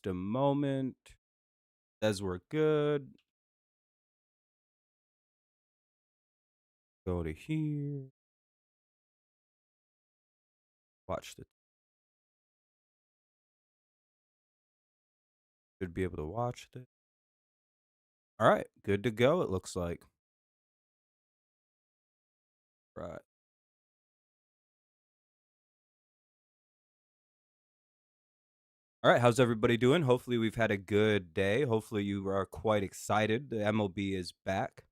just a moment. Says we're good. Go to here. Watch the. Should be able to watch this. All right, good to go. It looks like. Right. All right, how's everybody doing? Hopefully, we've had a good day. Hopefully, you are quite excited. The MLB is back.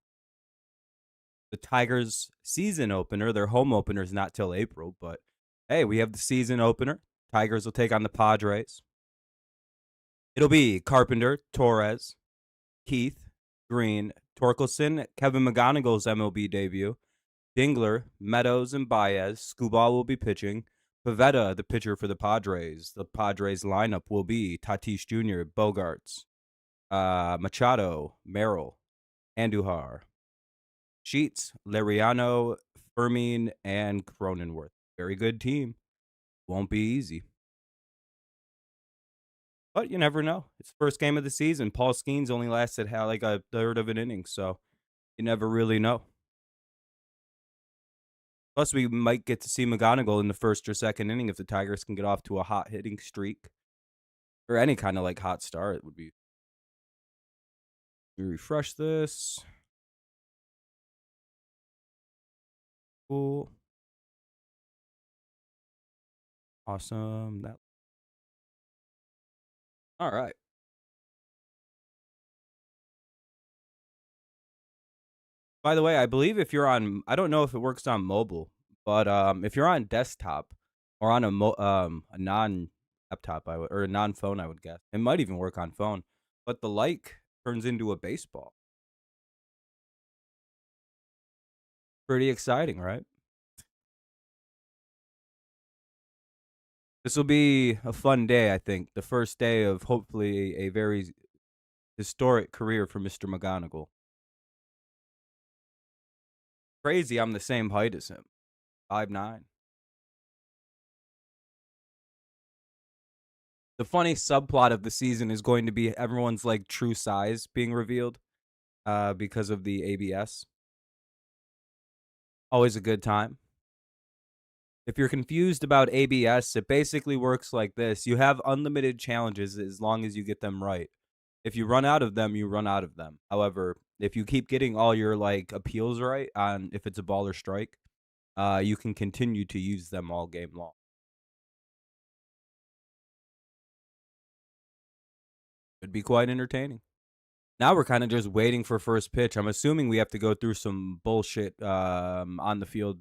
The Tigers' season opener, their home opener is not till April, but hey, we have the season opener. Tigers will take on the Padres. It'll be Carpenter, Torres, Keith, Green, Torkelson, Kevin McGonagle's MLB debut, Dingler, Meadows, and Baez. Skubal will be pitching. Pivetta, the pitcher for the Padres. The Padres lineup will be Tatis Jr., Bogarts, Machado, Merrill, Andujar, Sheets, Liriano, Fermin, and Cronenworth. Very good team. Won't be easy. But you never know. It's the first game of the season. Paul Skeens only lasted like a third of an inning, so you never really know. Plus, we might get to see McGonagle in the first or second inning if the Tigers can get off to a hot hitting streak. Or any kind of like hot start. It would be. We refresh this. Cool. Awesome. That. All right. By the way, I believe if you're on, I don't know if it works on mobile, but if you're on desktop or on a non-laptop, or a non-phone, I would guess it might even work on phone. But the like turns into a baseball. Pretty exciting, right? This will be a fun day, I think. The first day of hopefully a very historic career for Mr. McGonagle. Crazy, I'm the same height as him, 5'9". The funny subplot of the season is going to be everyone's like true size being revealed because of the ABS. Always a good time. If you're confused about ABS, it basically works like this. You have unlimited challenges as long as you get them right. If you run out of them, you run out of them. However, if you keep getting all your like appeals right on if it's a ball or strike, you can continue to use them all game long. It'd be quite entertaining. Now we're kind of just waiting for first pitch. I'm assuming we have to go through some bullshit on the field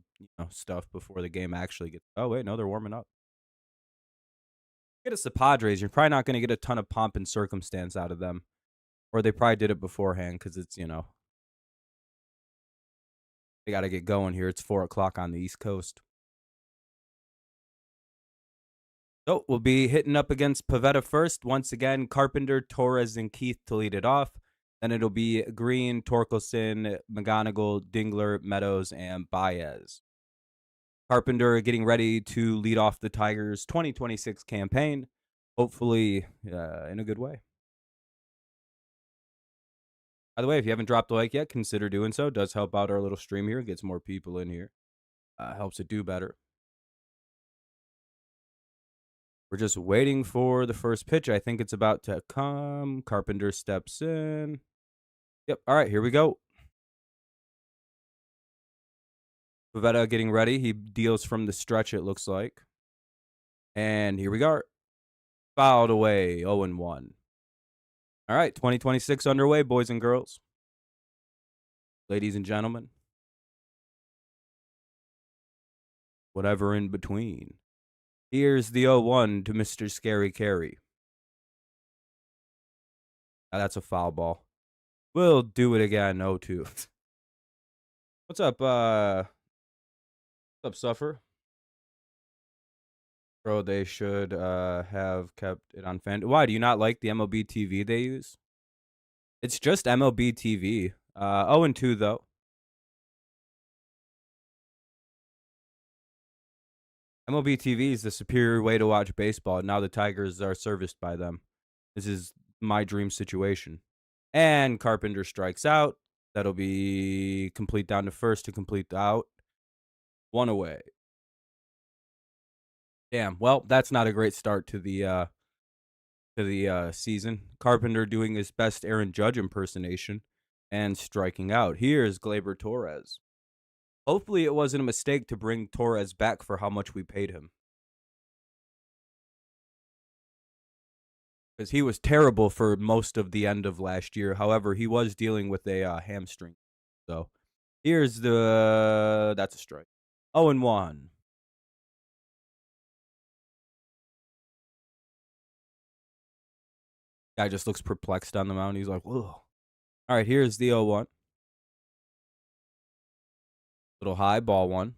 stuff before the game actually gets. Oh wait, no, they're warming up. Get us the Padres. You're probably not going to get a ton of pomp and circumstance out of them, or they probably did it beforehand because it's they got to get going here. It's 4:00 on the East Coast. So we'll be hitting up against Pivetta first. Once again, Carpenter, Torres, and Keith to lead it off. Then it'll be Green, Torkelson, McGonagle, Dingler, Meadows, and Baez. Carpenter getting ready to lead off the Tigers' 2026 campaign, hopefully in a good way. By the way, if you haven't dropped a like yet, consider doing so. It does help out our little stream here. Gets more people in here. Helps it do better. We're just waiting for the first pitch. I think it's about to come. Carpenter steps in. Yep. All right, here we go. Pivetta getting ready. He deals from the stretch, it looks like. And here we go. Fouled away, 0-1. All right, 2026 underway, boys and girls. Ladies and gentlemen. Whatever in between. Here's the 0-1 to Mr. Scary Carey. That's a foul ball. We'll do it again, 0-2. What's up, Suffer? Bro, they should have kept it on fan. Why, do you not like the MLB TV they use? It's just MLB TV. 0-2, though. MLB TV is the superior way to watch baseball. Now the Tigers are serviced by them. This is my dream situation. And Carpenter strikes out. That'll be complete down to first to complete the out. One away. Damn. Well, that's not a great start to the season. Carpenter doing his best Aaron Judge impersonation and striking out. Here's Gleyber Torres. Hopefully it wasn't a mistake to bring Torres back for how much we paid him. Because he was terrible for most of the end of last year. However, he was dealing with a hamstring. So here's that's a strike. 0-1. Guy just looks perplexed on the mound. He's like, whoa. All right, here's the 0-1. Little high, ball one.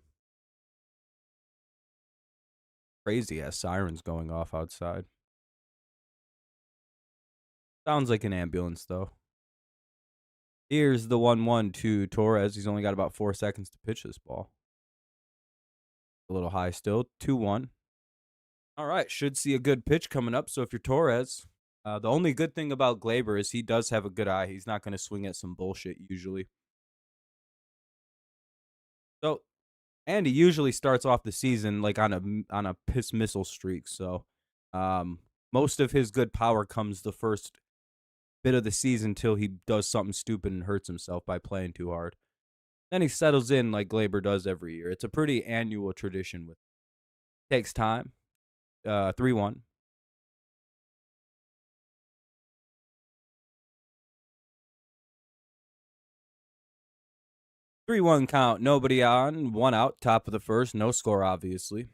Crazy ass sirens going off outside. Sounds like an ambulance, though. Here's the 1-1 to Torres. He's only got about 4 seconds to pitch this ball. A little high still. 2-1. All right, should see a good pitch coming up. So if you're Torres, the only good thing about Gleyber is he does have a good eye. He's not going to swing at some bullshit usually. So, and he usually starts off the season like on a piss missile streak. So, most of his good power comes the first bit of the season till he does something stupid and hurts himself by playing too hard. Then he settles in like Gleyber does every year. It's a pretty annual tradition. Takes time. 3-1. 3-1 count. Nobody on. 1 out. Top of the first. No score, obviously.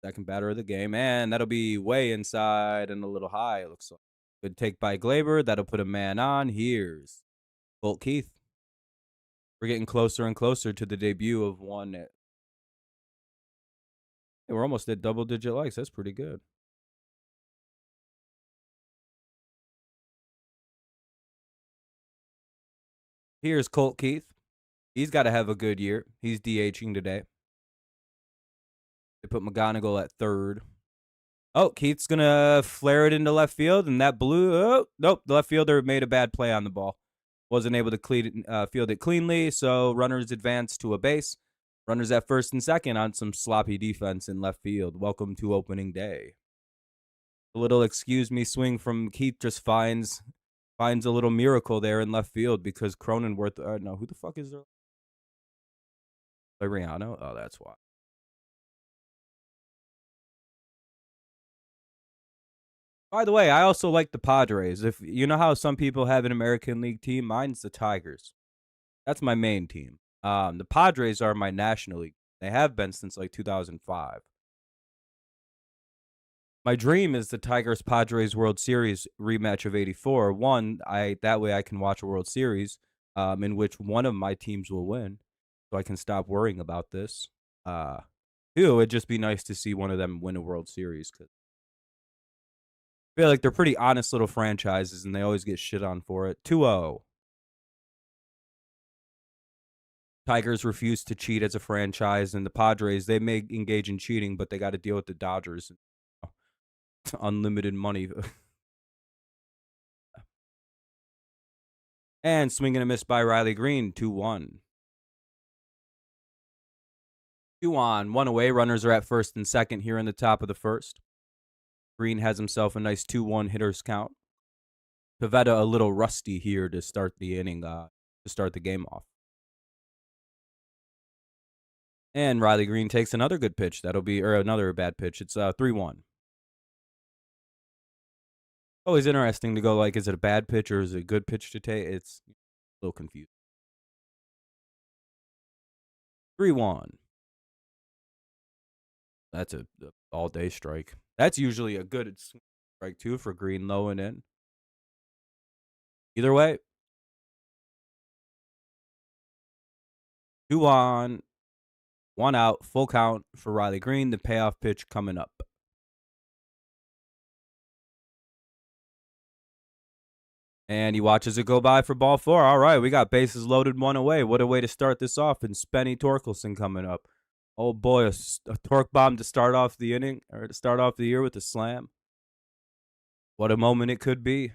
Second batter of the game. And that'll be way inside and a little high, it looks like. Good take by Gleyber. That'll put a man on. Here's Colt Keith. We're getting closer and closer to the debut of one. Hey, we're almost at double-digit likes. That's pretty good. Here's Colt Keith. He's got to have a good year. He's DHing today. They put McGonagle at third. Oh, Keith's going to flare it into left field, and that blew. Oh, nope, the left fielder made a bad play on the ball. Wasn't able to field it cleanly, so runners advance to a base. Runners at first and second on some sloppy defense in left field. Welcome to opening day. A little excuse me swing from Keith just finds a little miracle there in left field because Cronenworth. No, who the fuck is there? Liriano? Oh, that's why. By the way, I also like the Padres. If you know how some people have an American League team, mine's the Tigers. That's my main team. The Padres are my National League. They have been since like 2005. My dream is the Tigers Padres World Series rematch of '84. That way I can watch a World Series in which one of my teams will win, so I can stop worrying about this. Two, it'd just be nice to see one of them win a World Series because I feel like they're pretty honest little franchises and they always get shit on for it. 2-0. Tigers refuse to cheat as a franchise, and the Padres, they may engage in cheating, but they got to deal with the Dodgers. Unlimited money. And swing and a miss by Riley Green, 2-1. 2 on, 1 away. Runners are at first and second here in the top of the first. Green has himself a nice 2-1 hitters count. Pivetta a little rusty here to start the inning, to start the game off. And Riley Green takes another good pitch. That'll be, or another bad pitch. It's 3-1. Always interesting to go like, is it a bad pitch or is it a good pitch to take? It's a little confused. 3-1. That's a all-day strike. That's usually a good strike, too, for Green low and in. Either way. 2 on, 1 out, full count for Riley Green. The payoff pitch coming up. And he watches it go by for ball 4. All right, we got bases loaded, 1 away. What a way to start this off. And Spenny Torkelson coming up. Oh, boy, a torque bomb to start off the inning, or to start off the year with a slam. What a moment it could be.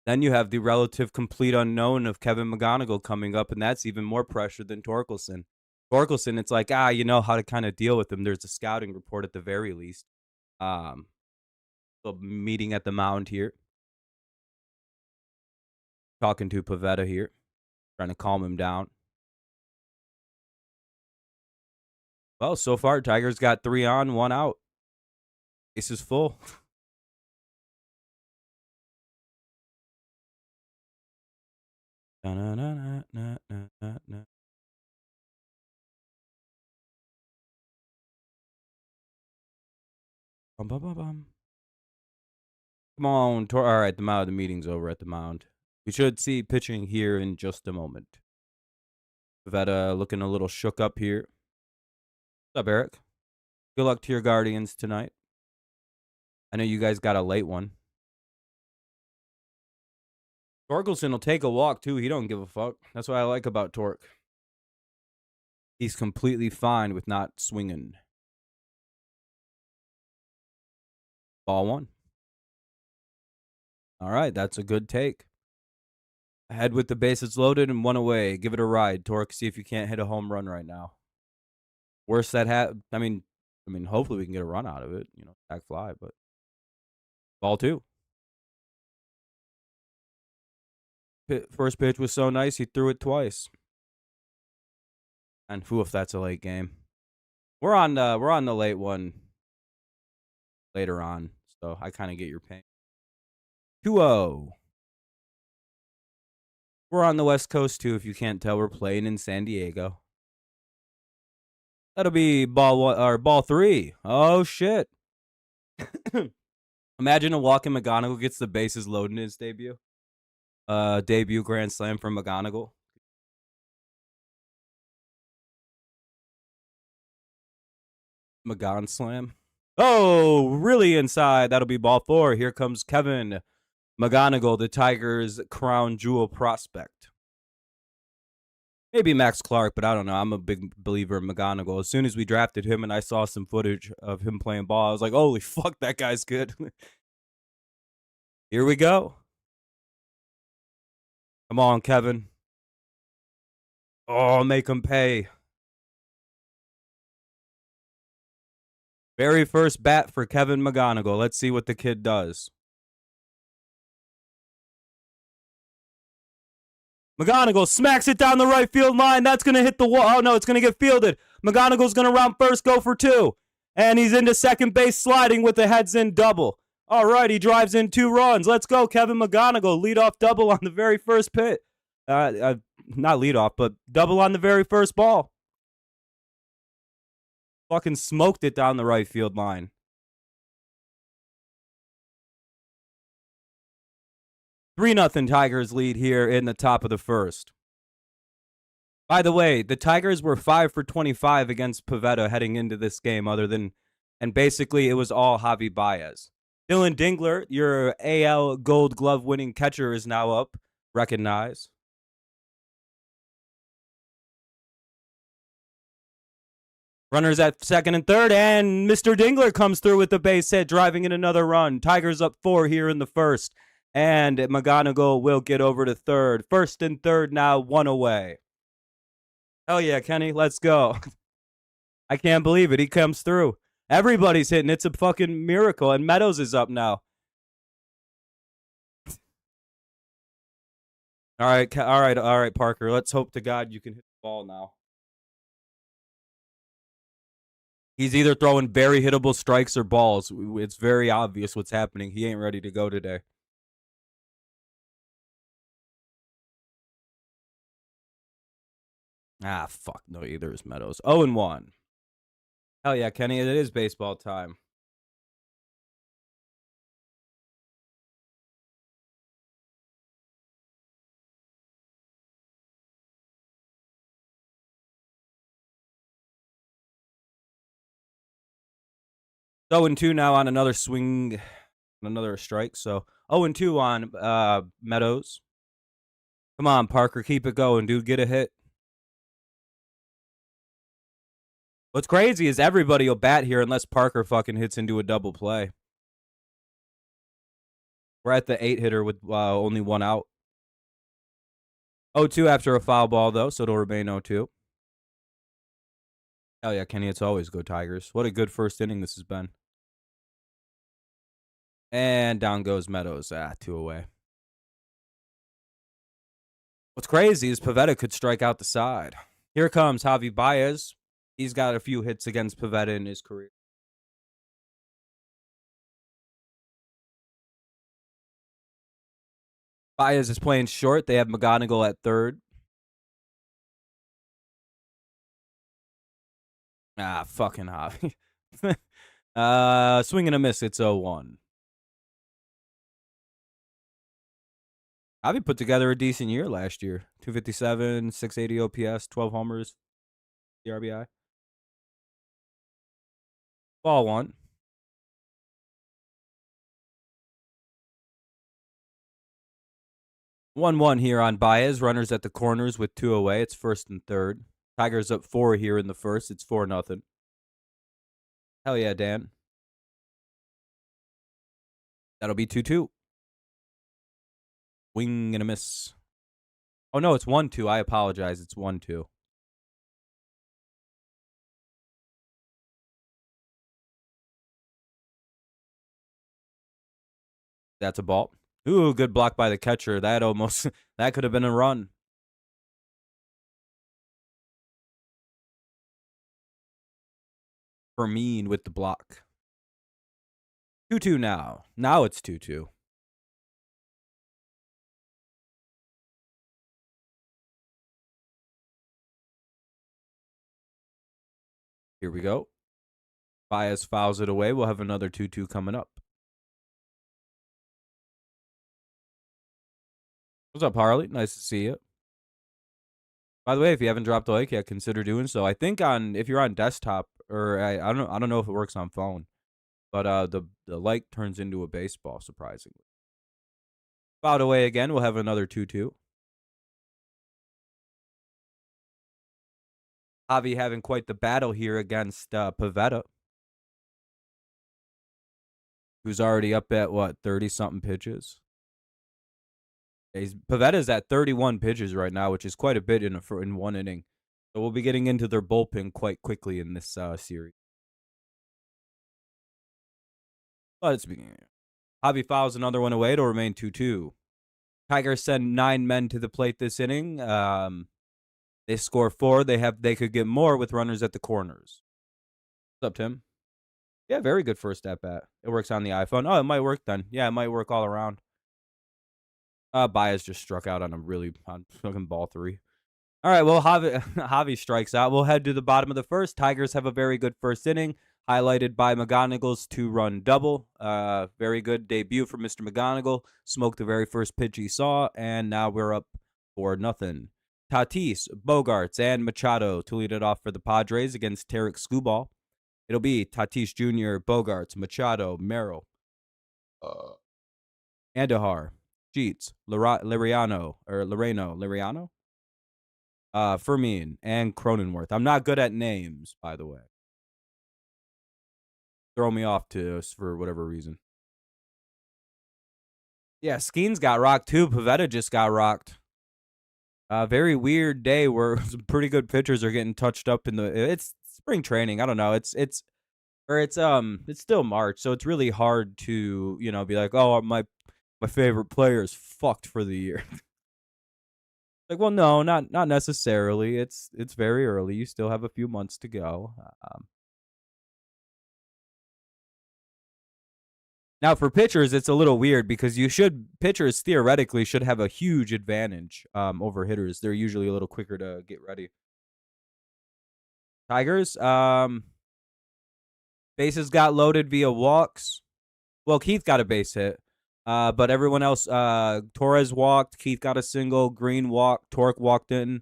Then you have the relative complete unknown of Kevin McGonagle coming up, and that's even more pressure than Torkelson. Torkelson, it's like, you know how to kind of deal with him. There's a scouting report at the very least. Um, so meeting at the mound here, talking to Pavetta here, trying to calm him down. Well, so far, Tigers got 3 on, 1 out. Base is full. Come on, all right, the meeting's over at the mound. We should see pitching here in just a moment. Pavetta looking a little shook up here. What's up, Eric? Good luck to your Guardians tonight. I know you guys got a late one. Torkelson will take a walk, too. He don't give a fuck. That's what I like about Torque. He's completely fine with not swinging. Ball 1. All right, that's a good take. Ahead with the bases loaded and 1 away. Give it a ride, Torque. See if you can't hit a home run right now. Worst that I mean, hopefully we can get a run out of it. You know, back fly, but ball 2. First pitch was so nice, he threw it twice. And if that's a late game. We're on the late one later on, so I kind of get your pain. 2-0. We're on the West Coast too, if you can't tell. We're playing in San Diego. That'll be ball 1 or ball 3. Oh shit. Imagine a walking McGonagle gets the bases loaded in his debut. Debut grand slam from McGonagle. McGon slam. Oh, really inside. That'll be ball 4. Here comes Kevin McGonagle, the Tigers' crown jewel prospect. Maybe Max Clark, but I don't know. I'm a big believer in McGonagle. As soon as we drafted him and I saw some footage of him playing ball, I was like, holy fuck, that guy's good. Here we go. Come on, Kevin. Oh, make him pay. Very first bat for Kevin McGonagle. Let's see what the kid does. McGonagle smacks it down the right field line. That's going to hit the wall. Oh, no, it's going to get fielded. McGonagle's going to round first, go for 2. And he's into second base sliding with the heads in double. All right, he drives in 2 runs. Let's go, Kevin McGonagle. Leadoff double on the very first pitch. Not leadoff, but double on the very first ball. Fucking smoked it down the right field line. 3-0 Tigers lead here in the top of the first. By the way, the Tigers were 5 for 25 against Pavetta heading into this game, and basically it was all Javi Baez. Dylan Dingler, your AL Gold Glove winning catcher, is now up. Recognize. Runners at second and third, and Mr. Dingler comes through with the base hit, driving in another run. Tigers up 4 here in the first, and McGonagle will get over to third. First and third now, 1 away. Hell yeah, Kenny, let's go. I can't believe it. He comes through. Everybody's hitting. It's a fucking miracle, and Meadows is up now. All right, Parker. Let's hope to God you can hit the ball now. He's either throwing very hittable strikes or balls. It's very obvious what's happening. He ain't ready to go today. Ah, fuck. No, either is Meadows. 0-1. Hell yeah, Kenny. It is baseball time. So 0-2 now on another swing, another strike. So 0-2 on Meadows. Come on, Parker, keep it going, dude. Get a hit. What's crazy is everybody will bat here unless Parker fucking hits into a double play. We're at the 8-hitter with only one out. 0-2 after a foul ball, though, so it'll remain 0-2. Hell yeah, Kenny, it's always go Tigers. What a good first inning this has been. And down goes Meadows. 2 away. What's crazy is Pivetta could strike out the side. Here comes Javi Baez. He's got a few hits against Pivetta in his career. Baez is playing short. They have McGonagle at third. Fucking Javi. Swing and a miss. It's 0-1. Javi put together a decent year last year. 257, 680 OPS, 12 homers, the RBI. Ball one. 1-1 here on Baez. Runners at the corners with 2 away. It's first and third. Tigers up 4 here in the first. It's 4-0. Hell yeah, Dan. That'll be 2-2. Wing and a miss. Oh, no, it's 1-2. I apologize. It's 1-2. That's a ball. Ooh, good block by the catcher. That almost, that could have been a run. Fermin with the block. 2-2 now. Now it's 2-2. Here we go. Baez fouls it away. We'll have another 2-2 coming up. What's up, Harley? Nice to see you. By the way, if you haven't dropped a like yet, consider doing so. I think if you're on desktop, or I don't know if it works on phone, but the like turns into a baseball, surprisingly. Fouled away again. We'll have another 2-2. Javi having quite the battle here against Pivetta, who's already up at, 30-something pitches? Pavetta's at 31 pitches right now, which is quite a bit in one inning. So we'll be getting into their bullpen quite quickly in this series. But it's beginning. Javi fouls another one away. It'll remain 2-2. Tigers send 9 men to the plate this inning. They score 4. They could get more with runners at the corners. What's up, Tim? Yeah, very good first at bat. It works on the iPhone. Oh, it might work then. Yeah, it might work all around. Baez just struck out on fucking ball 3. All right, well, Javi strikes out. We'll head to the bottom of the first. Tigers have a very good first inning, highlighted by McGonagle's 2-run double. Very good debut for Mr. McGonagle. Smoked the very first pitch he saw, and now we're up 4-0. Tatis, Bogarts, and Machado to lead it off for the Padres against Tarek Skubal. It'll be Tatis Jr., Bogarts, Machado, Merrill, Andahar, Sheets, Liriano, Fermin, and Cronenworth. I'm not good at names, by the way. Throw me off for whatever reason. Yeah, Skeens got rocked too. Pivetta just got rocked. Very weird day where some pretty good pitchers are getting touched up it's spring training. I don't know. It's still March, so it's really hard to, be like, oh, my favorite player is fucked for the year. Like, well, no, not necessarily. It's very early. You still have a few months to go. Now, for pitchers, it's a little weird because pitchers theoretically should have a huge advantage over hitters. They're usually a little quicker to get ready. Tigers, bases got loaded via walks. Well, Keith got a base hit, but everyone else, Torres walked, Keith got a single, Green walked, Torque walked in.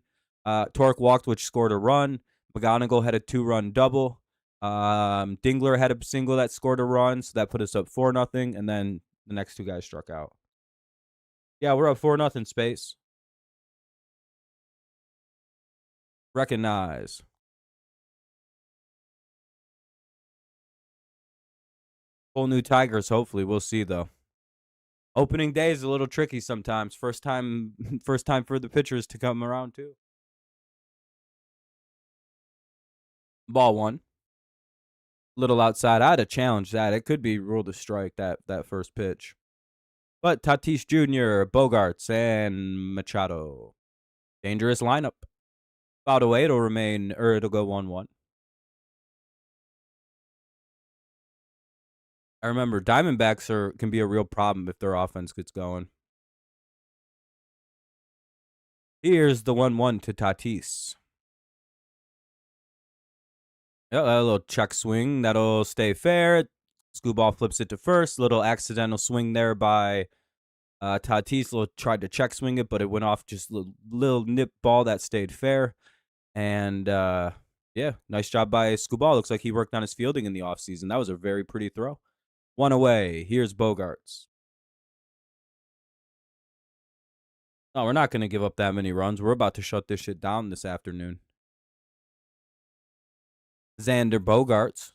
Torque walked, which scored a run. McGonagle had a 2-run double. Dingler had a single that scored a run, so that put us up 4-0, and then the next 2 guys struck out. Yeah, we're up 4-0, Space. Recognize. Whole new Tigers, hopefully. We'll see, though. Opening day is a little tricky sometimes. First time first time for the pitchers to come around, too. Ball one. Little outside. I had to challenge that. It could be ruled a strike, that first pitch. But Tatis Jr., Bogarts, and Machado. Dangerous lineup. About away, it'll remain, or it'll go 1-1. I remember Diamondbacks can be a real problem if their offense gets going. Here's the 1-1 to Tatis. Yeah, a little check swing. That'll stay fair. Screwball flips it to first. Little accidental swing there by Tatis. Tried to check swing it, but it went off just a little nip ball that stayed fair. And, yeah, nice job by Screwball. Looks like he worked on his fielding in the offseason. That was a very pretty throw. One away. Here's Bogarts. No, we're not going to give up that many runs. We're about to shut this shit down this afternoon. Xander Bogarts.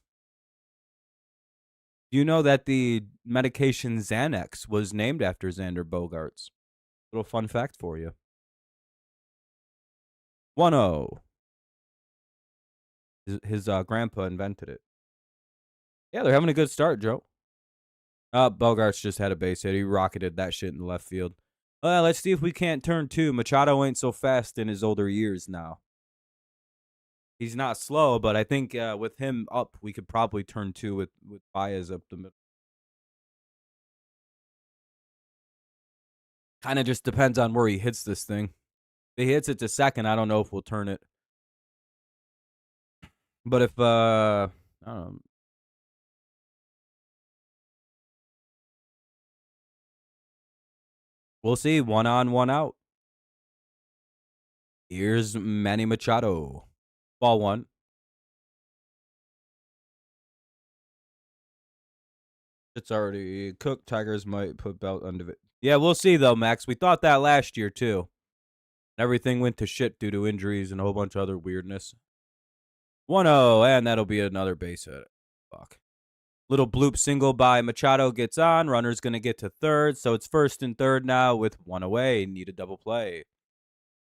Do you know that the medication Xanax was named after Xander Bogarts? Little fun fact for you. 1-0. His grandpa invented it. Yeah, they're having a good start, Joe. Bogarts just had a base hit. He rocketed that shit in the left field. Let's see if we can't turn two. Machado ain't so fast in his older years now. He's not slow, but I think with him up, we could probably turn two with Baez up the middle. Kind of just depends on where he hits this thing. If he hits it to second, I don't know if we'll turn it. But if, I don't know. We'll see. 1 on, 1 out. Here's Manny Machado. Ball one. It's already cooked. Tigers might put belt under it. Yeah, we'll see, though, Max. We thought that last year, too. Everything went to shit due to injuries and a whole bunch of other weirdness. 1-0, and that'll be another base hit. Fuck. Little bloop single by Machado gets on. Runner's going to get to third, so it's first and third now with one away. Need a double play.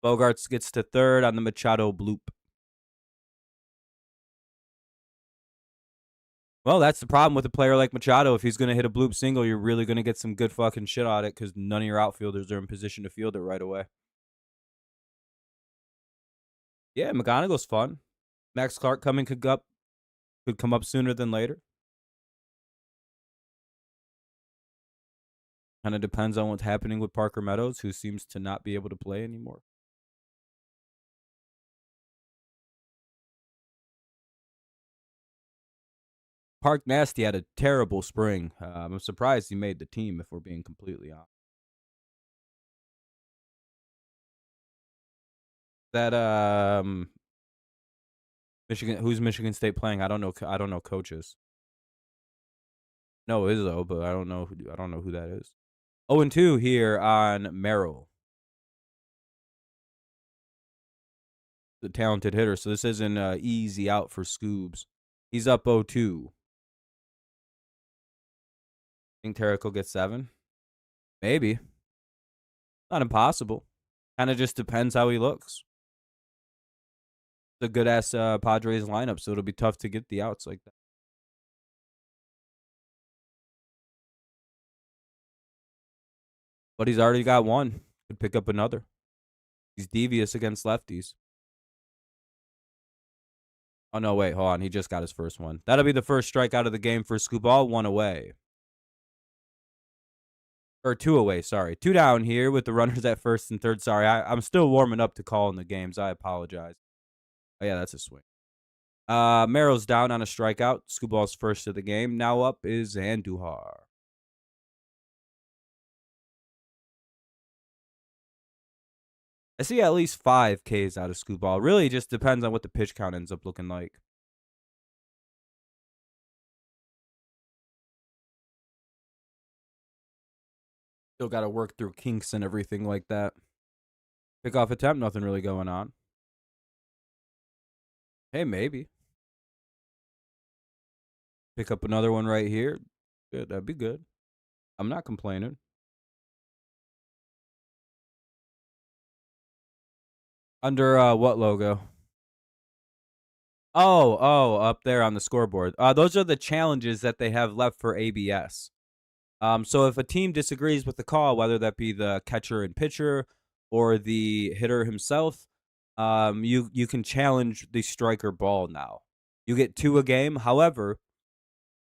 Bogarts gets to third on the Machado bloop. Well, that's the problem with a player like Machado. If he's going to hit a bloop single, you're really going to get some good fucking shit on it because none of your outfielders are in position to field it right away. Yeah, McGonagle's fun. Max Clark could come up sooner than later. Kind of depends on what's happening with Parker Meadows, who seems to not be able to play anymore. Park Nasty had a terrible spring. I'm surprised he made the team, if we're being completely honest. That Michigan, who's Michigan State playing? I don't know coaches. No, Izzo, but I don't know who that is. 0-2 here on Merrill, the talented hitter. So this isn't easy out for Scoobs. He's up 0-2. Think Tarek will get 7? Maybe. Not impossible. Kind of just depends how he looks. It's a good-ass Padres lineup, so it'll be tough to get the outs like that. But he's already got one. Could pick up another. He's devious against lefties. Oh, no, wait. Hold on. He just got his first one. That'll be the first strike out of the game for Scooball. 1 away. Or 2 away, sorry. 2 down here with the runners at first and third. Sorry, I'm still warming up to calling the games. I apologize. Oh, yeah, that's a swing. Merrill's down on a strikeout. Scooball's first of the game. Now up is Andujar. I see at least 5 Ks out of Scooball. Really just depends on what the pitch count ends up looking like. Still got to work through kinks and everything like that. Pickoff attempt, nothing really going on. Hey, maybe. Pick up another one right here. Good. That'd be good. I'm not complaining. Under what logo? Oh, up there on the scoreboard. Those are the challenges that they have left for ABS. So if a team disagrees with the call, whether that be the catcher and pitcher or the hitter himself, you can challenge the striker ball now. You get 2 a game. However,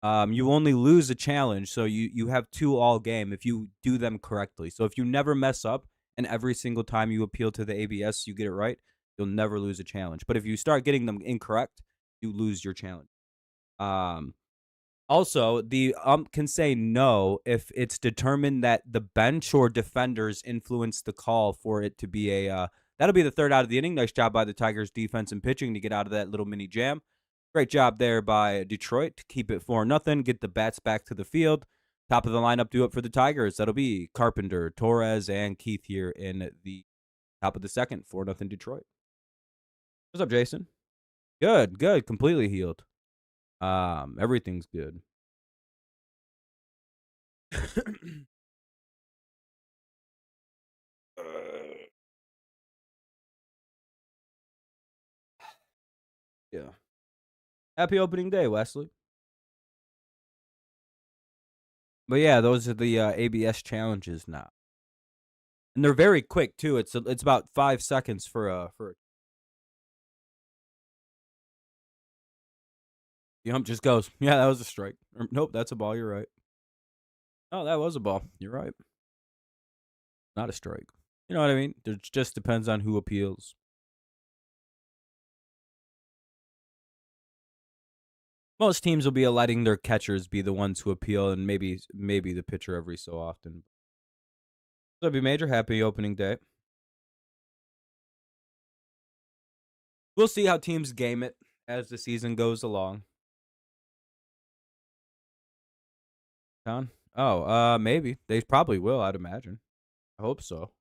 you only lose a challenge, so you have 2 all game if you do them correctly. So if you never mess up and every single time you appeal to the ABS you get it right, you'll never lose a challenge. But if you start getting them incorrect, you lose your challenge. Um, Also, the ump can say no if it's determined that the bench or defenders influence the call for it to be a that'll be the third out of the inning. Nice job by the Tigers defense and pitching to get out of that little mini jam. Great job there by Detroit to keep it 4-0, get the bats back to the field. Top of the lineup do it for the Tigers. That'll be Carpenter, Torres, and Keith here in the top of the second. 4-0 Detroit. What's up, Jason? Good, good. Completely healed. Everything's good. Yeah. Happy opening day, Wesley. But yeah, those are the ABS challenges now, and they're very quick too. It's about 5 seconds for the ump just goes, yeah, that was a strike. Or, nope, that's a ball. You're right. Oh, that was a ball. You're right. Not a strike. You know what I mean? It just depends on who appeals. Most teams will be letting their catchers be the ones who appeal, and maybe the pitcher every so often. So be major. Happy opening day. We'll see how teams game it as the season goes along. Con? Oh, maybe they probably will. I'd imagine. I hope so.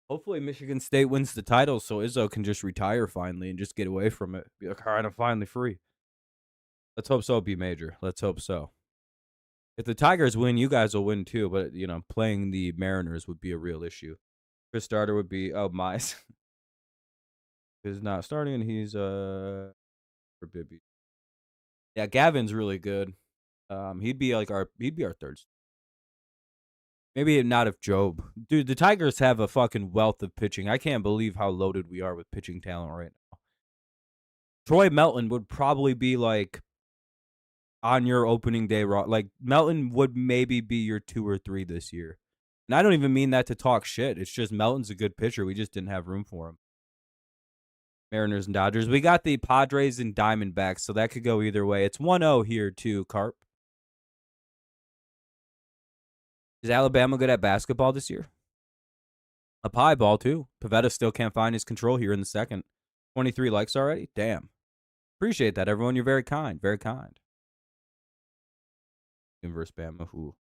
Hopefully, Michigan State wins the title so Izzo can just retire finally and just get away from it. Be like, all right, I'm finally free. Let's hope so, be major. Let's hope so. If the Tigers win, you guys will win too. But playing the Mariners would be a real issue. Chris Starter would be Mize is not starting, and he's for Bibby. Yeah, Gavin's really good. He'd be our third. Maybe not if Job. Dude, the Tigers have a fucking wealth of pitching. I can't believe how loaded we are with pitching talent right now. Troy Melton would probably be like on your opening day. Like Melton would maybe be your 2 or 3 this year. And I don't even mean that to talk shit. It's just Melton's a good pitcher. We just didn't have room for him. Mariners and Dodgers. We got the Padres and Diamondbacks, so that could go either way. It's 1-0 here too, Carp. Is Alabama good at basketball this year? Up high ball, too. Pavetta still can't find his control here in the second. 23 likes already? Damn. Appreciate that, everyone. You're very kind. Very kind. Inverse Bama. Who?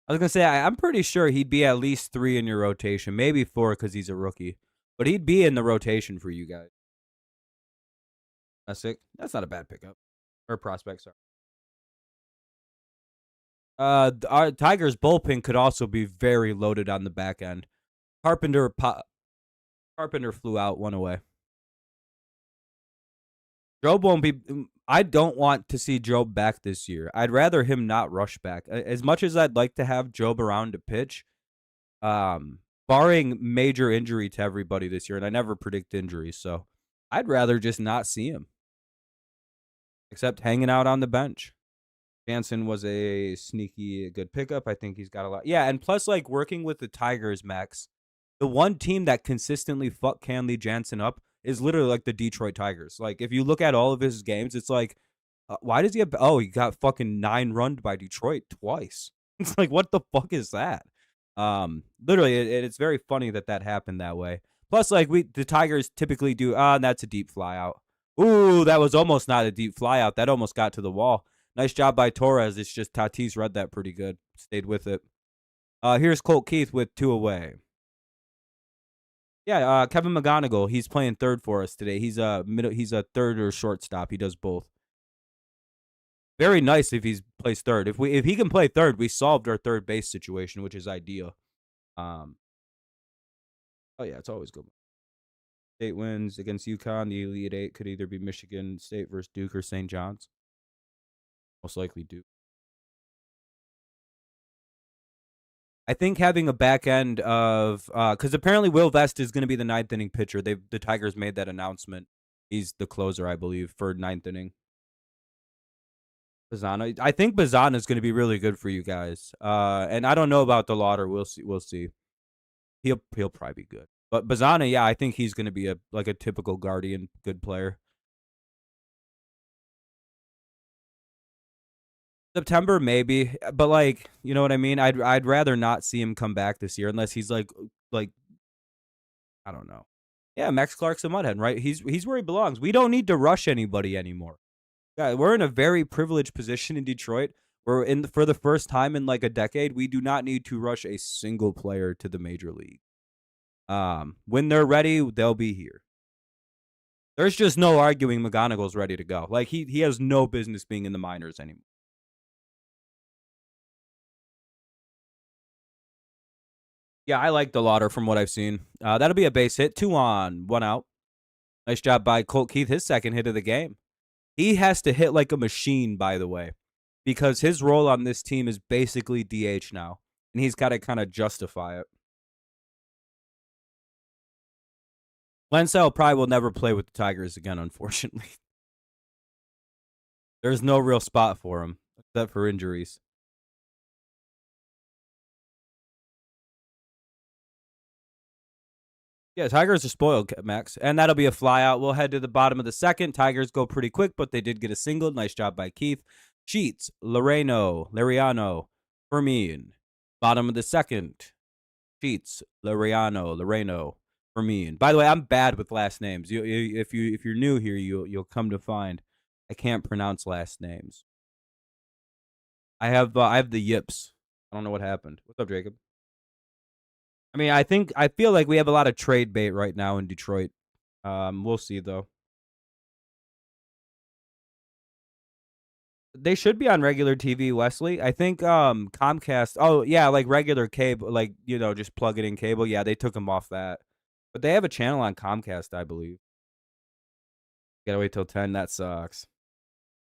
I was going to say, I'm pretty sure he'd be at least 3 in your rotation. Maybe 4 because he's a rookie. But he'd be in the rotation for you guys. That's sick. That's not a bad pickup. Or prospect, sorry. Our Tigers bullpen could also be very loaded on the back end. Carpenter flew out, 1 away. Job won't be. I don't want to see Job back this year. I'd rather him not rush back. As much as I'd like to have Job around to pitch, barring major injury to everybody this year, and I never predict injuries, so I'd rather just not see him, except hanging out on the bench. Jansen was a sneaky good pickup. I think he's got a lot. Yeah, and plus, like, working with the Tigers, Max, the one team that consistently fuck Canley Jansen up is literally like the Detroit Tigers. Like, if you look at all of his games, it's like, why does he have... Oh, he got fucking 9-runned by Detroit twice. It's like, what the fuck is that? Literally, it's very funny that happened that way. Plus, like, the Tigers typically do... and that's a deep fly out. Ooh, that was almost not a deep fly out. That almost got to the wall. Nice job by Torres. It's just Tatis read that pretty good. Stayed with it. Here's Colt Keith with 2 away. Yeah, Kevin McGonagle. He's playing third for us today. He's a third or shortstop. He does both. Very nice if he plays third. If he can play third, we solved our third base situation, which is ideal. Oh yeah, it's always good. State wins against UConn. The Elite Eight could either be Michigan State versus Duke or St. John's. Most likely Duke. I think having a back end of because apparently Will Vest is going to be the ninth inning pitcher. The Tigers made that announcement. He's the closer, I believe, for ninth inning. Bazana. I think Bazana is going to be really good for you guys. And I don't know about the Lauder. We'll see. We'll see. He'll probably be good. But Bazana, yeah, I think he's going to be a typical Guardian good player. September maybe, but like, you know what I mean? I'd rather not see him come back this year unless he's like I don't know. Yeah, Max Clark's a mudhead, right? He's where he belongs. We don't need to rush anybody anymore. Yeah, we're in a very privileged position in Detroit. We're for the first time in like a decade, we do not need to rush a single player to the major league. When they're ready, they'll be here. There's just no arguing McGonagle's ready to go. Like he has no business being in the minors anymore. Yeah, I like the Lauder from what I've seen. That'll be a base hit. 2 on, 1 out. Nice job by Colt Keith, his second hit of the game. He has to hit like a machine, by the way, because his role on this team is basically DH now, and he's got to kind of justify it. Lancel probably will never play with the Tigers again, unfortunately. There's no real spot for him, except for injuries. Yeah, Tigers are spoiled, Max. And that'll be a flyout. We'll head to the bottom of the second. Tigers go pretty quick, but they did get a single. Nice job by Keith. Sheets, Lariano, Fermin. Bottom of the second. Sheets, Loreno, Fermin. By the way, I'm bad with last names. If you're new here, you'll come to find I can't pronounce last names. I have the yips. I don't know what happened. What's up, Jacob? I mean, I feel like we have a lot of trade bait right now in Detroit. We'll see though. They should be on regular TV, Wesley. I think Comcast. Oh yeah, like regular cable, like just plug it in cable. Yeah, they took them off that, but they have a channel on Comcast, I believe. Gotta wait till 10. That sucks.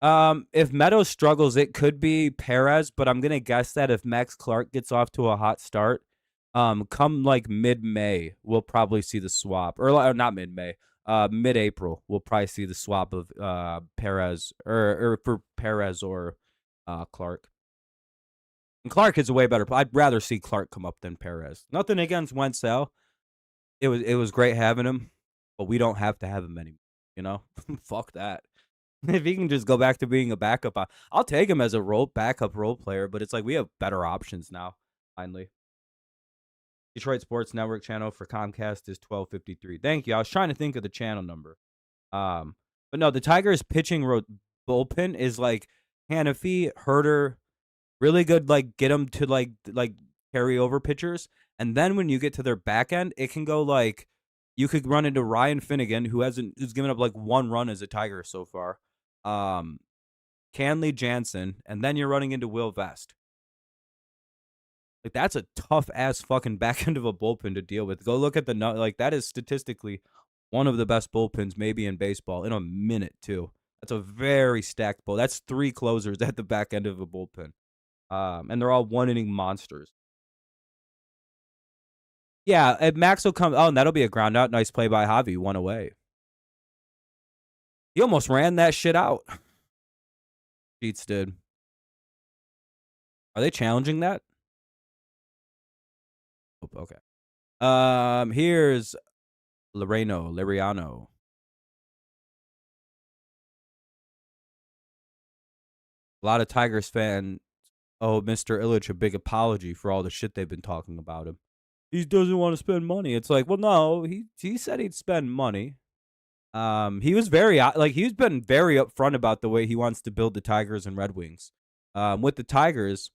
If Meadows struggles, it could be Perez, but I'm gonna guess that if Max Clark gets off to a hot start, come like mid-May, we'll probably see the swap, or not mid-May, mid-April, we'll probably see the swap of Perez or for Perez or Clark. And Clark is a way better. I'd rather see Clark come up than Perez. Nothing against Wenzel. It was great having him, but we don't have to have him anymore. Fuck that. If he can just go back to being a backup, I'll take him as a backup role player. But it's like we have better options now. Finally. Detroit Sports Network channel for Comcast is 1253. Thank you. I was trying to think of the channel number. But no, the Tigers pitching bullpen is like Hannafy, Herter, really good. Like get them to like carry over pitchers, and then when you get to their back end, it can go like you could run into Ryan Finnegan, who's given up like 1 run as a Tiger so far. Canley Jansen, and then you're running into Will Vest. Like, that's a tough-ass fucking back end of a bullpen to deal with. Go look at that is statistically one of the best bullpens maybe in baseball in a minute, too. That's a very stacked bull. That's 3 closers at the back end of a bullpen. And they're all 1-inning monsters. Yeah, and Max will come. Oh, and that'll be a ground out. Nice play by Javi. 1 away. He almost ran that shit out. Sheets did. Are they challenging that? Okay. Here's Lariano. A lot of Tigers fans owe Mr. Illich a big apology for all the shit they've been talking about him. He doesn't want to spend money. It's like, well, no, he said he'd spend money. He was he's been very upfront about the way he wants to build the Tigers and Red Wings. With the Tigers,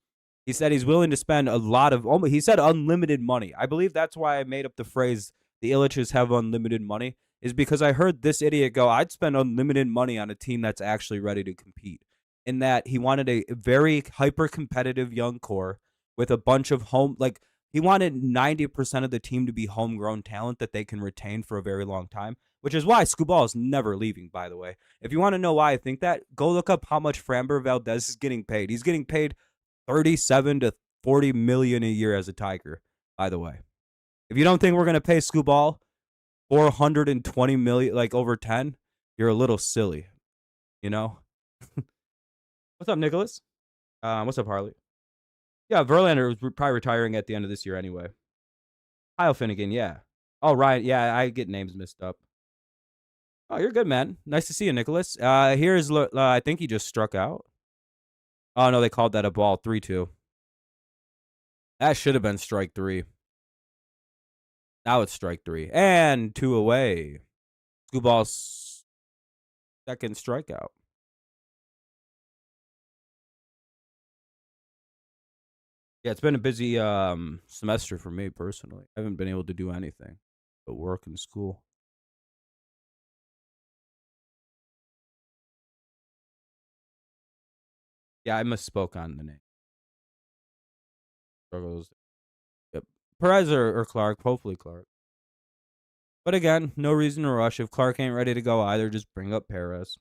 he said he's willing to spend a lot of, he said unlimited money. I believe that's why I made up the phrase, the Illiches have unlimited money, is because I heard this idiot go, I'd spend unlimited money on a team that's actually ready to compete. in that he wanted a very hyper competitive young core with a bunch of he wanted 90% of the team to be homegrown talent that they can retain for a very long time, which is why Scooball is never leaving, by the way. If you want to know why I think that, go look up how much Framber Valdez is getting paid. He's getting paid 37 to 40 million a year as a Tiger, by the way. If you don't think we're going to pay Scooball 420 million, like over 10, you're a little silly, you know? What's up, Nicholas? What's up, Harley? Yeah, Verlander was probably retiring at the end of this year anyway. Kyle Finnegan, yeah. Oh, Ryan, yeah, I get names mixed up. Oh, you're good, man. Nice to see you, Nicholas. Here's, I think he just struck out. Oh, no, they called that a ball, 3-2. That should have been strike 3. Now it's strike 3. And 2 away. Scooball's second strikeout. Yeah, it's been a busy semester for me personally. I haven't been able to do anything but work and school. Yeah, I misspoke on the name. Struggles. Yep. Perez or Clark. Hopefully Clark. But again, no reason to rush. If Clark ain't ready to go either, just bring up Perez.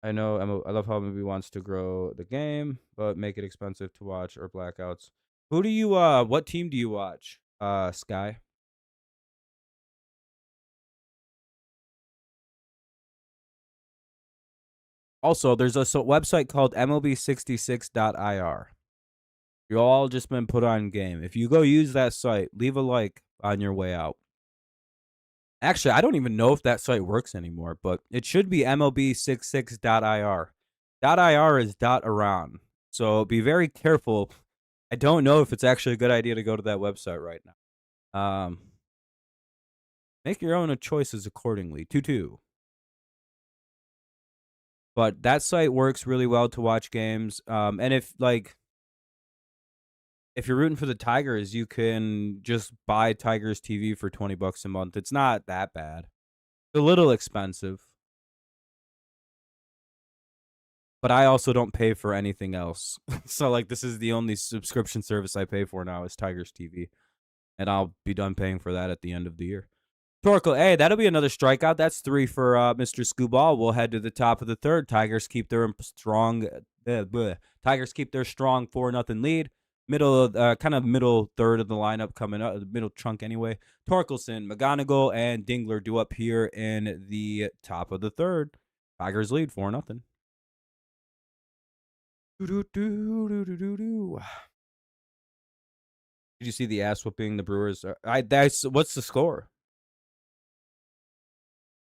I know I love how MLB wants to grow the game, but make it expensive to watch or blackouts. Who do you what team do you watch? Sky. Also, there's a website called MLB66.ir. You all just been put on game. If you go use that site, leave a like on your way out. Actually, I don't even know if that site works anymore, but it should be MLB66.ir. .ir is .around. So be very careful. I don't know if it's actually a good idea to go to that website right now. Make your own choices accordingly. 2-2. But that site works really well to watch games. And if you're rooting for the Tigers, you can just buy Tigers TV for $20 a month. It's not that bad. It's a little expensive. But I also don't pay for anything else. So this is the only subscription service I pay for now is Tigers TV. And I'll be done paying for that at the end of the year. Torkel, hey, that'll be another strikeout. That's 3 for Mr. Scooball. We'll head to the top of the third. Tigers keep their strong 4-0 lead. Kind of middle third of the lineup coming up, middle chunk anyway. Torkelson, McGonagle, and Dingler do up here in the top of the third. Tigers lead 4-0. Did you see the ass whooping the Brewers? What's the score?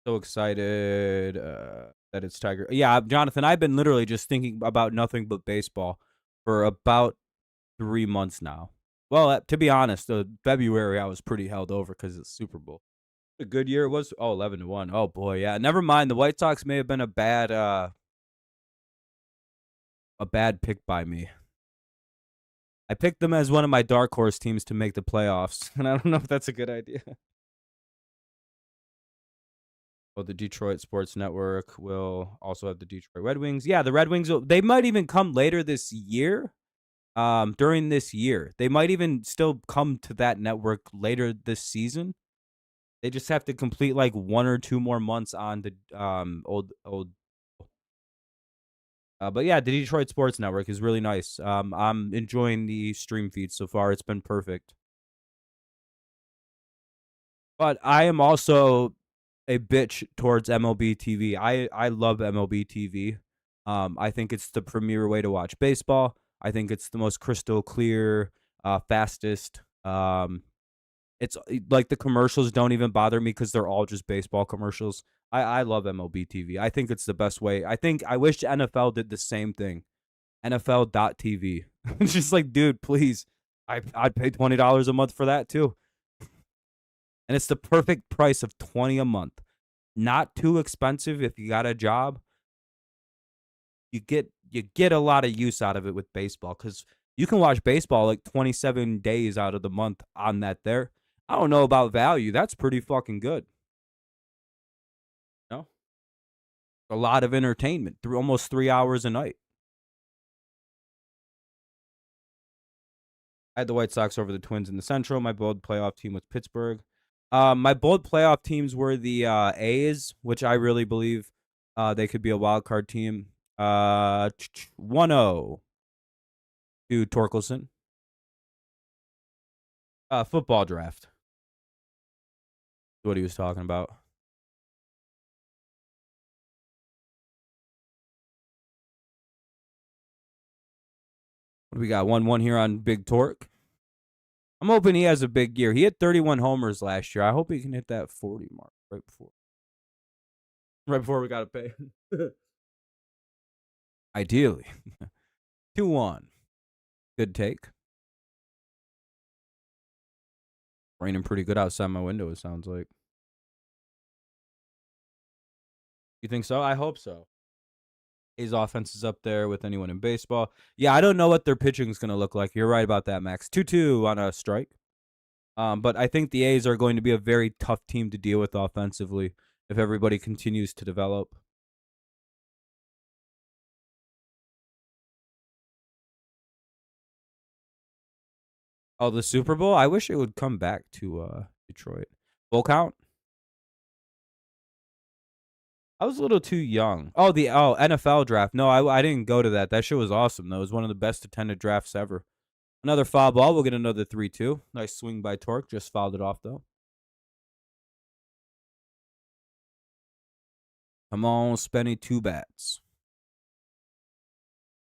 So excited that it's Tiger. Yeah, Jonathan, I've been literally just thinking about nothing but baseball for about 3 months now. Well, to be honest, February I was pretty held over because it's Super Bowl. A good year it was. Oh, 11-1. Oh boy, yeah. Never mind. The White Sox may have been a bad pick by me. I picked them as one of my dark horse teams to make the playoffs, and I don't know if that's a good idea. Oh, the Detroit Sports Network will also have the Detroit Red Wings. Yeah, the Red Wings, they might even come later this year. During this year, they might even still come to that network later this season. They just have to complete 1 or 2 more months on the old. But yeah, the Detroit Sports Network is really nice. I'm enjoying the stream feed so far. It's been perfect. But I am also a bitch towards MLB TV. I love MLB TV. I think it's the premier way to watch baseball. I think it's the most crystal clear, fastest. It's the commercials don't even bother me because they're all just baseball commercials. I love MLB TV. I think it's the best way. I wish NFL did the same thing. NFL.tv. It's just dude, please. I'd pay $20 a month for that too. And it's the perfect price of $20 a month. Not too expensive if you got a job. You get a lot of use out of it with baseball because you can watch baseball 27 days out of the month on that there. I don't know about value. That's pretty fucking good. No? A lot of entertainment through almost 3 hours a night. I had the White Sox over the Twins in the Central. My bold playoff team was Pittsburgh. My bold playoff teams were the A's, which I really believe they could be a wild card team. 1-0 to Torkelson. Football draft. What he was talking about. What do we got? 1-1 here on Big Torque. I'm hoping he has a big year. He hit 31 homers last year. I hope he can hit that 40 mark right before we got to pay. Ideally. 2-1. Good take. Raining pretty good outside my window, it sounds like. You think so? I hope so. His offense is up there with anyone in baseball. Yeah, I don't know what their pitching is going to look like. You're right about that, Max. 2-2 on a strike. But I think the A's are going to be a very tough team to deal with offensively if everybody continues to develop. Oh, the Super Bowl? I wish it would come back to Detroit. Full count? I was a little too young. Oh, the NFL draft. No, I didn't go to that. That shit was awesome, though. It was one of the best attended drafts ever. Another foul ball. We'll get another 3-2. Nice swing by Torque. Just fouled it off, though. Come on, Spenny. 2 bats.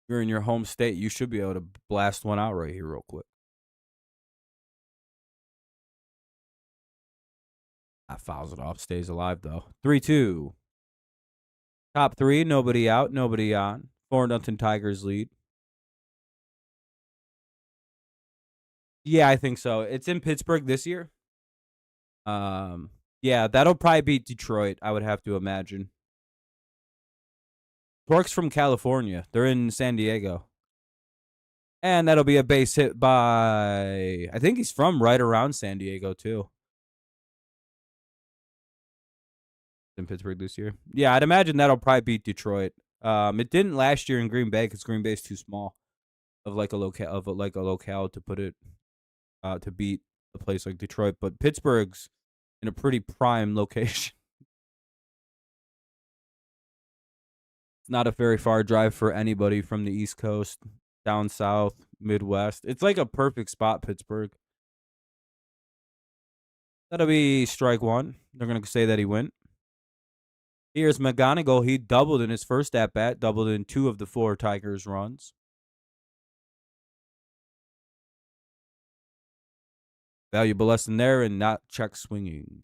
You're in your home state. You should be able to blast one out right here real quick. That fouls it off. Stays alive, though. 3-2. Top 3. Nobody out. Nobody on. 4-0 Tigers lead. Yeah, I think so. It's in Pittsburgh this year. Yeah, that'll probably beat Detroit, I would have to imagine. Torque's from California. They're in San Diego. And that'll be a base hit by... I think he's from right around San Diego, too. In Pittsburgh this year. Yeah, I'd imagine that'll probably beat Detroit. It didn't last year in Green Bay because Green Bay's too small of a locale to put it to beat a place like Detroit. But Pittsburgh's in a pretty prime location. It's not a very far drive for anybody from the East Coast, down south, Midwest. It's like a perfect spot, Pittsburgh. That'll be strike 1. They're going to say that he went. Here's McGonagle. He doubled in his first at-bat, doubled in 2 of the 4 Tigers' runs. Valuable lesson there and not check swinging.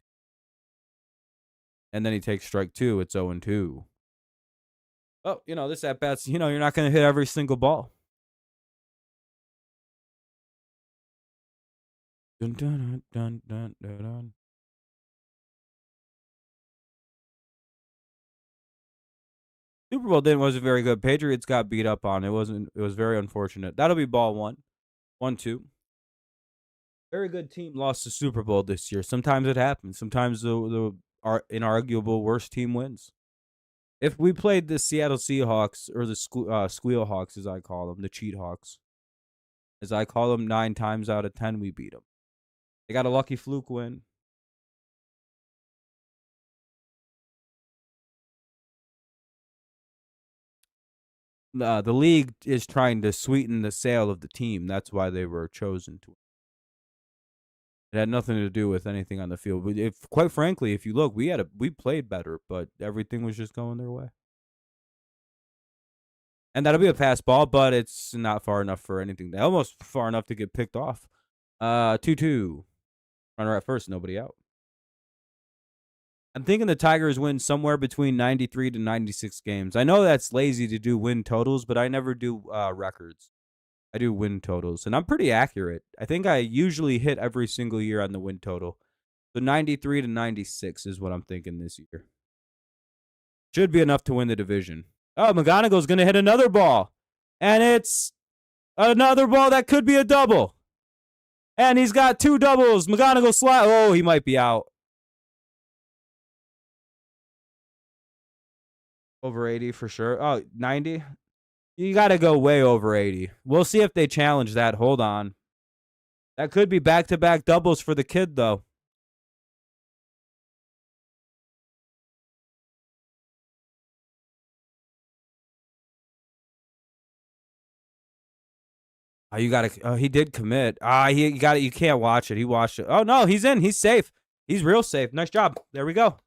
And then he takes strike 2. It's 0-2. Oh, this at-bat's, you're not going to hit every single ball. Dun, dun, dun, dun, dun, dun. Super Bowl wasn't very good. Patriots got beat up on. It was very unfortunate. That'll be ball 1. 1-2. Very good team lost the Super Bowl this year. Sometimes it happens. Sometimes the inarguable worst team wins. If we played the Seattle Seahawks, or the Squeal Hawks, as I call them, the Cheat Hawks, as I call them, 9 times out of 10, we beat them. They got a lucky fluke win. The league is trying to sweeten the sale of the team. That's why they were chosen to. It had nothing to do with anything on the field. Quite frankly, if you look, we played better, but everything was just going their way. And that'll be a pass ball, but it's not far enough for anything. Almost far enough to get picked off. 2-2. Runner at first, nobody out. I'm thinking the Tigers win somewhere between 93 to 96 games. I know that's lazy to do win totals, but I never do records. I do win totals, and I'm pretty accurate. I think I usually hit every single year on the win total. So 93 to 96 is what I'm thinking this year. Should be enough to win the division. Oh, McGonagle's going to hit another ball. And it's another ball that could be a double. And he's got 2 doubles. McGonagle slide. Oh, he might be out. Over 80 for sure. Oh, 90? You got to go way over 80. We'll see if they challenge that. Hold on. That could be back-to-back doubles for the kid, though. Oh, you got to. Oh, he did commit. He got it. You can't watch it. He watched it. Oh, no, he's in. He's safe. He's real safe. Nice job. There we go.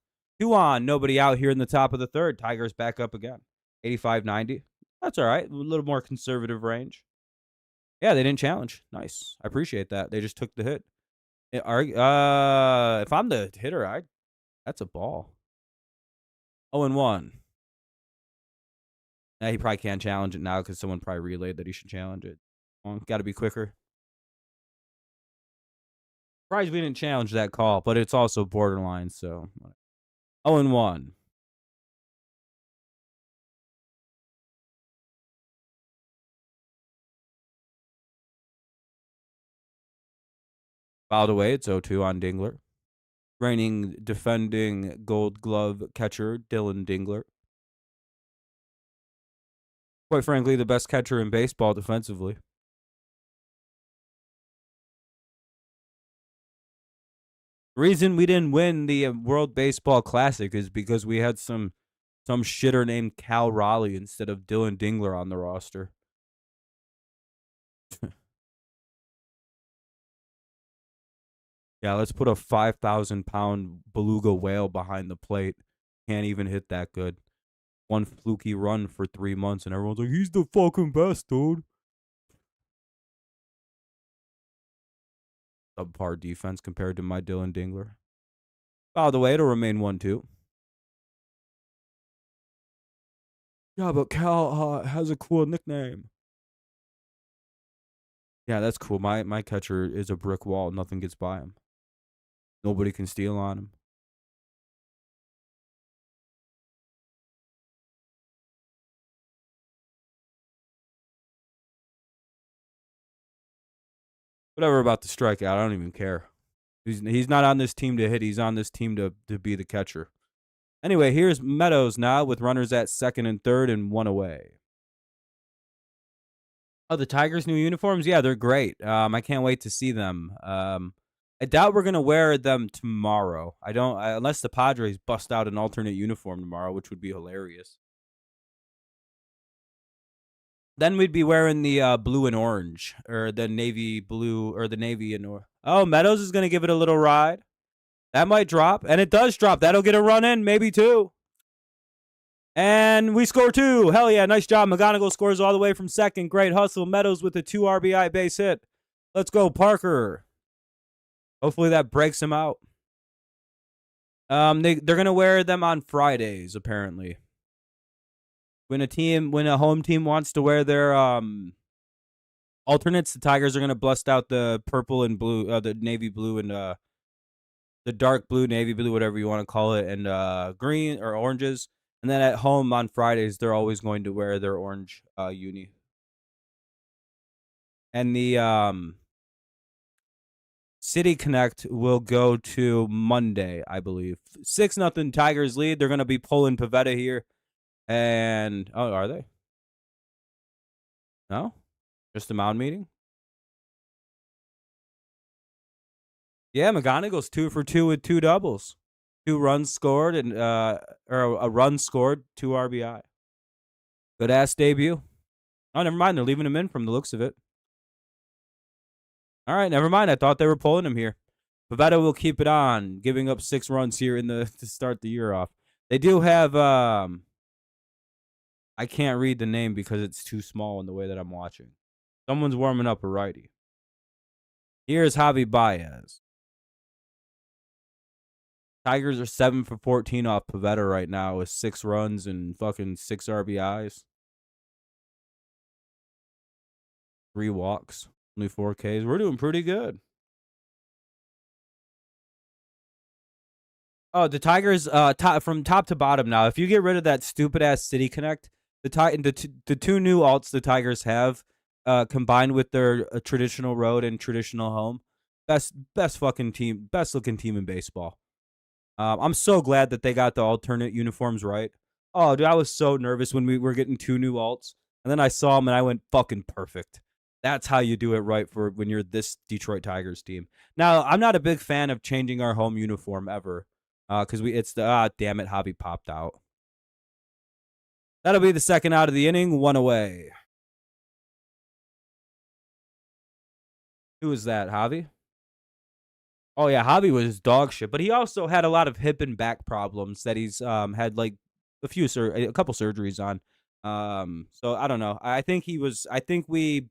2 on. Nobody out here in the top of the third. Tigers back up again. 85-90. That's all right. A little more conservative range. Yeah, they didn't challenge. Nice. I appreciate that. They just took the hit. If I'm the hitter, that's a ball. 0-1. Yeah, he probably can't challenge it now because someone probably relayed that he should challenge it. Got to be quicker. Surprised we didn't challenge that call, but it's also borderline, so. 0-1. By the way, it's 0-2 on Dingler. Reigning defending Gold Glove catcher Dylan Dingler. Quite frankly, the best catcher in baseball defensively. The reason we didn't win the World Baseball Classic is because we had some shitter named Cal Raleigh instead of Dylan Dingler on the roster. Yeah, let's put a 5,000-pound beluga whale behind the plate. Can't even hit that good. One fluky run for 3 months, and everyone's like, he's the fucking best, dude. Subpar defense compared to my Dylan Dingler. By the way, it'll remain 1-2. Yeah, but Cal has a cool nickname. Yeah, that's cool. My catcher is a brick wall. Nothing gets by him. Nobody can steal on him. Whatever about the strikeout, I don't even care. He's not on this team to hit. He's on this team to be the catcher. Anyway, here's Meadows now with runners at second and third and 1 away. Oh, the Tigers' new uniforms? Yeah, they're great. I can't wait to see them. I doubt we're gonna wear them tomorrow. Unless the Padres bust out an alternate uniform tomorrow, which would be hilarious. Then we'd be wearing the blue and orange, or the navy blue, or the navy and orange. Oh, Meadows is gonna give it a little ride. That might drop, and it does drop. That'll get a run in, maybe 2. And we score 2. Hell yeah, nice job. McGonagle scores all the way from second. Great hustle. Meadows with a 2 RBI base hit. Let's go, Parker. Hopefully that breaks him out. They're gonna wear them on Fridays, apparently. When a home team wants to wear their alternates, the Tigers are gonna bust out the purple and blue, the navy blue and the dark blue, navy blue, whatever you want to call it, and green or oranges. And then at home on Fridays, they're always going to wear their orange uni. And the City Connect will go to Monday, I believe. 6-0 Tigers lead. They're going to be pulling Pavetta here. And, oh, are they? No? Just a mound meeting? Yeah, McGonagle's 2 for 2 with 2 doubles. 2 runs scored, and or a run scored, 2 RBI. Good ass debut. Oh, never mind. They're leaving him in from the looks of it. All right, never mind. I thought they were pulling him here. Pavetta will keep it on, giving up 6 runs here to start the year off. They do have I can't read the name because it's too small in the way that I'm watching. Someone's warming up a righty. Here's Javi Baez. Tigers are 7 for 14 off Pavetta right now with 6 runs and fucking 6 RBIs. 3 walks, only 4 Ks. We're doing pretty good. Oh, the Tigers, from top to bottom now. If you get rid of that stupid ass City Connect, the 2 new alts the Tigers have, combined with their traditional road and traditional home, best fucking team, best looking team in baseball. I'm so glad that they got the alternate uniforms right. Oh, dude, I was so nervous when we were getting 2 new alts, and then I saw him and I went, "Fucking perfect." That's how you do it right for when you're this Detroit Tigers team. Now, I'm not a big fan of changing our home uniform ever, because it's the damn it, Javi popped out. That'll be the second out of the inning, 1 away. Who was that, Javi? Oh yeah, Javi was dog shit, but he also had a lot of hip and back problems that he's had like a couple surgeries on. So I don't know. I think he was. I think we.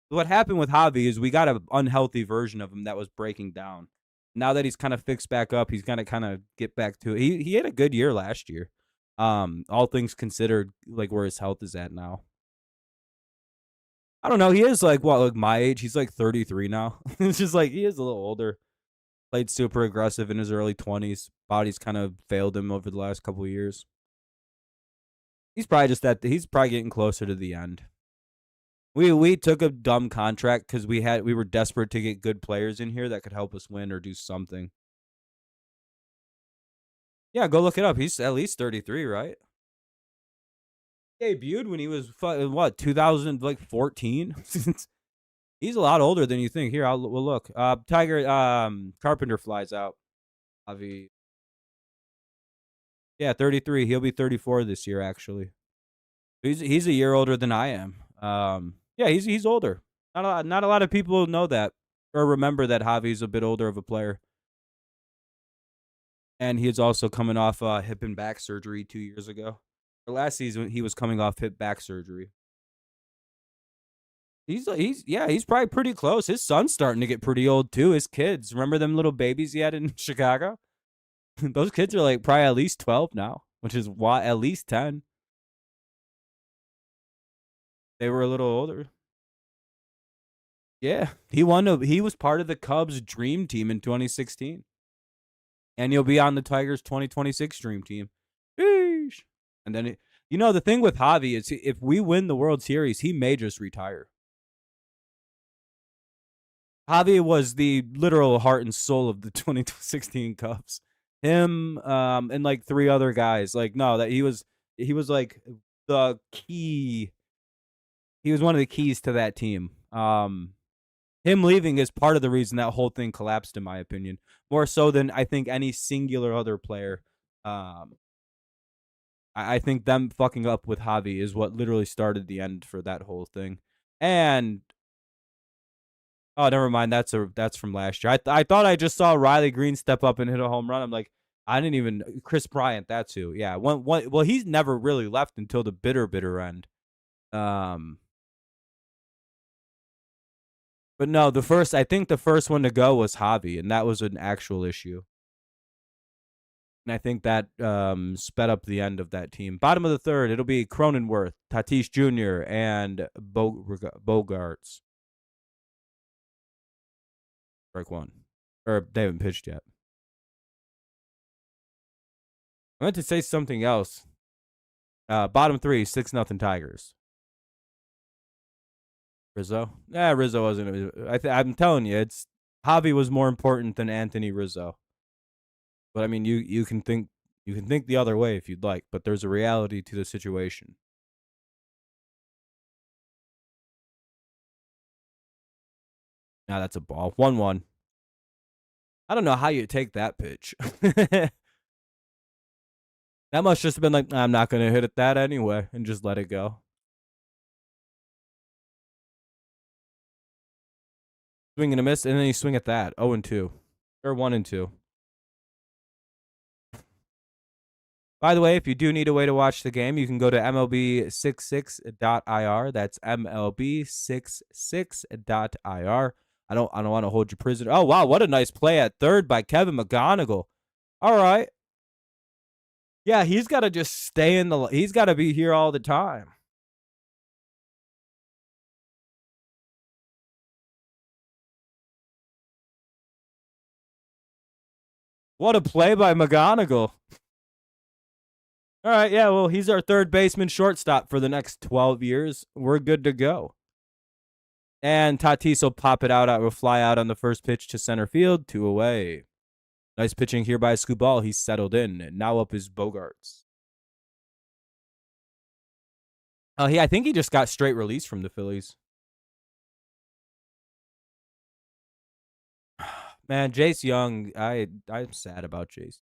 What happened with Javi is we got an unhealthy version of him that was breaking down. Now that he's kind of fixed back up, he's gonna kind of get back to it. He had a good year last year. All things considered, like where his health is at now. I don't know. He is like what, like my age. He's like 33 now. It's just like he is a little older. Played super aggressive in his early 20s. Body's kind of failed him over the last couple of years. He's probably just that. He's probably getting closer to the end. We took a dumb contract because we were desperate to get good players in here that could help us win or do something. Yeah, go look it up. He's at least 33, right? Debuted when he was what 2014. He's a lot older than you think. Here, we'll look. Tiger Carpenter flies out. Javi. Yeah, 33. He'll be 34 this year. Actually, he's a year older than I am. Yeah, he's older. Not a lot of people know that or remember that Javi's a bit older of a player. And he's also coming off hip and back surgery 2 years ago. Or last season, he was coming off hip back surgery. He's probably pretty close. His son's starting to get pretty old too. His kids, remember them little babies he had in Chicago? Those kids are like probably at least 12 now, which is why at least 10. They were a little older. Yeah, he was part of the Cubs dream team in 2016. And he'll be on the Tigers 2026 dream team. Sheesh. And then the thing with Javi is if we win the World Series, he may just retire. Javi was the literal heart and soul of the 2016 Cubs. Him, and like 3 other guys. Like, no, that he was like the key. He was one of the keys to that team. Him leaving is part of the reason that whole thing collapsed, in my opinion. More so than I think any singular other player. I think them fucking up with Javi is what literally started the end for that whole thing. And oh, never mind. That's from last year. I thought I just saw Riley Green step up and hit a home run. I'm like, I didn't even Chris Bryant. That's who. Yeah. Well, he's never really left until the bitter end. But no, I think the first one to go was Javi, and that was an actual issue. And I think that sped up the end of that team. Bottom of the third, it'll be Cronenworth, Tatis Jr., and Bogarts. Strike one. Or they haven't pitched yet. I meant to say something else. Bottom three, 6-0 Tigers. Rizzo? Yeah, Rizzo wasn't. I'm telling you, Javi was more important than Anthony Rizzo. But I mean, you can think the other way if you'd like, but there's a reality to the situation. Now that's a ball. 1-1. I don't know how you take that pitch. That must just have been like, I'm not going to hit it that anyway, and just let it go. Swing and a miss, and then you swing at that. 0-2. Or 1-2. By the way, if you do need a way to watch the game, you can go to MLB66.ir. That's MLB66.ir. I don't want to hold you prisoner. Oh, wow, what a nice play at third by Kevin McGonagle. All right. Yeah, he's got to just stay he's got to be here all the time. What a play by McGonagle. All right, yeah, well, he's our third baseman shortstop for the next 12 years. We're good to go. And Tatis will pop it out. Will fly out on the first pitch to center field, 2 away. Nice pitching here by Skubal. He's settled in. And now up is Bogarts. I think he just got straight release from the Phillies. Man, Jace Young, I'm sad about Jace.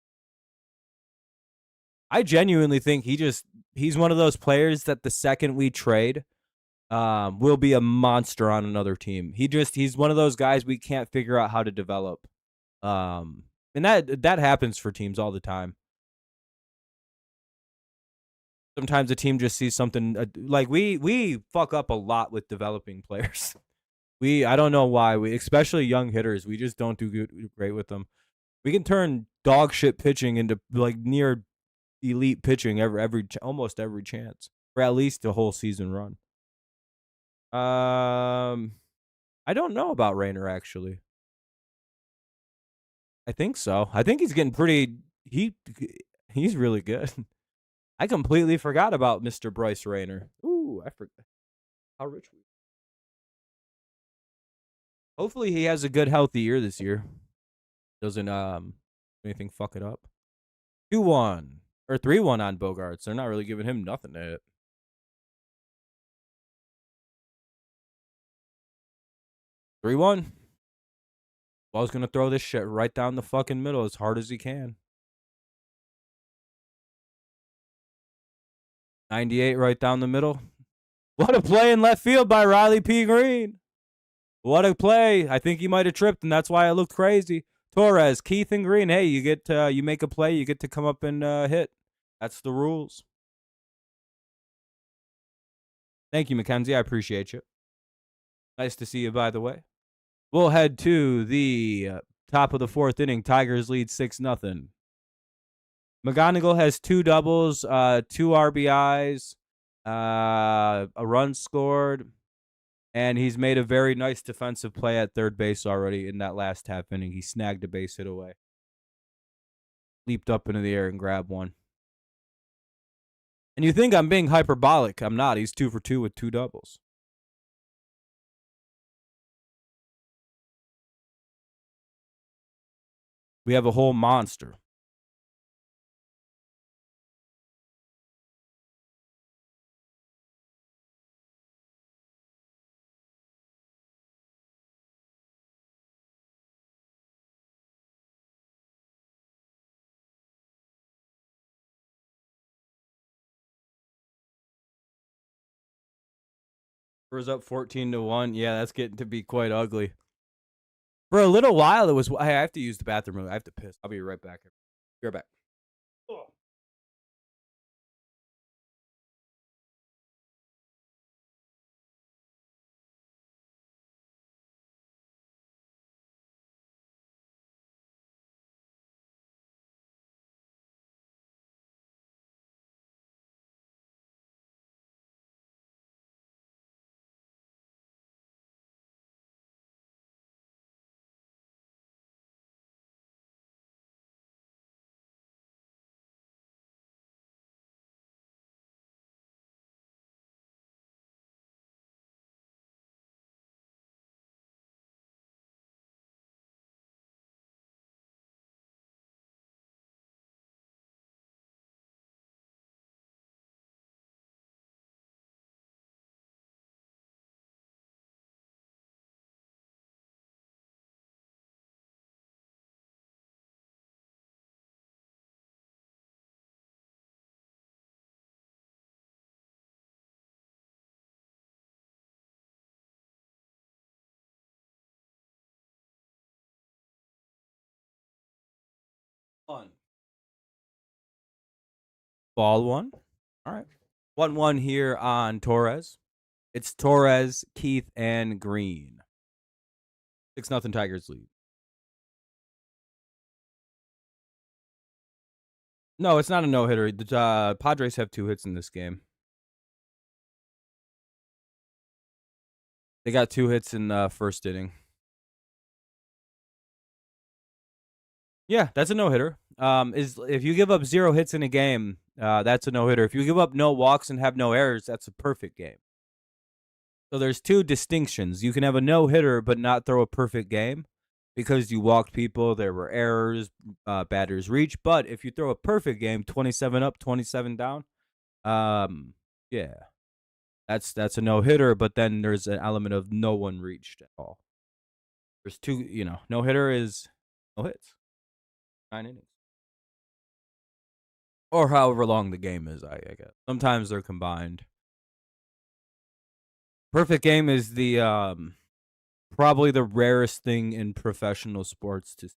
I genuinely think he's one of those players that the second we trade, will be a monster on another team. He's one of those guys we can't figure out how to develop. And that happens for teams all the time. Sometimes a team just sees something like we fuck up a lot with developing players. I don't know why, especially young hitters, we just don't do great with them. We can turn dog shit pitching into like near elite pitching almost every chance, or at least a whole season run. I don't know about Rayner actually. I think so. I think he's getting pretty. He's really good. I completely forgot about Mr. Bryce Rayner. Ooh, I forgot how rich we. Hopefully he has a good healthy year this year. Doesn't anything fuck it up. 2-1 or 3-1 on Bogarts. They're not really giving him nothing to hit. 3-1. Ball's gonna throw this shit right down the fucking middle as hard as he can. 98 right down the middle. What a play in left field by Riley P. Green. What a play. I think he might have tripped, and that's why it looked crazy. Torres, Keith, and Green. Hey, you make a play, you get to come up and hit. That's the rules. Thank you, Mackenzie. I appreciate you. Nice to see you, by the way. We'll head to the top of the fourth inning. Tigers lead 6-0. McGonagle has 2 doubles, 2 RBIs, a run scored, and he's made a very nice defensive play at third base already in that last half inning. He snagged a base hit away. Leaped up into the air and grabbed one. And you think I'm being hyperbolic. I'm not. He's 2 for 2 with 2 doubles. We have a whole monster. Spurs up 14-1. Yeah, that's getting to be quite ugly. For a little while, it was. I have to use the bathroom. I have to piss. I'll be right back. Be right back. Oh. One. Ball one. All right. 1-1 here on Torres. It's Torres, Keith, and Green. 6-0 Tigers lead. No, it's not a no-hitter. The Padres have 2 hits in this game. They got 2 hits in the first inning. Yeah, that's a no-hitter. If you give up 0 hits in a game, that's a no-hitter. If you give up no walks and have no errors, that's a perfect game. So there's 2 distinctions. You can have a no-hitter but not throw a perfect game. because you walked people. There were errors, batters reach. But if you throw a perfect game, 27 up, 27 down, yeah, that's a no hitter. But then there's an element of no one reached at all. There's two, no hitter is no hits, 9 innings, or however long the game is. I guess sometimes they're combined. Perfect game is the probably the rarest thing in professional sports to.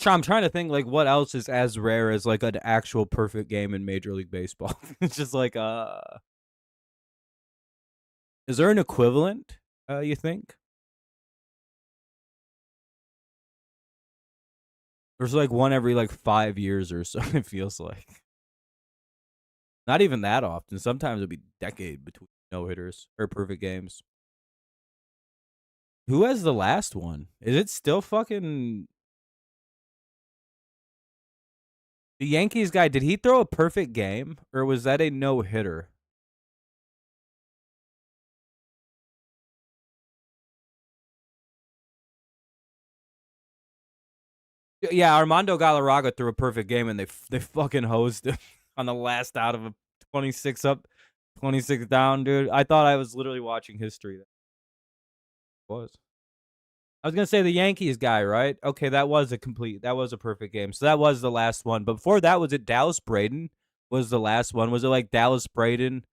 I'm trying to think like what else is as rare as like an actual perfect game in Major League Baseball. It's just like is there an equivalent, you think? There's like one every like 5 years or so, it feels like. Not even that often. Sometimes it'll be a decade between no hitters or perfect games. Who has the last one? Is it still fucking the Yankees guy? Did he throw a perfect game or was that a no hitter? Yeah, Armando Galarraga threw a perfect game and they fucking hosed him on the last out of a 26 up, 26 down, dude. I thought I was literally watching history. That was. I was gonna say the Yankees guy, right? Okay, that was a perfect game. So that was the last one. But before that, was it Dallas Braden? Was the last one? Was it like Dallas Braden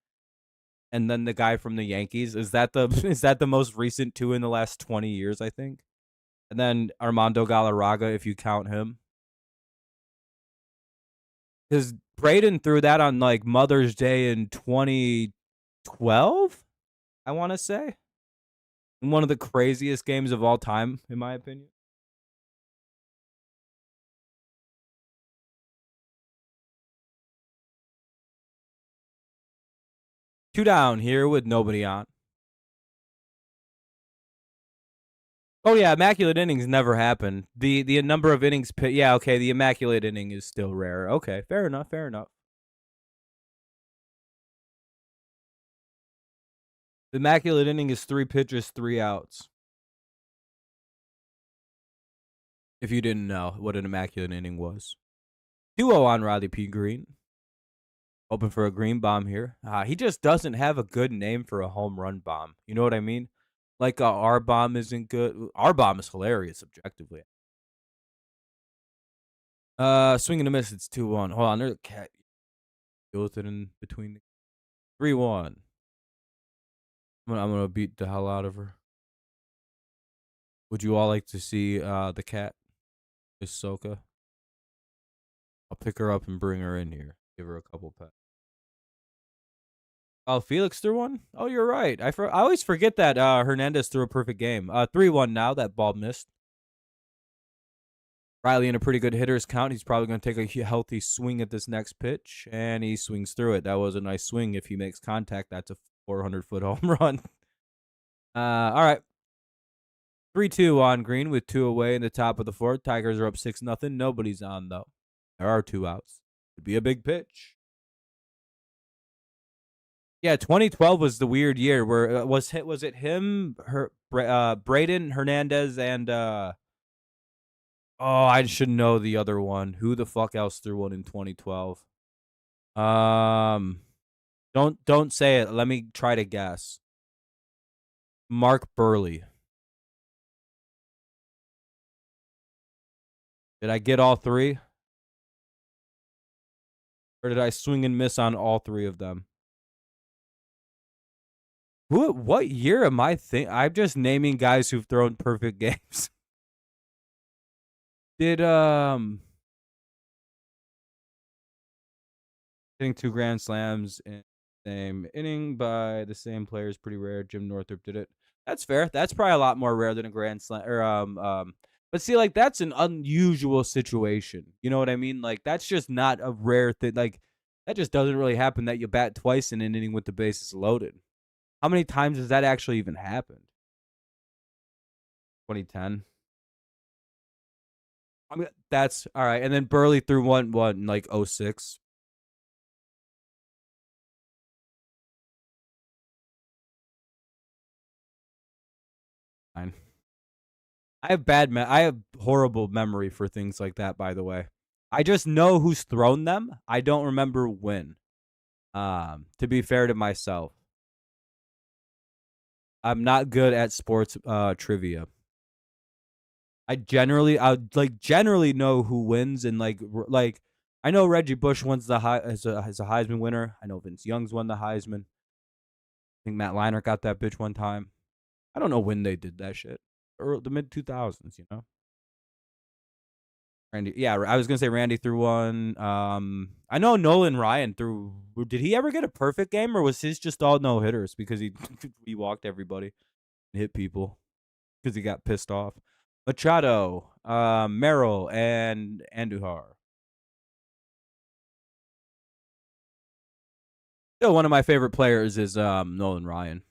and then the guy from the Yankees? Is that the is that the most recent two in the last 20 years? I think. And then Armando Galarraga, if you count him. Because Braden threw that on like Mother's Day in 2012, I want to say. In one of the craziest games of all time, in my opinion. Two down here with nobody on. Oh yeah, immaculate innings never happen. The number of innings, yeah, okay. The immaculate inning is still rare. Okay, fair enough. Fair enough. The immaculate inning is 3 pitches, 3 outs. If you didn't know what an immaculate inning was, 2-0 on Riley P. Green. Open for a green bomb here. He just doesn't have a good name for a home run bomb. You know what I mean? Like our bomb isn't good. Our bomb is hilarious objectively. Swing and a miss. It's 2-1. Hold on, there's a cat. Goes it in between. 3-1. I'm gonna beat the hell out of her. Would you all like to see the cat, Miss Soka? I'll pick her up and bring her in here. Give her a couple pets. Oh, Felix threw one? Oh, you're right. I always forget that Hernandez threw a perfect game. 3-1 now. That ball missed. Riley in a pretty good hitter's count. He's probably going to take a healthy swing at this next pitch, and he swings through it. That was a nice swing. If he makes contact, that's a 400-foot home run. All right. 3-2 on Green with 2 away in the top of the fourth. Tigers are up 6-0. Nobody's on, though. There are 2 outs. Could be a big pitch. Yeah, 2012 was the weird year where was it him, Braden Hernandez, and I should know the other one. Who the fuck else threw one in 2012? Don't say it. Let me try to guess. Mark Burley. Did I get all 3? Or did I swing and miss on all 3 of them? What year am I I'm just naming guys who've thrown perfect games. Did hitting 2 grand slams in the same inning by the same player is pretty rare. Jim Northrup did it. That's fair. That's probably a lot more rare than a grand slam or but see, like that's an unusual situation. You know what I mean? Like that's just not a rare thing. Like that just doesn't really happen that you bat twice in an inning with the bases loaded. How many times has that actually even happened? 2010. I mean, that's all right. And then Burley threw one like 06. Fine. I have horrible memory for things like that, by the way. I just know who's thrown them. I don't remember when. To be fair to myself, I'm not good at sports trivia. I generally know who wins and like I know Reggie Bush wins the high as a Heisman winner. I know Vince Young's won the Heisman. I think Matt Leinart got that bitch one time. I don't know when they did that shit. Or the mid 2000s, you know. Randy, yeah, I was gonna say Randy threw one. I know Nolan Ryan threw. Did he ever get a perfect game, or was his just all no hitters because he he walked everybody and hit people because he got pissed off? Machado, Merrill, and Andujar. Still, one of my favorite players is Nolan Ryan.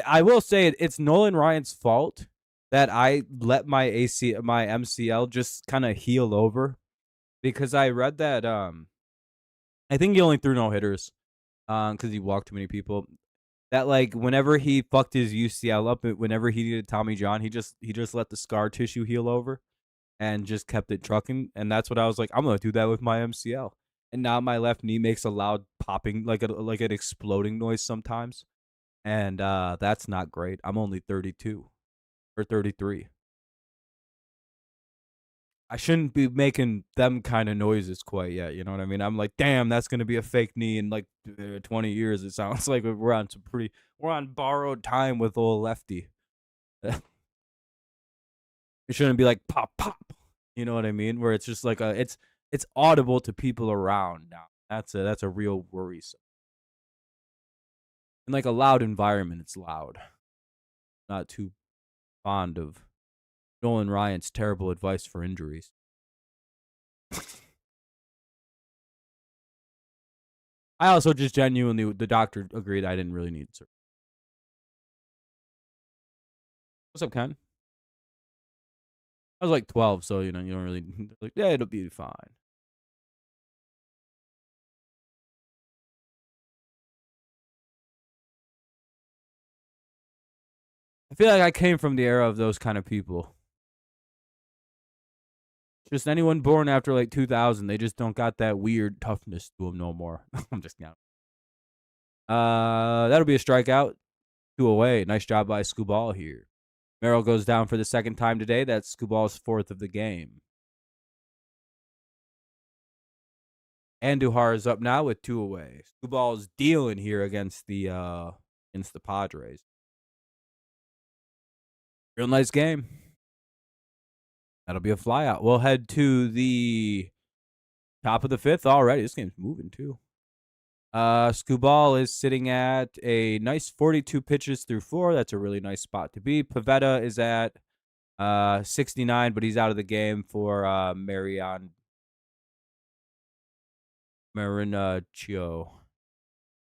I will say it's Nolan Ryan's fault that I let my MCL just kind of heal over because I read that I think he only threw no hitters because he walked too many people. That like whenever he fucked his UCL up, whenever he needed Tommy John, he just let the scar tissue heal over and just kept it trucking. And that's what I was like, I'm gonna do that with my MCL. And now my left knee makes a loud popping, like an exploding noise sometimes, and that's not great. I'm only 32 or 33. I shouldn't be making them kind of noises quite yet. You know what I mean? I'm like, damn, that's gonna be a fake knee in like 20 years. It sounds like we're on borrowed time with old lefty. It shouldn't be like pop pop. You know what I mean? Where it's just like it's audible to people around now. That's a real worrisome. In like a loud environment, it's loud. Not too fond of Nolan Ryan's terrible advice for injuries. I also just genuinely, the doctor agreed I didn't really need surgery. What's up, Ken? I was like 12, so you know you don't really like. Yeah, it'll be fine. I feel like I came from the era of those kind of people. Just anyone born after like 2000, they just don't got that weird toughness to them no more. I'm just kidding. That'll be a strikeout. Two away. Nice job by Skubal here. Merrill goes down for the second time today. That's Skubal's fourth of the game. Andujar is up now with two away. Skubal's dealing here against the Padres. Real nice game. That'll be a flyout. We'll head to the top of the fifth already. This game's moving too. Skubal is sitting at a nice 42 pitches through 4. That's a really nice spot to be. Pivetta is at 69, but he's out of the game for Marinaccio.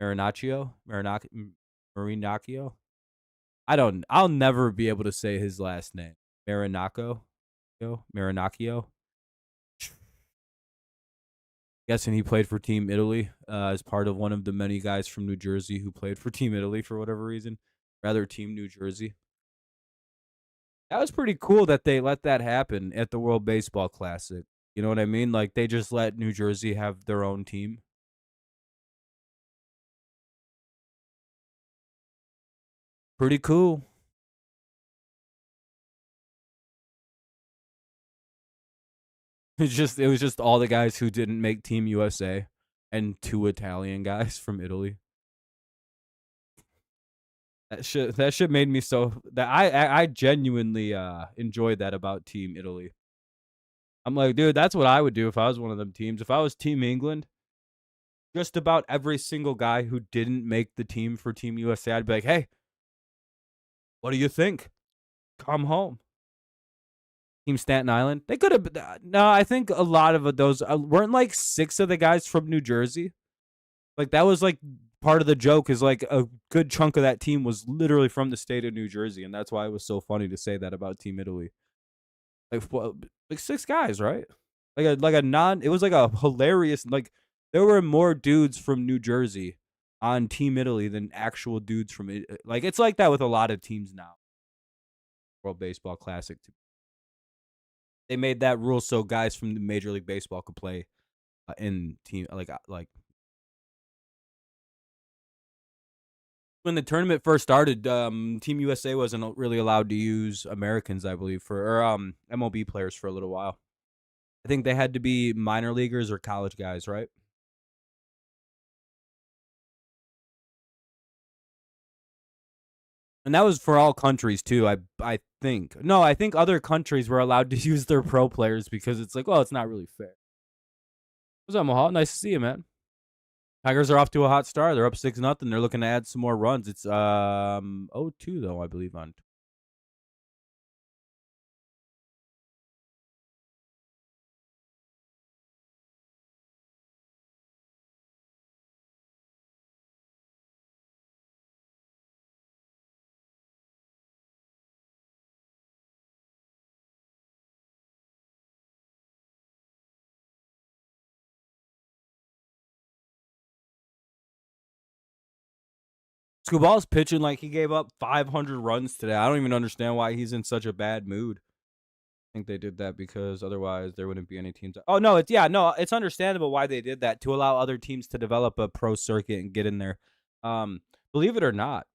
Marinaccio. I'll never be able to say his last name. Marinaccio. Guessing he played for Team Italy as part of one of the many guys from New Jersey who played for Team Italy for whatever reason. Rather, Team New Jersey. That was pretty cool that they let that happen at the World Baseball Classic. You know what I mean? Like, they just let New Jersey have their own team. Pretty cool. It was just all the guys who didn't make Team USA and two Italian guys from Italy. That shit made me so that I genuinely enjoyed that about Team Italy. I'm like, dude, that's what I would do if I was one of them teams. If I was Team England, just about every single guy who didn't make the team for Team USA, I'd be like, hey, what do you think? Come home. Team Staten Island. They could have. No, I think a lot of those weren't like 6 of the guys from New Jersey. Like that was like part of the joke is like a good chunk of that team was literally from the state of New Jersey, and that's why it was so funny to say that about Team Italy. Like 6 guys, right? It was like a hilarious like there were more dudes from New Jersey on Team Italy than actual dudes from it. Like it's like that with a lot of teams now. World Baseball Classic. They made that rule so guys from the Major League Baseball could play in team like when the tournament first started. Team USA wasn't really allowed to use Americans, I believe, for or MLB players for a little while. I think they had to be minor leaguers or college guys, right? And that was for all countries too. I think. No, I think other countries were allowed to use their pro players because it's like, well, it's not really fair. What's up, Mahal? Nice to see you, man. Tigers are off to a hot start. They're up 6-0. They're looking to add some more runs. It's 0-2 though, I believe on. Scooball's pitching like he gave up 500 runs today. I don't even understand why he's in such a bad mood. I think they did that because otherwise there wouldn't be any teams. Oh no, it's understandable why they did that to allow other teams to develop a pro circuit and get in there. Believe it or not,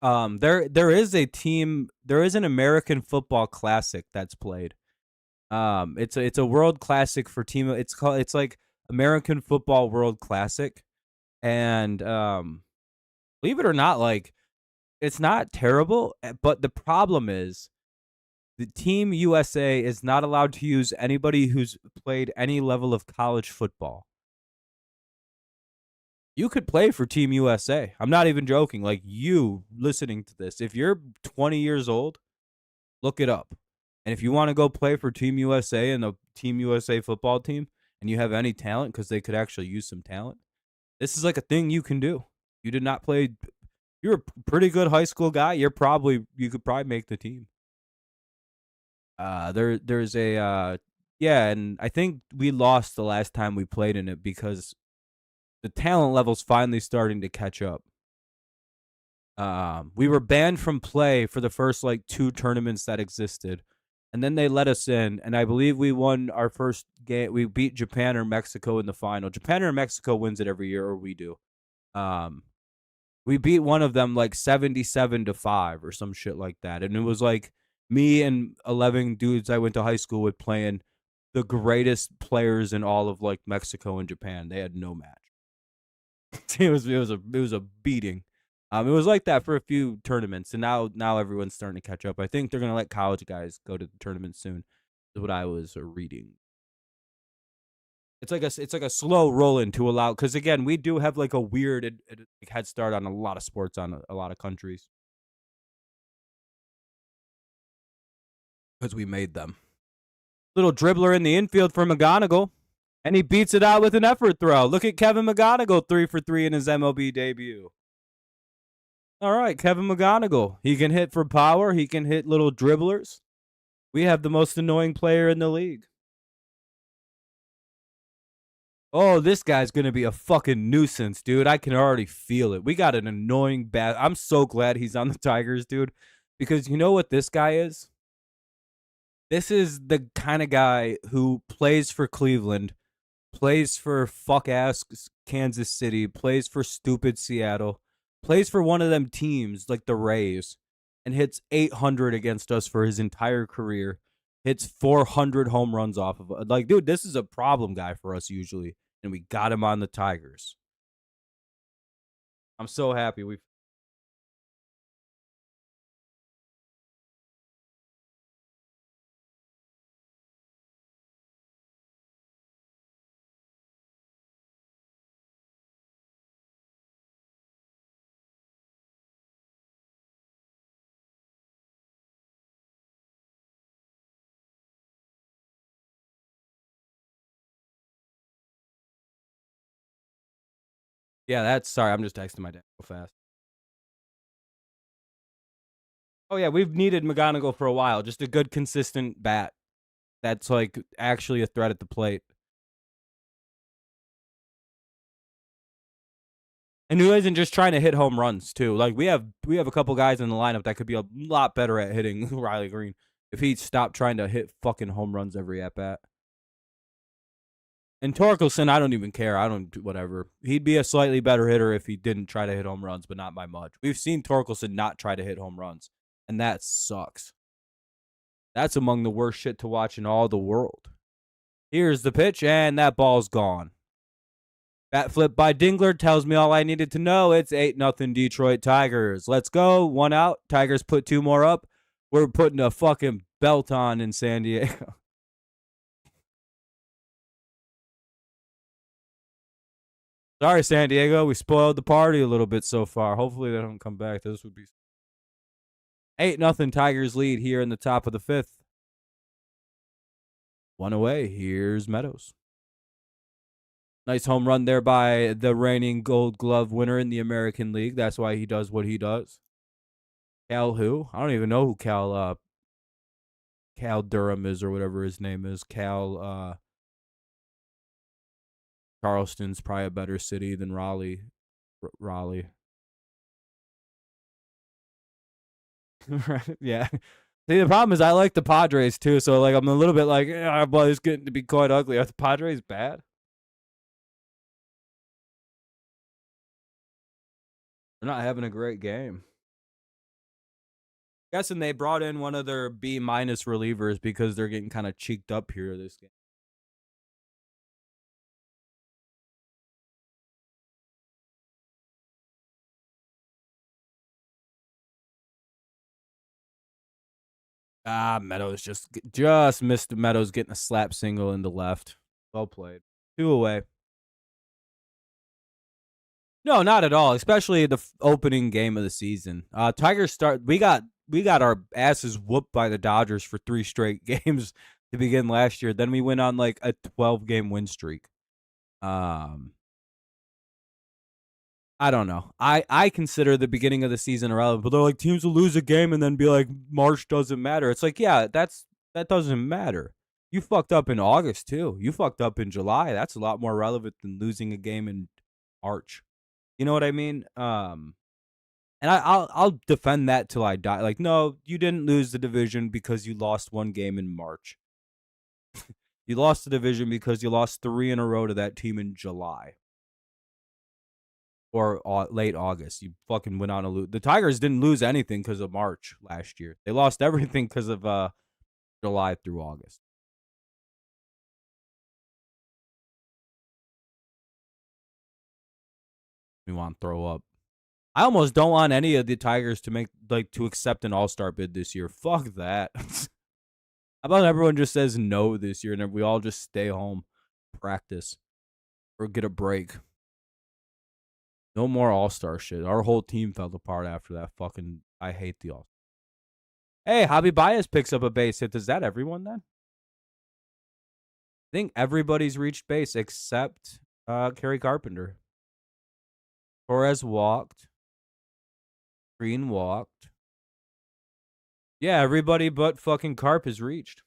there is an American Football Classic that's played. It's a World Classic for team. It's like American Football World Classic, and believe it or not, like it's not terrible. But the problem is the Team USA is not allowed to use anybody who's played any level of college football. You could play for Team USA. I'm not even joking. Like you listening to this, if you're 20 years old, look it up. And if you want to go play for Team USA and the Team USA football team, and you have any talent, because they could actually use some talent, this is like a thing you can do. You did not play. You're a pretty good high school guy. You could probably make the team. There's a yeah, and I think we lost the last time we played in it because the talent level's finally starting to catch up. We were banned from play for the first like 2 tournaments that existed, and then they let us in, and I believe we won our first game. We beat Japan or Mexico in the final. Japan or Mexico wins it every year, or we do. We beat one of them like 77-5 or some shit like that, and it was like me and 11 dudes I went to high school with playing the greatest players in all of like Mexico and Japan. They had no match. it was a beating. It was like that for a few tournaments, and now everyone's starting to catch up. I think they're gonna let college guys go to the tournament soon. Is what I was reading. It's like a slow rolling to allow, because again we do have like a weird head start on a lot of sports on a lot of countries because we made them. Little dribbler in the infield for McGonagle, and he beats it out with an effort throw. Look at Kevin McGonagle, 3 for 3 in his MLB debut. All right, Kevin McGonagle. He can hit for power. He can hit little dribblers. We have the most annoying player in the league. Oh, this guy's going to be a fucking nuisance, dude. I can already feel it. We got an annoying bat. I'm so glad he's on the Tigers, dude, because you know what this guy is? This is the kind of guy who plays for Cleveland, plays for fuck ass Kansas City, plays for stupid Seattle, plays for one of them teams like the Rays, and hits 800 against us for his entire career. Hits 400 home runs off of it. Like, dude, this is a problem guy for us usually, and we got him on the Tigers. I'm so happy we. Yeah, that's sorry. I'm just texting my dad real fast. Oh yeah, we've needed McGonagle for a while. Just a good, consistent bat that's like actually a threat at the plate. And who isn't just trying to hit home runs too. Like we have a couple guys in the lineup that could be a lot better at hitting Riley Green if he stopped trying to hit fucking home runs every at bat. And Torkelson, I don't even care. I don't whatever. He'd be a slightly better hitter if he didn't try to hit home runs, but not by much. We've seen Torkelson not try to hit home runs, and that sucks. That's among the worst shit to watch in all the world. Here's the pitch, and that ball's gone. Bat flip by Dingler tells me all I needed to know. It's 8-0 Detroit Tigers. Let's go. 1 out. Tigers put 2 more up. We're putting a fucking belt on in San Diego. Sorry, San Diego. We spoiled the party a little bit so far. Hopefully they don't come back. This would be 8-0 Tigers lead here in the top of the 5th. 1 away. Here's Meadows. Nice home run there by the reigning Gold Glove winner in the American League. That's why he does what he does. Cal who? I don't even know who Cal Durham is or whatever his name is. Charleston's probably a better city than Raleigh. Yeah. See, the problem is I like the Padres too, so like I'm a little bit like, our boy's getting to be quite ugly. Are the Padres bad? They're not having a great game. Guessing they brought in one of their B- relievers because they're getting kind of cheeked up here this game. Meadows just missed Meadows getting a slap single into left. Well played. 2 away. No, not at all. Especially the opening game of the season. Tigers start. We got our asses whooped by the Dodgers for 3 straight games to begin last year. Then we went on like a 12-game win streak. I don't know. I consider the beginning of the season irrelevant, but they're like teams will lose a game and then be like March doesn't matter. It's like, yeah, that doesn't matter. You fucked up in August too. You fucked up in July. That's a lot more relevant than losing a game in March. You know what I mean? And I'll defend that till I die. Like, no, you didn't lose the division because you lost 1 game in March. You lost the division because you lost 3 in a row to that team in July. Or late August. You fucking went on a lose. The Tigers didn't lose anything because of March last year. They lost everything because of July through August. We want to throw up. I almost don't want any of the Tigers to accept an All-Star bid this year. Fuck that. How about everyone just says no this year and we all just stay home, practice, or get a break? No more All-Star shit. Our whole team fell apart after that fucking... I hate the All-Star. Hey, Javi Baez picks up a base hit. Is that everyone then? I think everybody's reached base except Kerry Carpenter. Torres walked. Green walked. Yeah, everybody but fucking Carp has reached.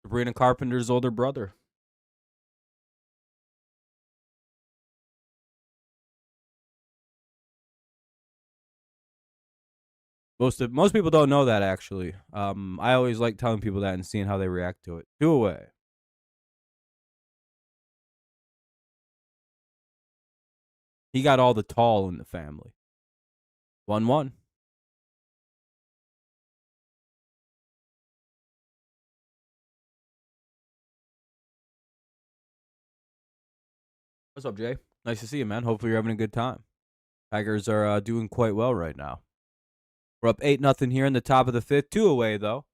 Sabrina Carpenter's older brother. Most people don't know that, actually. I always like telling people that and seeing how they react to it. 2 away. He got all the tall in the family. 1-1. What's up, Jay? Nice to see you, man. Hopefully you're having a good time. Tigers are doing quite well right now. We're up 8-0 here in the top of the 5th. 2 away, though,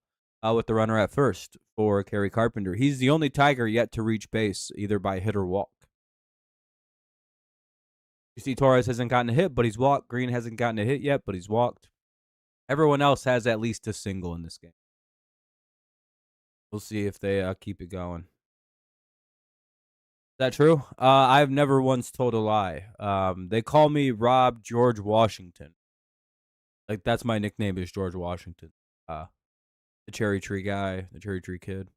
with the runner at first for Kerry Carpenter. He's the only Tiger yet to reach base, either by hit or walk. You see Torres hasn't gotten a hit, but he's walked. Green hasn't gotten a hit yet, but he's walked. Everyone else has at least a single in this game. We'll see if they keep it going. that true? I've never once told a lie. They call me Rob George Washington. Like that's my nickname is George Washington. Uh, the cherry tree guy, the cherry tree kid.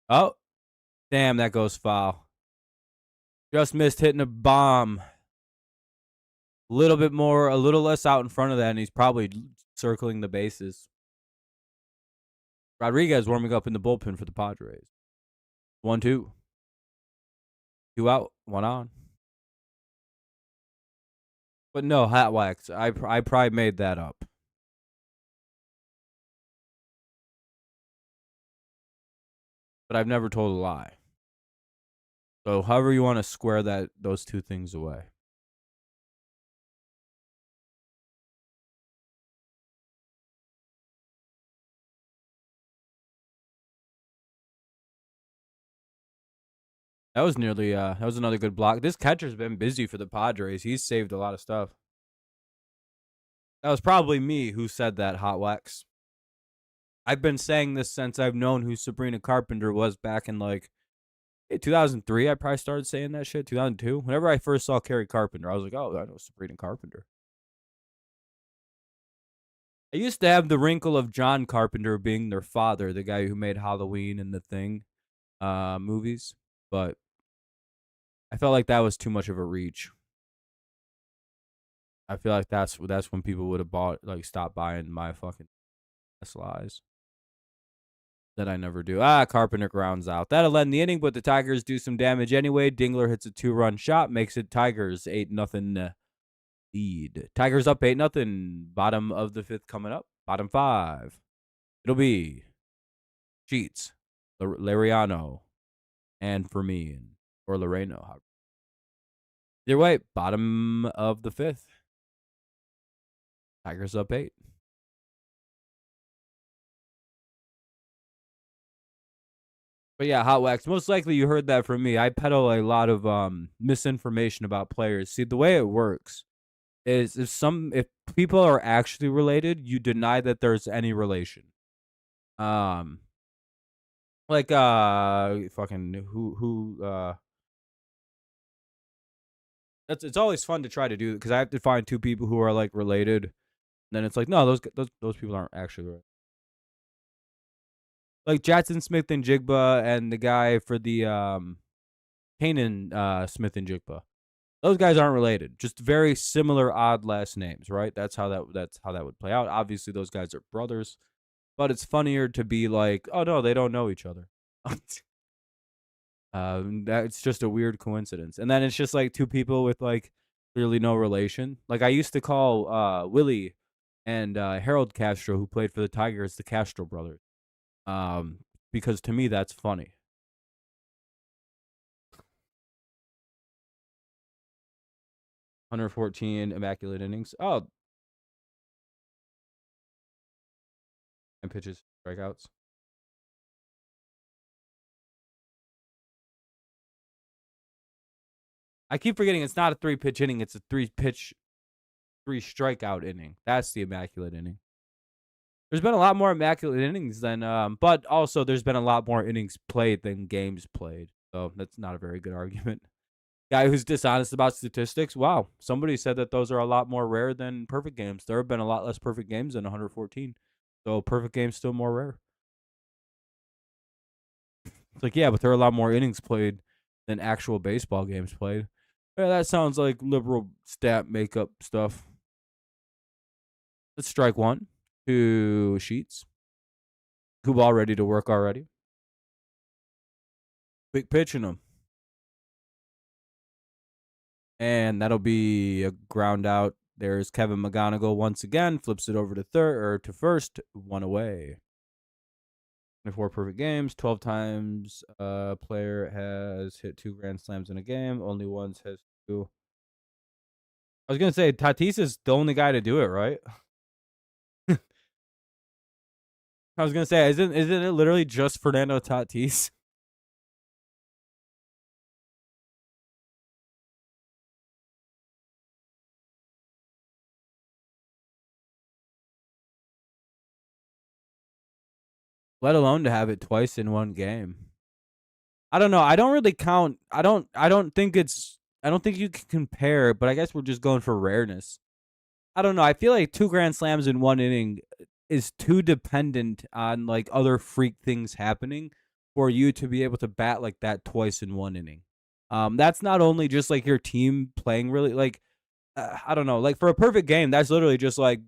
Oh, damn, that goes foul. Just missed hitting a bomb. A little bit more, a little less out in front of that, and he's probably circling the bases. Rodriguez warming up in the bullpen for the Padres. 1-2. 2 out, 1 on. But no, hat wax. I probably made that up. But I've never told a lie. So however you want to square those two things away. That was nearly that was another good block. This catcher's been busy for the Padres. He's saved a lot of stuff. That was probably me who said that, hot wax. I've been saying this since I've known who Sabrina Carpenter was back in like 2003. I probably started saying that shit. 2002. Whenever I first saw Carrie Carpenter, I was like, oh, I know Sabrina Carpenter. I used to have the wrinkle of John Carpenter being their father, the guy who made Halloween and The Thing movies, but I felt like that was too much of a reach. I feel like that's when people would have stopped buying my fucking lies. That I never do. Carpenter grounds out. That'll end the inning, but the Tigers do some damage anyway. Dingler hits a 2-run shot, makes it Tigers 8-0 lead. Tigers up 8-0. Bottom of the 5th coming up. Bottom 5. It'll be Sheets, Lariano, and Fermin or Loreno. Either way, bottom of the 5th. Tigers up 8. But yeah, hot wax. Most likely you heard that from me. I peddle a lot of misinformation about players. See, the way it works is if people are actually related, you deny that there's any relation. Like fucking who it's always fun to try to do because I have to find two people who are like related. And then it's like, no, those people aren't actually related. Like Jackson Smith and Jigba and the guy for the Kanan Smith and Jigba. Those guys aren't related. Just very similar odd last names, right? That's how that would play out. Obviously those guys are brothers, but it's funnier to be like, "Oh no, they don't know each other." That's just a weird coincidence. And then it's just like two people with like clearly no relation. Like I used to call Willie and Harold Castro, who played for the Tigers, the Castro brothers. Because to me that's funny. 114 immaculate innings. Oh, and pitches, strikeouts. I keep forgetting it's not a 3-pitch inning. It's a 3-pitch, 3-strikeout inning. That's the immaculate inning. There's been a lot more immaculate innings than, but also there's been a lot more innings played than games played. So that's not a very good argument. Guy who's dishonest about statistics. Wow, somebody said that those are a lot more rare than perfect games. There have been a lot less perfect games than 114. So perfect games still more rare. It's like, yeah, but there are a lot more innings played than actual baseball games played. Yeah, that sounds like liberal stat makeup stuff. Let's strike one. 2 Sheets. Kubal ready to work already. Quick pitching him. And that'll be a ground out. There's Kevin McGonagle once again. Flips it over to third or to first. 1 away. 24 perfect games. 12 times a player has hit 2 grand slams in a game. Only once has 2. I was going to say, Tatis is the only guy to do it, right? I was going to say, isn't it literally just Fernando Tatis? Let alone to have it twice in one game. I don't know. I don't really count. I don't think it's. I don't think you can compare. But I guess we're just going for rareness. I don't know. I feel like 2 grand slams in 1 inning is too dependent on like other freak things happening for you to be able to bat like that twice in 1 inning. That's not only just like your team playing really like I don't know. Like for a perfect game, that's literally just like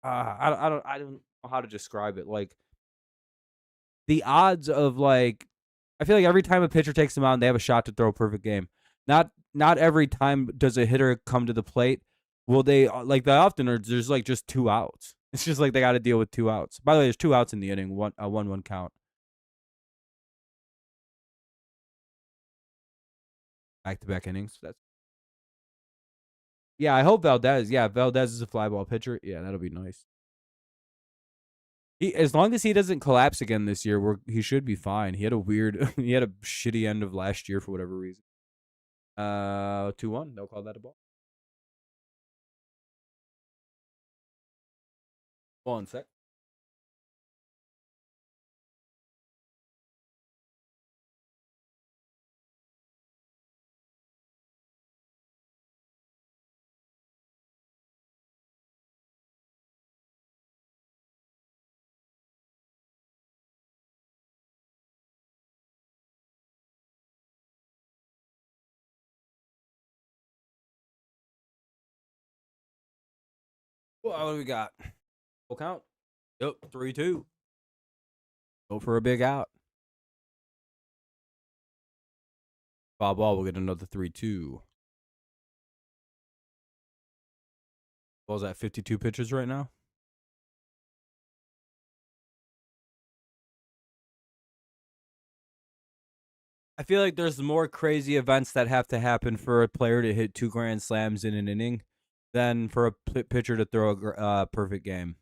I don't know how to describe it. Like the odds of like I feel like every time a pitcher takes them out, they have a shot to throw a perfect game. Not every time does a hitter come to the plate. Will they like that often, or there's like just 2 outs? It's just like they got to deal with 2 outs. By the way, there's 2 outs in the inning, 1-1 count, back to back innings. That's yeah. I hope Valdez. Yeah, Valdez is a fly ball pitcher. Yeah, that'll be nice. As long as he doesn't collapse again this year, he should be fine. He had a weird, he had a shitty end of last year for whatever reason. 2-1. They'll call that a ball. Hold on a sec. What do we got? Full count. Yep, 3-2. Go for a big out. Foul ball. We'll get another 3-2. Ball's at 52 pitches right now. I feel like there's more crazy events that have to happen for a player to hit 2 grand slams in an inning than for a pitcher to throw a perfect game.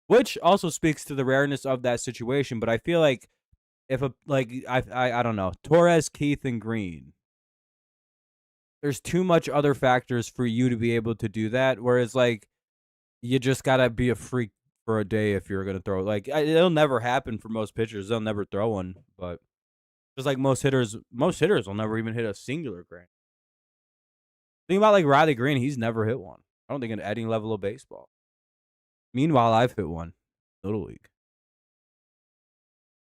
Which also speaks to the rareness of that situation. But I feel like if I don't know, Torres, Keith, and Green, there's too much other factors for you to be able to do that. Whereas like you just gotta be a freak for a day if you're gonna throw. Like it'll never happen for most pitchers. They'll never throw one. But just like most hitters will never even hit a singular grand. Think about like Riley Green. He's never hit one. I don't think at any level of baseball. Meanwhile, I've hit one. Little League.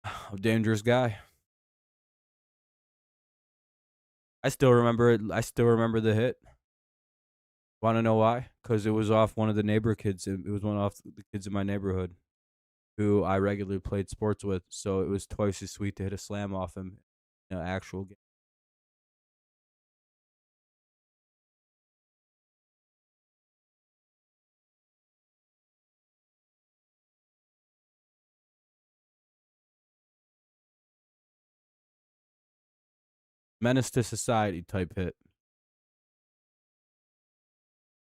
A dangerous guy. I still remember it. I still remember the hit. Want to know why? Because it was off one of the neighbor kids. It was one off the kids in my neighborhood who I regularly played sports with. So it was twice as sweet to hit a slam off him in an actual game. Menace to society type hit.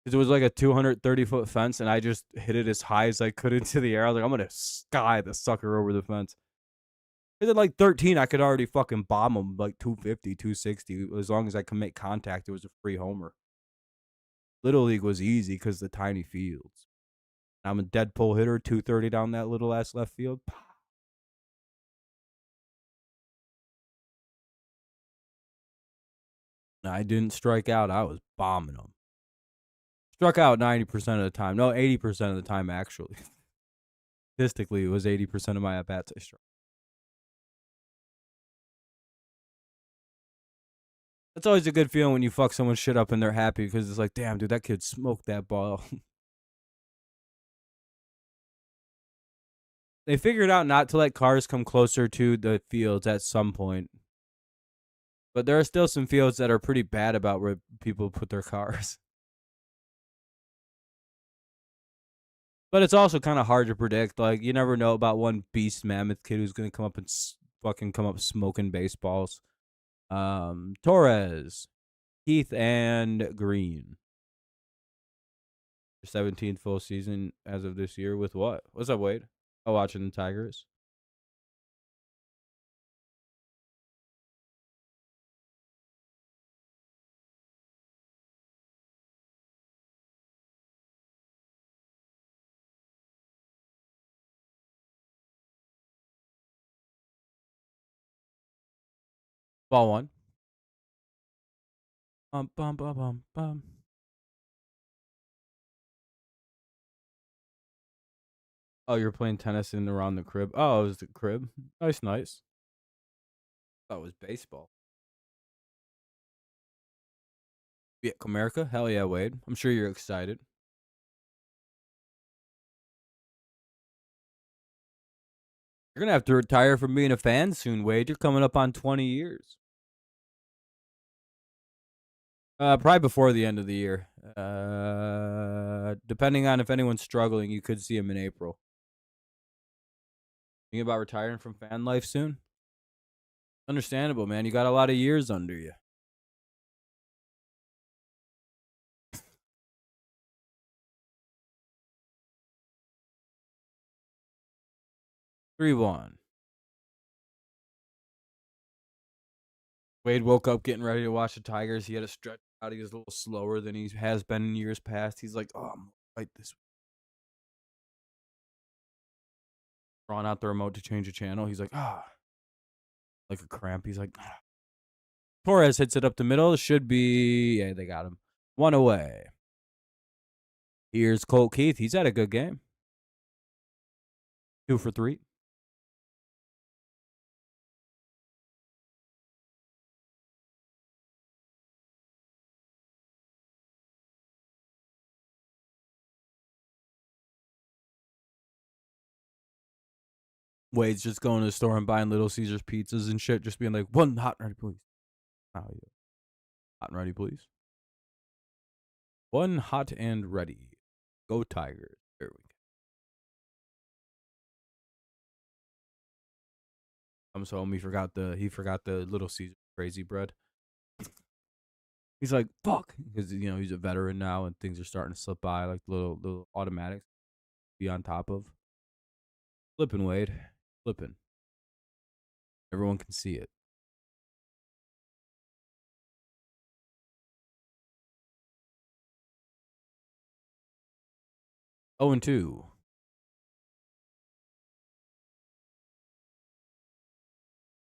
It was like a 230-foot fence, and I just hit it as high as I could into the air. I was like, I'm gonna sky the sucker over the fence. Because at like 13, I could already fucking bomb him like 250, 260. As long as I can make contact, it was a free homer. Little League was easy because the tiny fields. I'm a dead pull hitter, 230 down that little ass left field. I didn't strike out. I was bombing them. Struck out 90% of the time. No, 80% of the time, actually. Statistically, it was 80% of my at bats I struck. It's always a good feeling when you fuck someone's shit up and they're happy because it's like, damn, dude, that kid smoked that ball. They figured out not to let cars come closer to the fields at some point. But there are still some fields that are pretty bad about where people put their cars. But it's also kind of hard to predict. Like, you never know about one beast mammoth kid who's going to come up and fucking come up smoking baseballs. Torres, Keith, and Green. 17th full season as of this year with what? What's up, Wade? Oh, watching the Tigers. Ball one. Bum, bum, bum, bum, bum. Oh, you're playing tennis in around the crib. Oh, it was the crib. Nice, nice. Thought it was baseball. Yeah, Comerica? Hell yeah, Wade. I'm sure you're excited. You're gonna have to retire from being a fan soon, Wade. You're coming up on 20 years. Probably before the end of the year. Depending on if anyone's struggling, you could see him in April. Thinking about retiring from fan life soon? Understandable, man. You got a lot of years under you. 3-1. Wade woke up getting ready to watch the Tigers. He had a stretch out. He was a little slower than he has been in years past. He's like, oh, I'm going to fight this. Drawing out the remote to change the channel. He's like, like a cramp. He's like, ah. Torres hits it up the middle. Should be, yeah, they got him. One away. Here's Colt Keith. He's had a good game. 2 for 3. Wade's just going to the store and buying Little Caesars pizzas and shit, just being like, one hot and ready, please. Oh, yeah. Hot and ready, please. One hot and ready. Go Tigers. There we go. Comes home. He forgot the Little Caesar crazy bread. He's like, fuck, because he's a veteran now and things are starting to slip by, like little automatics. Be on top of. Flipping, Wade. Flipping. Everyone can see it. Oh, and 2.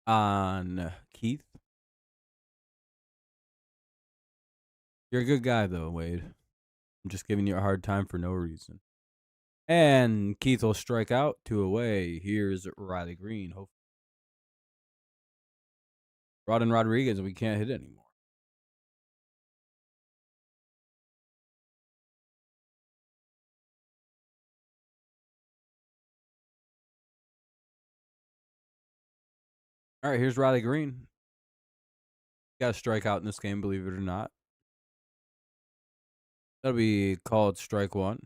On Keith. You're a good guy, though, Wade. I'm just giving you a hard time for no reason. And Keith will strike out. 2 away. Here's Riley Green. Hopefully. Rodden Rodriguez, we can't hit anymore. All right, here's Riley Green. Got a strikeout in this game, believe it or not. That'll be called strike 1.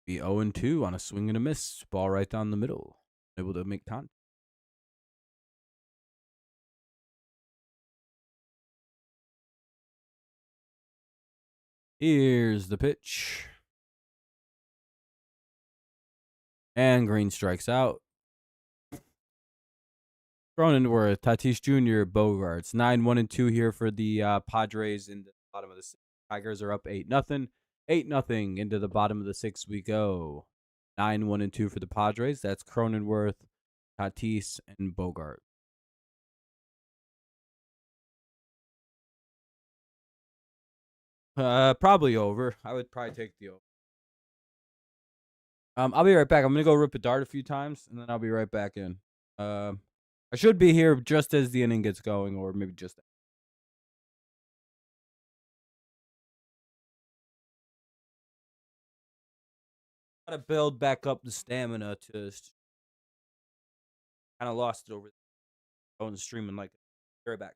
Be 0-2 on a swing and a miss. Ball right down the middle. Able to make contact. Here's the pitch. And Green strikes out. Cronenworth, Tatis Jr., Bogarts. 9-1-2 here for the Padres in the bottom of the 6th. Tigers are up 8-0. 8-0 into the bottom of the 6th we go. 9-1-2 for the Padres. That's Cronenworth, Tatis, and Bogart. Probably over. I would probably take the over. I'll be right back. I'm gonna go rip a dart a few times, and then I'll be right back in. I should be here just as the inning gets going, or maybe just. Gotta build back up the stamina to. Kind of lost it over going streaming like. Be right back.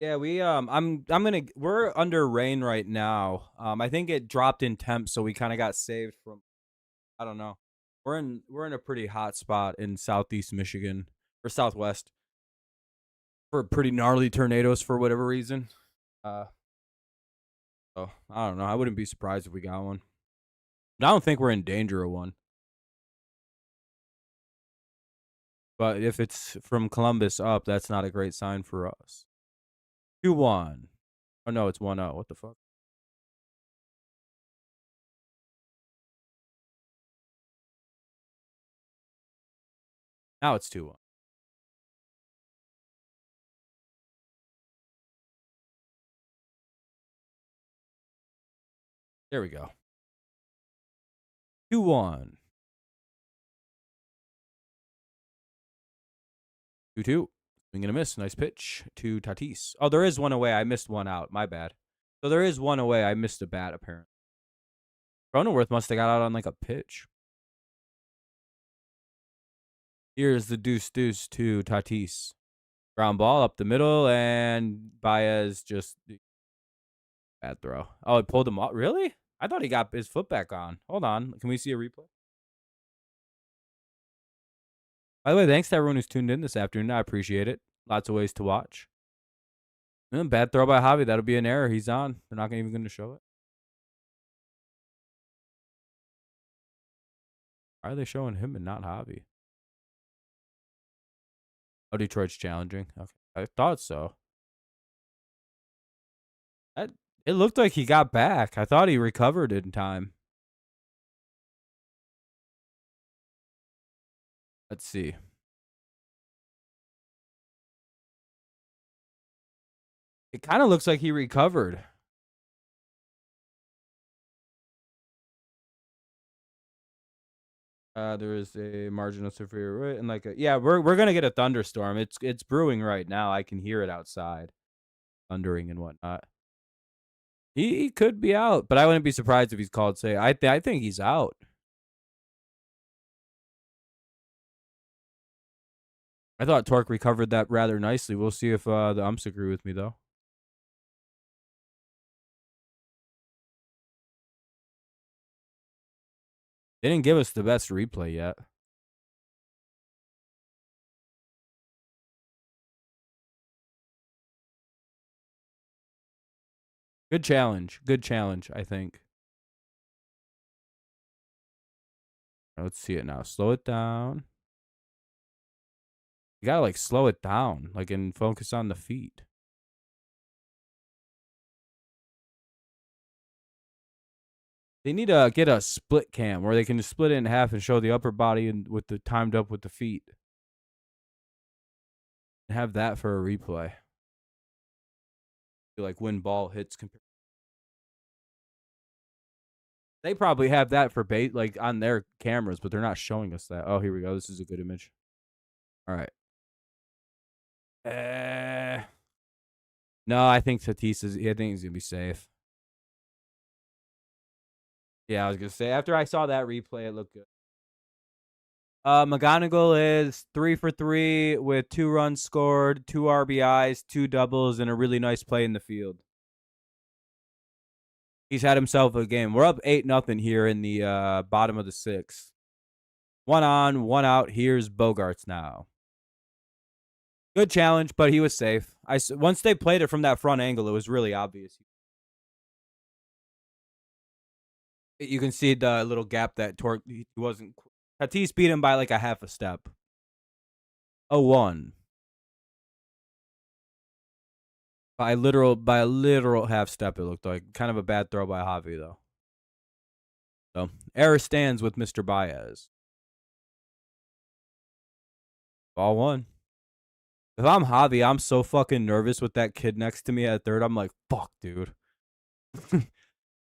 Yeah, we're under rain right now. I think it dropped in temp, so we kind of got saved from, I don't know. We're in a pretty hot spot in southeast Michigan or southwest for pretty gnarly tornadoes for whatever reason. Uh, so I don't know. I wouldn't be surprised if we got one. But I don't think we're in danger of one. But if it's from Columbus up, that's not a great sign for us. 2-1. Oh no, it's 1-0. What the fuck? Now it's 2-1. There we go. 2-1. 2-2. Swing and a miss. Nice pitch to Tatis. Oh, there is one away. I missed one out. My bad. So there is one away. I missed a bat, apparently. Cronenworth must have got out on like a pitch. Here's the deuce to Tatis. Ground ball up the middle, and Baez just bad throw. Oh, it pulled him off. Really? I thought he got his foot back on. Hold on. Can we see a replay? By the way, thanks to everyone who's tuned in this afternoon. I appreciate it. Lots of ways to watch. Bad throw by Javi. That'll be an error. He's on. They're not even going to show it. Why are they showing him and not Javi? Oh, Detroit's challenging. Okay, I thought so. It looked like he got back. I thought he recovered in time. Let's see. It kind of looks like he recovered. There is a margin of severe, right? And like we're gonna get a thunderstorm. It's brewing right now. I can hear it outside, thundering and whatnot. He could be out, but I wouldn't be surprised if he's called. Say, I think he's out. I thought Torque recovered that rather nicely. We'll see if the umps agree with me though. They didn't give us the best replay yet. Good challenge. Good challenge, I think. Let's see it now. Slow it down. You gotta like slow it down, like and focus on the feet. They need to get a split cam where they can just split it in half and show the upper body and with the timed up with the feet. And have that for a replay. Like when ball hits. They probably have that for bait like on their cameras, but they're not showing us that. Oh, here we go. This is a good image. All right. No, I think Tatis is. I think he's gonna be safe. Yeah, I was gonna say after I saw that replay, it looked good. McGonagle is 3 for 3 with 2 runs scored, 2 RBIs, 2 doubles, and a really nice play in the field. He's had himself a game. We're up 8-0 here in the bottom of the 6th. 1 on, 1 out. Here's Bogarts now. Good challenge, but he was safe. Once they played it from that front angle, it was really obvious. You can see the little gap that Torque he wasn't. Tatis beat him by like a half a step. 0-1. By a literal half step, it looked like. Kind of a bad throw by Javi, though. So, error stands with Mr. Baez. Ball 1. If I'm Javi, I'm so fucking nervous with that kid next to me at third. I'm like, fuck, dude.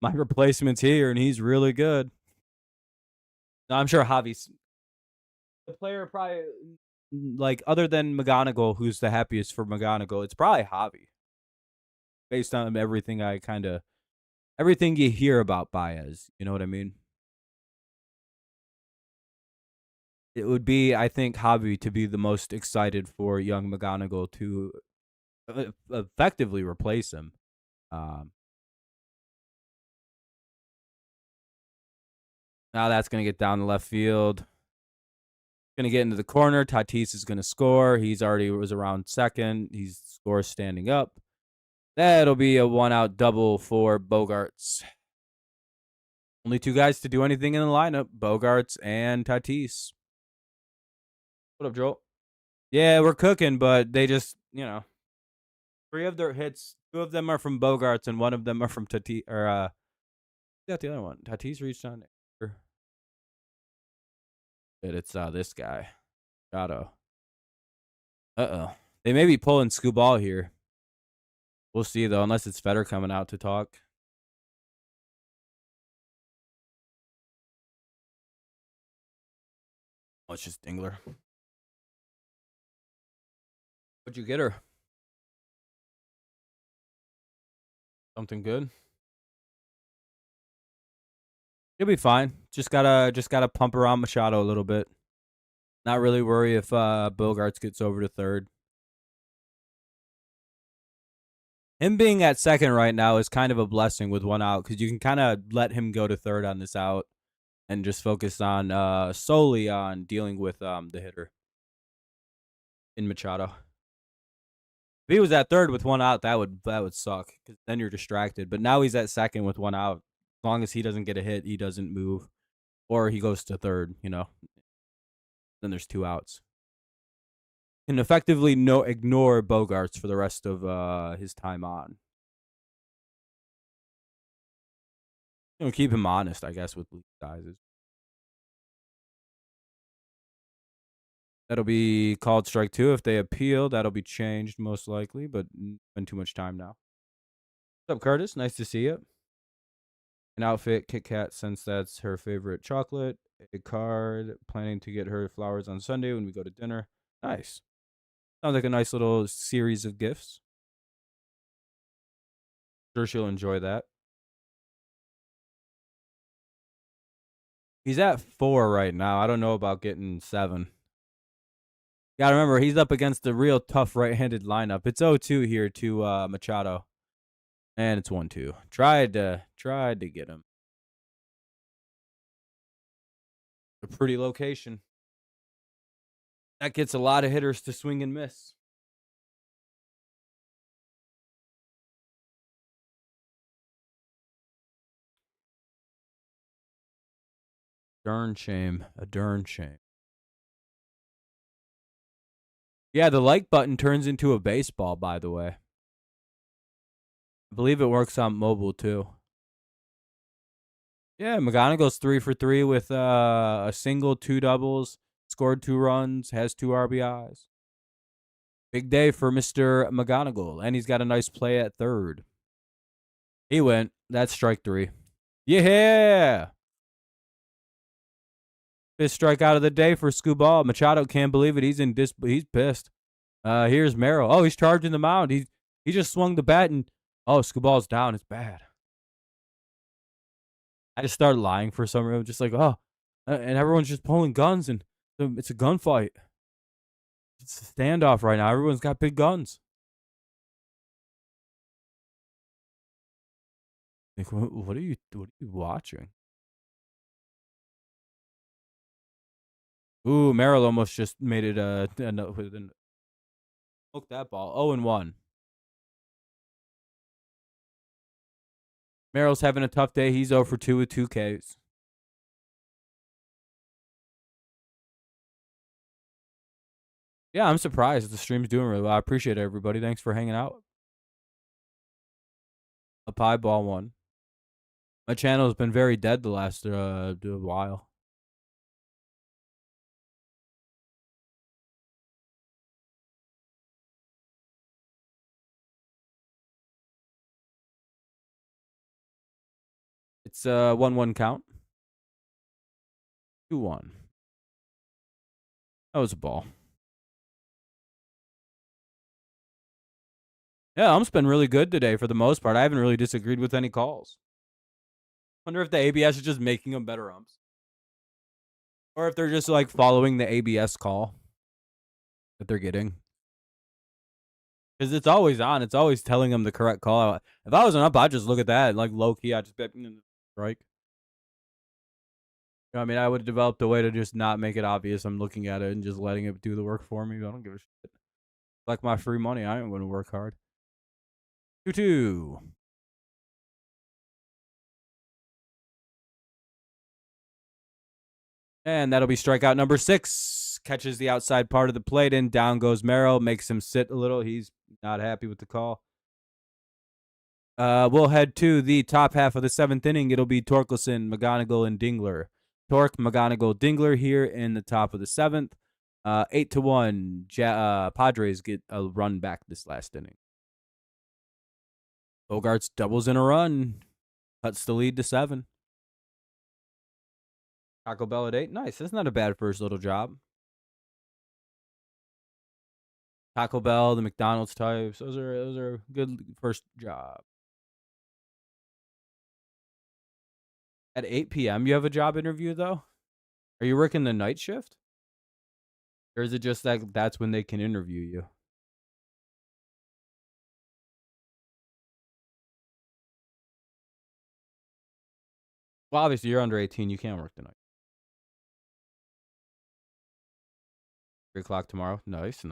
My replacement's here, and he's really good. No, I'm sure Javi's the player probably, like, other than McGonagle, who's the happiest for McGonagle, it's probably Javi. Based on everything everything you hear about Baez. You know what I mean? It would be, I think, Javi to be the most excited for young McGonagle to effectively replace him. Um, Now that's going to get down the left field. Going to get into the corner. Tatis is going to score. He's already was around second. He scores standing up. That'll be a 1-out double for Bogarts. Only two guys to do anything in the lineup, Bogarts and Tatis. What up, Joel? Yeah, we're cooking, but they just, 3 of their hits, 2 of them are from Bogarts and 1 of them are from Tatis. Or, got the other one. Tatis reached on it. It's this guy. Gatto. Uh-oh. They may be pulling Scooball here. We'll see, though, unless it's Feder coming out to talk. Oh, it's just Dingler. What'd you get her? Something good? You'll be fine. Just gotta pump around Machado a little bit. Not really worry if Bogarts gets over to third. Him being at second right now is kind of a blessing with 1 out because you can kind of let him go to third on this out and just focus on solely on dealing with the hitter in Machado. If he was at third with 1 out, that would suck because then you're distracted. But now he's at second with 1 out. As long as he doesn't get a hit, he doesn't move, or he goes to third. Then there's 2 outs. Can effectively ignore Bogarts for the rest of his time on. Keep him honest, I guess, with league sizes. That'll be called strike 2. If they appeal, that'll be changed most likely, but spend too much time now. What's up, Curtis? Nice to see you. An outfit, Kit Kat, since that's her favorite chocolate. A card, planning to get her flowers on Sunday when we go to dinner. Nice. Sounds like a nice little series of gifts. Sure she'll enjoy that. He's at 4 right now. I don't know about getting 7. Gotta remember, he's up against a real tough right-handed lineup. It's 0-2 here to Machado. And it's 1-2. Tried to get him. A pretty location. That gets a lot of hitters to swing and miss. Darn shame. A darn shame. Yeah, the like button turns into a baseball, by the way. I believe it works on mobile, too. Yeah, McGonagle's 3 for 3 with a single, 2 doubles, scored 2 runs, has 2 RBIs. Big day for Mr. McGonagle, and he's got a nice play at third. He went. That's strike 3. Yeah! 5th strikeout of the day for Scooball. Machado can't believe it. He's pissed. Here's Merrill. Oh, he's charging the mound. He just swung the bat and Scooball's down. It's bad. I just started lying for some reason, just like, and everyone's just pulling guns, and it's a gunfight. It's a standoff right now. Everyone's got big guns. Like, what are you watching? Ooh, Merrill almost just made it smoked that ball. 0-1. Merrill's having a tough day. He's 0 for 2 with 2 Ks. Yeah, I'm surprised. The stream's doing really well. I appreciate it, everybody. Thanks for hanging out. A pie ball 1. My channel has been very dead the last while. It's a 1-1 count. 2-1. That was a ball. Yeah, Ump's been really good today for the most part. I haven't really disagreed with any calls. Wonder if the ABS is just making them better umps. Or if they're just like following the ABS call that they're getting. Because it's always on. It's always telling them the correct call. If I wasn't up, I'd just look at that and, like, low key, I'd just be strike. You know what I mean? I would have developed a way to just not make it obvious I'm looking at it and just letting it do the work for me. I don't give a shit. Like my free money, I ain't going to work hard. 2-2. And that'll be strikeout number 6. Catches the outside part of the plate and down goes Merrill. Makes him sit a little. He's not happy with the call. We'll head to the top half of the 7th inning. It'll be Torkelson, McGonagle, and Dingler. Torque, McGonagle, Dingler here in the top of the 7th. 8-1. Padres get a run back this last inning. Bogarts doubles in a run. Cuts the lead to 7. Taco Bell at 8. Nice. That's not a bad first little job. Taco Bell, the McDonald's types. Those are good first job. At 8 p.m., you have a job interview, though? Are you working the night shift? Or is it just that that's when they can interview you? Well, obviously, you're under 18. You can't work tonight. 3 o'clock tomorrow. Nice.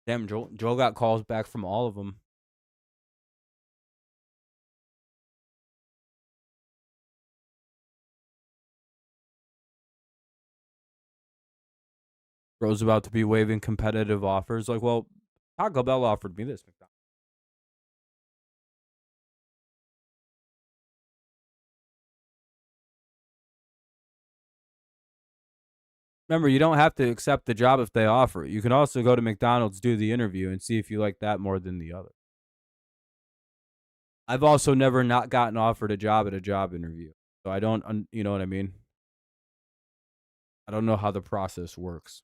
Damn, Joel got calls back from all of them. Bro's about to be waiving competitive offers. Like, well, Taco Bell offered me this. Remember, you don't have to accept the job if they offer it. You can also go to McDonald's, do the interview, and see if you like that more than the other. I've also never not gotten offered a job at a job interview. So I don't, you know what I mean? I don't know how the process works.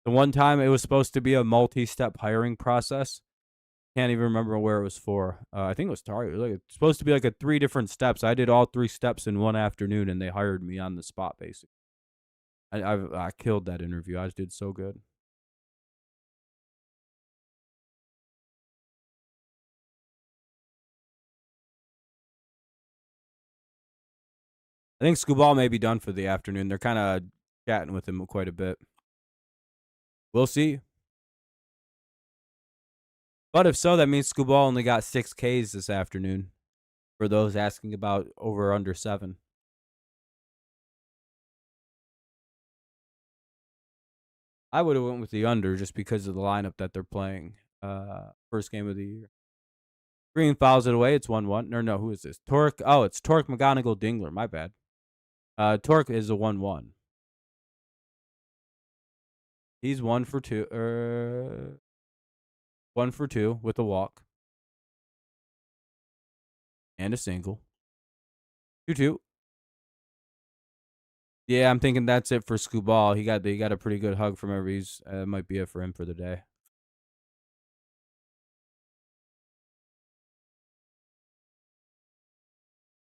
The one time it was supposed to be a multi-step hiring process. Can't even remember where it was for. I think it was Target. It was supposed to be like 3 different steps. I did all 3 steps in one afternoon, and they hired me on the spot, basically. I killed that interview. I did so good. I think Scuball may be done for the afternoon. They're kind of chatting with him quite a bit. We'll see. But if so, that means Scuball only got 6 Ks this afternoon. For those asking about over or under 7. I would have went with the under just because of the lineup that they're playing. First game of the year. Green fouls it away. It's 1-1. Or no, who is this? Torque. Oh, it's Torque, McGonagle, Dingler. My bad. Torque is a 1-1. He's 1 for 2. 1 for 2 with a walk. And a single. 2-2. Yeah, I'm thinking that's it for Scuball. He got a pretty good hug from everybody. Might be it for him for the day.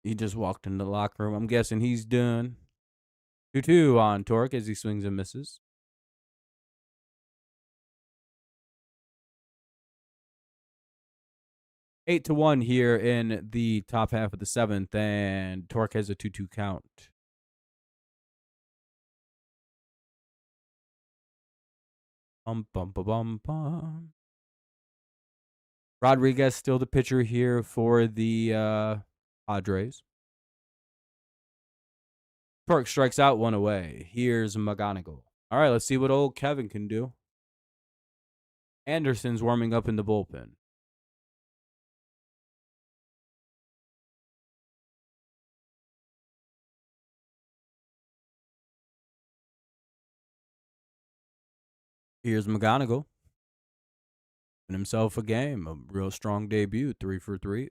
He just walked in the locker room. I'm guessing he's done. 2-2 on Torque as he swings and misses. 8-1 here in the top half of the 7th, and Torque has a 2-2 count. Bum, bum, bum, bum, bum. Rodriguez still the pitcher here for the Padres. Torque strikes out 1 away. Here's McGonagle. All right, let's see what old Kevin can do. Anderson's warming up in the bullpen. Here's McGonagle. And himself a game. A real strong debut. 3 for 3.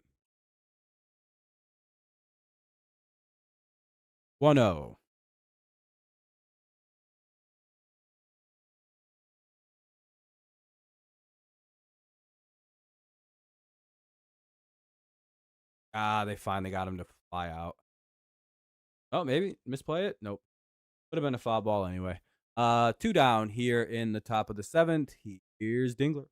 1-0. They finally got him to fly out. Oh, maybe misplay it? Nope. Would have been a foul ball anyway. Two down here in the top of the seventh. Here's Dingler.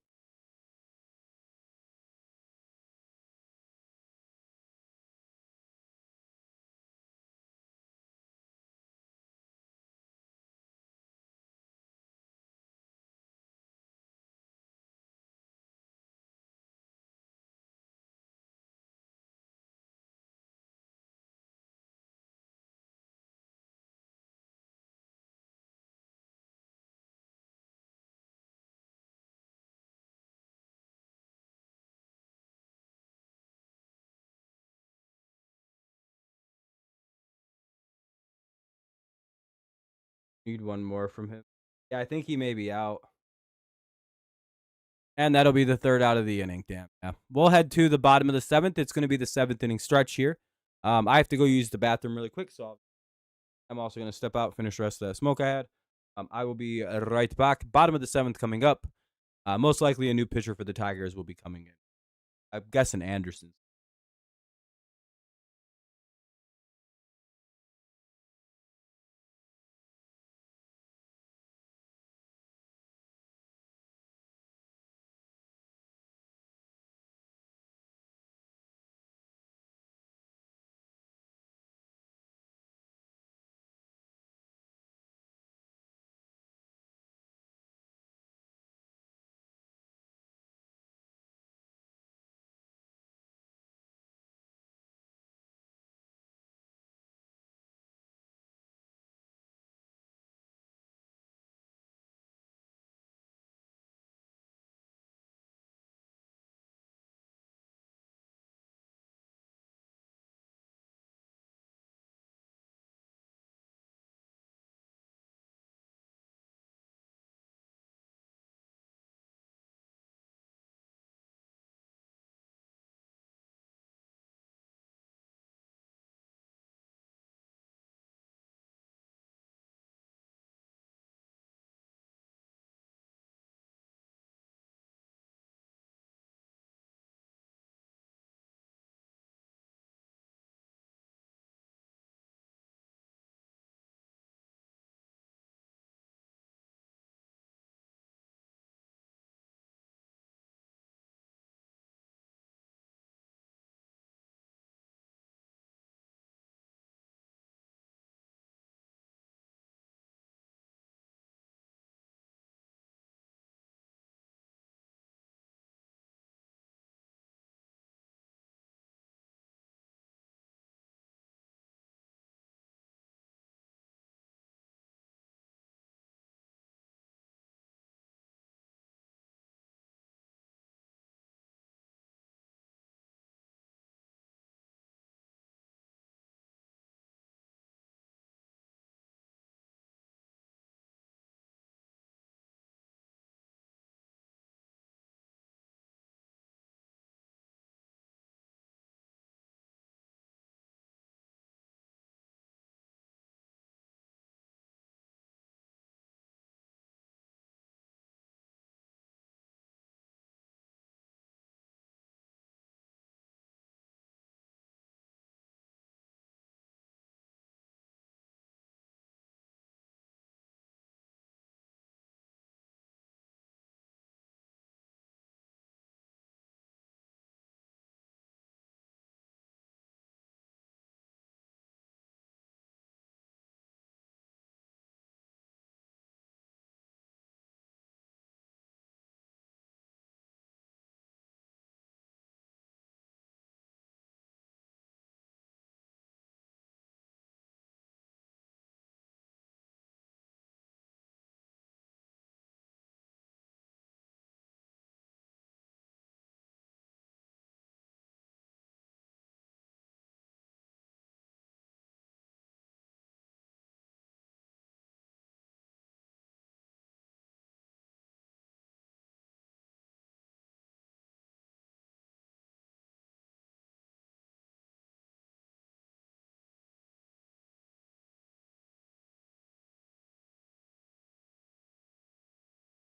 Need one more from him. Yeah, I think he may be out. And that'll be the third out of the inning. Damn. Yeah. We'll head to the bottom of the seventh. It's going to be the seventh inning stretch here. I have to go use the bathroom really quick, so I'm also going to step out, finish the rest of that smoke I had. I will be right back. Bottom of the seventh coming up. Most likely a new pitcher for the Tigers will be coming in. I'm guessing Anderson.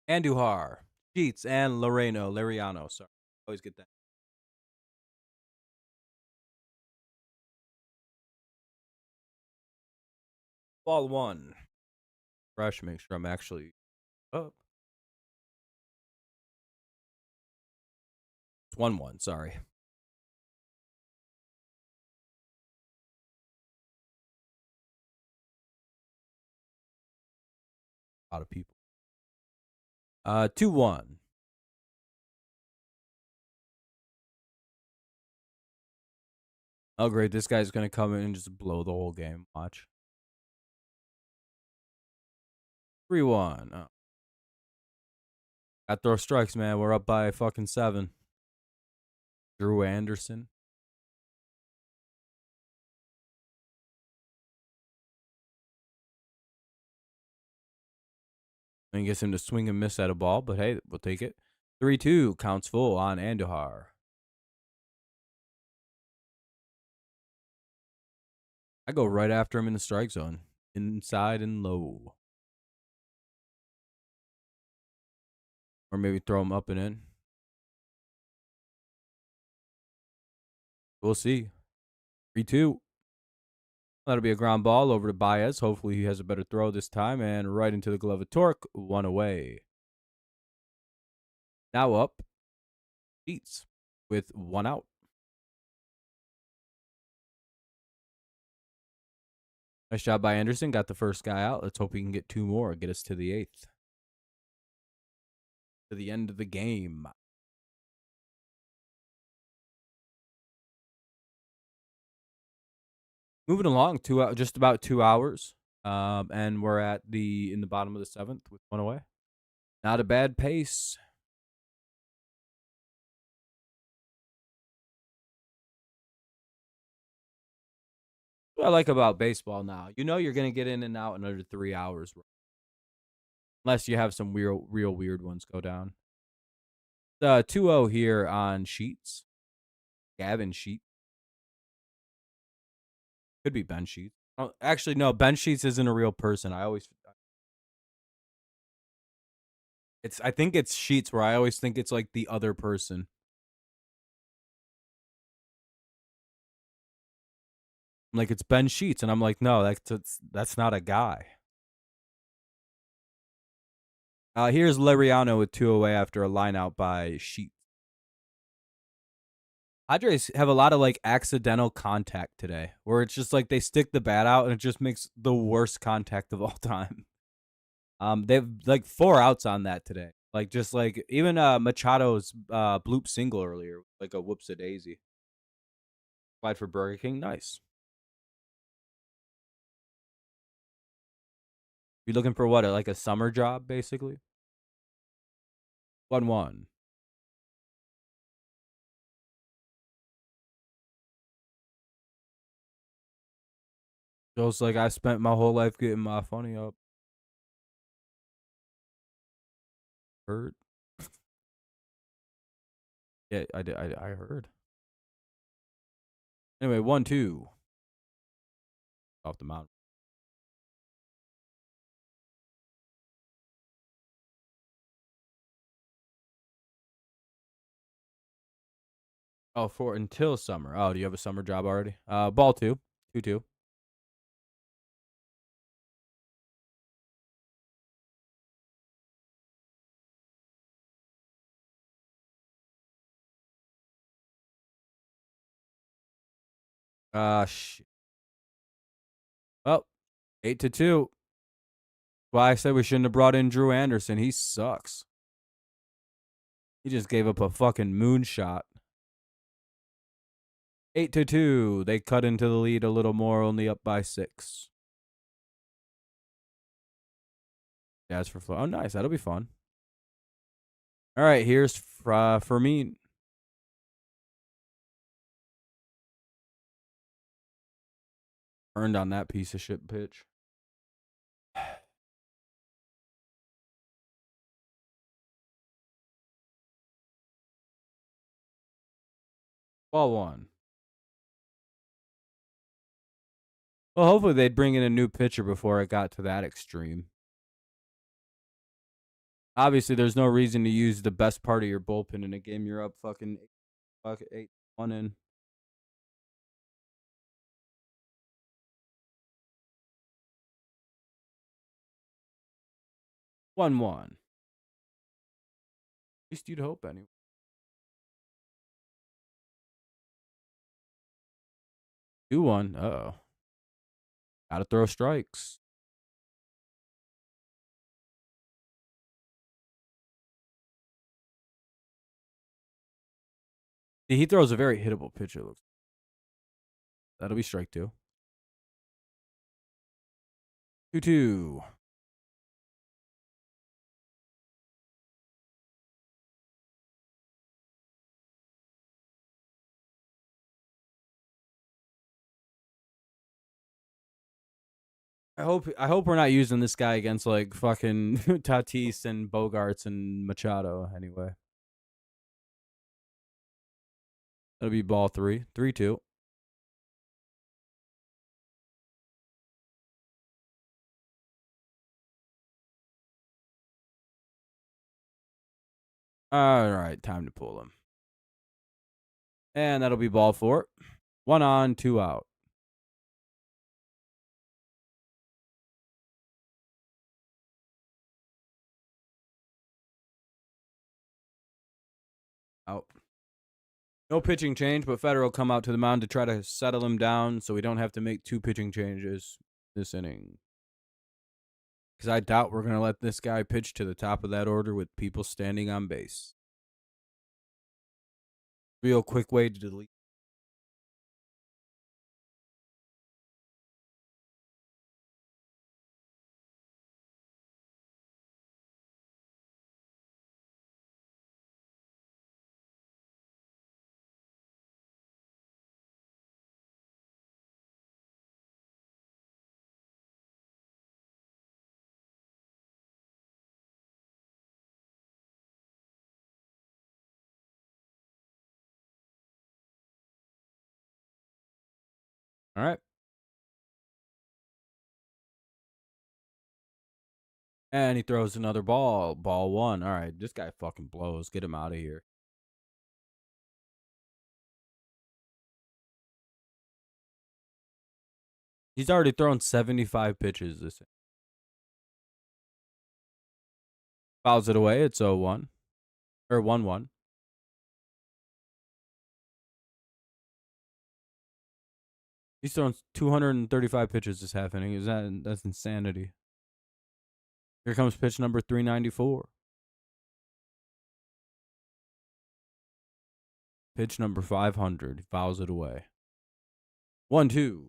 Andujar, Sheets, and Lariano. Sorry. Always get that. Ball one. Fresh. Make sure I'm actually up. It's 1-1. Sorry. A lot of people. 2-1. Oh, great. This guy's going to come in and just blow the whole game. Watch. 3-1. Oh. Got throw strikes, man. We're up by fucking 7. Drew Anderson. And gets him to swing and miss at a ball, but hey, we'll take it. 3-2 counts full on Andujar. I go right after him in the strike zone. Inside and low. Or maybe throw him up and in. We'll see. 3-2. That'll be a ground ball over to Baez. Hopefully he has a better throw this time. And right into the glove of Torque. 1 away. Now up. Beats with 1 out. Nice job by Anderson. Got the first guy out. Let's hope he can get 2 more. Get us to the 8th. To the end of the game. Moving along, just about 2 hours. And we're in the bottom of the 7th with 1 away. Not a bad pace. What I like about baseball now, you're going to get in and out in under 3 hours. Unless you have some real weird ones go down. 2-0 here on Sheets. Gavin Sheets. Could be Ben Sheets. Oh, actually, no, Ben Sheets isn't a real person. I think it's Sheets where I always think it's like the other person. I'm like, it's Ben Sheets. And I'm like, no, that's not a guy. Here's Liriano with 2 away after a line out by Sheets. Padres have a lot of like accidental contact today, where it's just like they stick the bat out and it just makes the worst contact of all time. They have like 4 outs on that today. Like just like even Machado's bloop single earlier, like a whoops a daisy. Applied for Burger King, nice. You looking for what, like a summer job, basically? 1-1. Just like I spent my whole life getting my funny up. Heard. Yeah, I did. I heard. Anyway, 1-2. Off the mountain. Oh, for until summer. Oh, do you have a summer job already? Ball 2. 2-2. Shit. Well, 8-2. Why I said we shouldn't have brought in Drew Anderson. He sucks. He just gave up a fucking moonshot. 8-2. They cut into the lead a little more, only up by 6. Yeah, it's for fun. Oh, nice. That'll be fun. All right, here's for me. Earned on that piece of shit pitch. Ball 1. Well, hopefully they'd bring in a new pitcher before it got to that extreme. Obviously, there's no reason to use the best part of your bullpen in a game you're up fucking 8-1 in. 1-1. At least you'd hope, anyway. 2-1. Uh-oh. Gotta throw strikes. He throws a very hittable pitch, it looks. That'll be strike 2. 2-2. I hope we're not using this guy against like fucking Tatis and Bogarts and Machado anyway. That'll be ball 3. 3-2. All right, time to pull him. And that'll be ball 4. 1 on, 2 out. Out. No pitching change, but Federer will come out to the mound to try to settle him down so we don't have to make 2 pitching changes this inning. Because I doubt we're going to let this guy pitch to the top of that order with people standing on base. Real quick way to delete. All right. And he throws another ball. Ball 1. All right. This guy fucking blows. Get him out of here. He's already thrown 75 pitches this inning. Fouls it away. It's 0-1. Or 1-1. He's thrown 235 pitches this half inning. That's insanity. Here comes pitch number 394. Pitch number 500. He fouls it away. 1-2.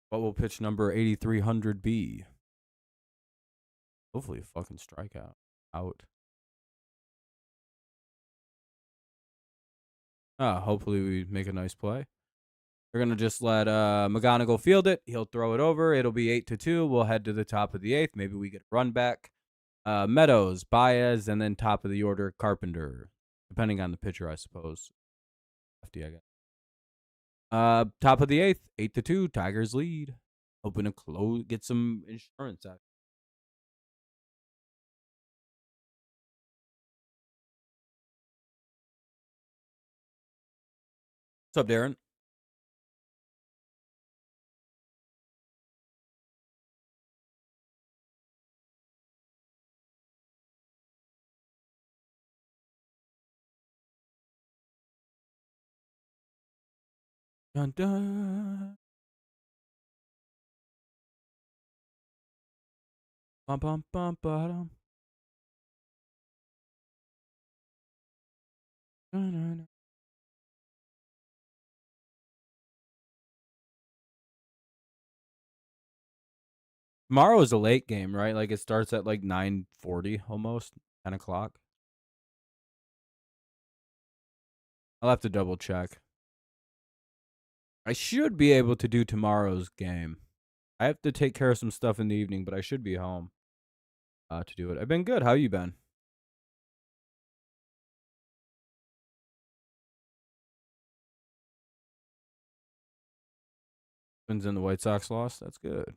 What will pitch number 8300 be? Hopefully a fucking strikeout. Out. Hopefully we make a nice play. We're going to just let McGonagle field it. He'll throw it over. It'll be 8-2. We'll head to the top of the 8th. Maybe we get a run back. Meadows, Baez, and then top of the order, Carpenter. Depending on the pitcher, I suppose. Lefty, I guess. Top of the 8th, 8-2. Tigers lead. Hoping to get some insurance out. What's up, Darren? Dun, dun. Bum, bum, bum, bum. Tomorrow is a late game, right? Like it starts at like 9:40 almost, 10 o'clock. I'll have to double check. I should be able to do tomorrow's game. I have to take care of some stuff in the evening, but I should be home to do it. I've been good. How you been? Twins and the White Sox lost. That's good.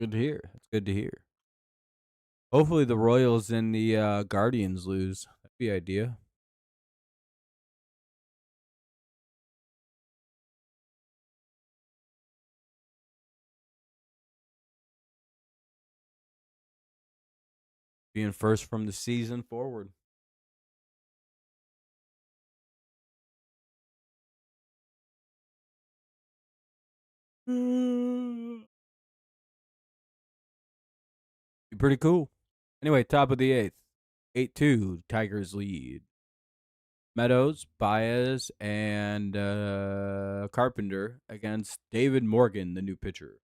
Good to hear. That's good to hear. Hopefully the Royals and the Guardians lose. That'd be idea. Being first from the season forward. Be pretty cool. Anyway, top of the eighth. 8-2. Tigers lead. Meadows, Baez, and Carpenter against David Morgan, the new pitcher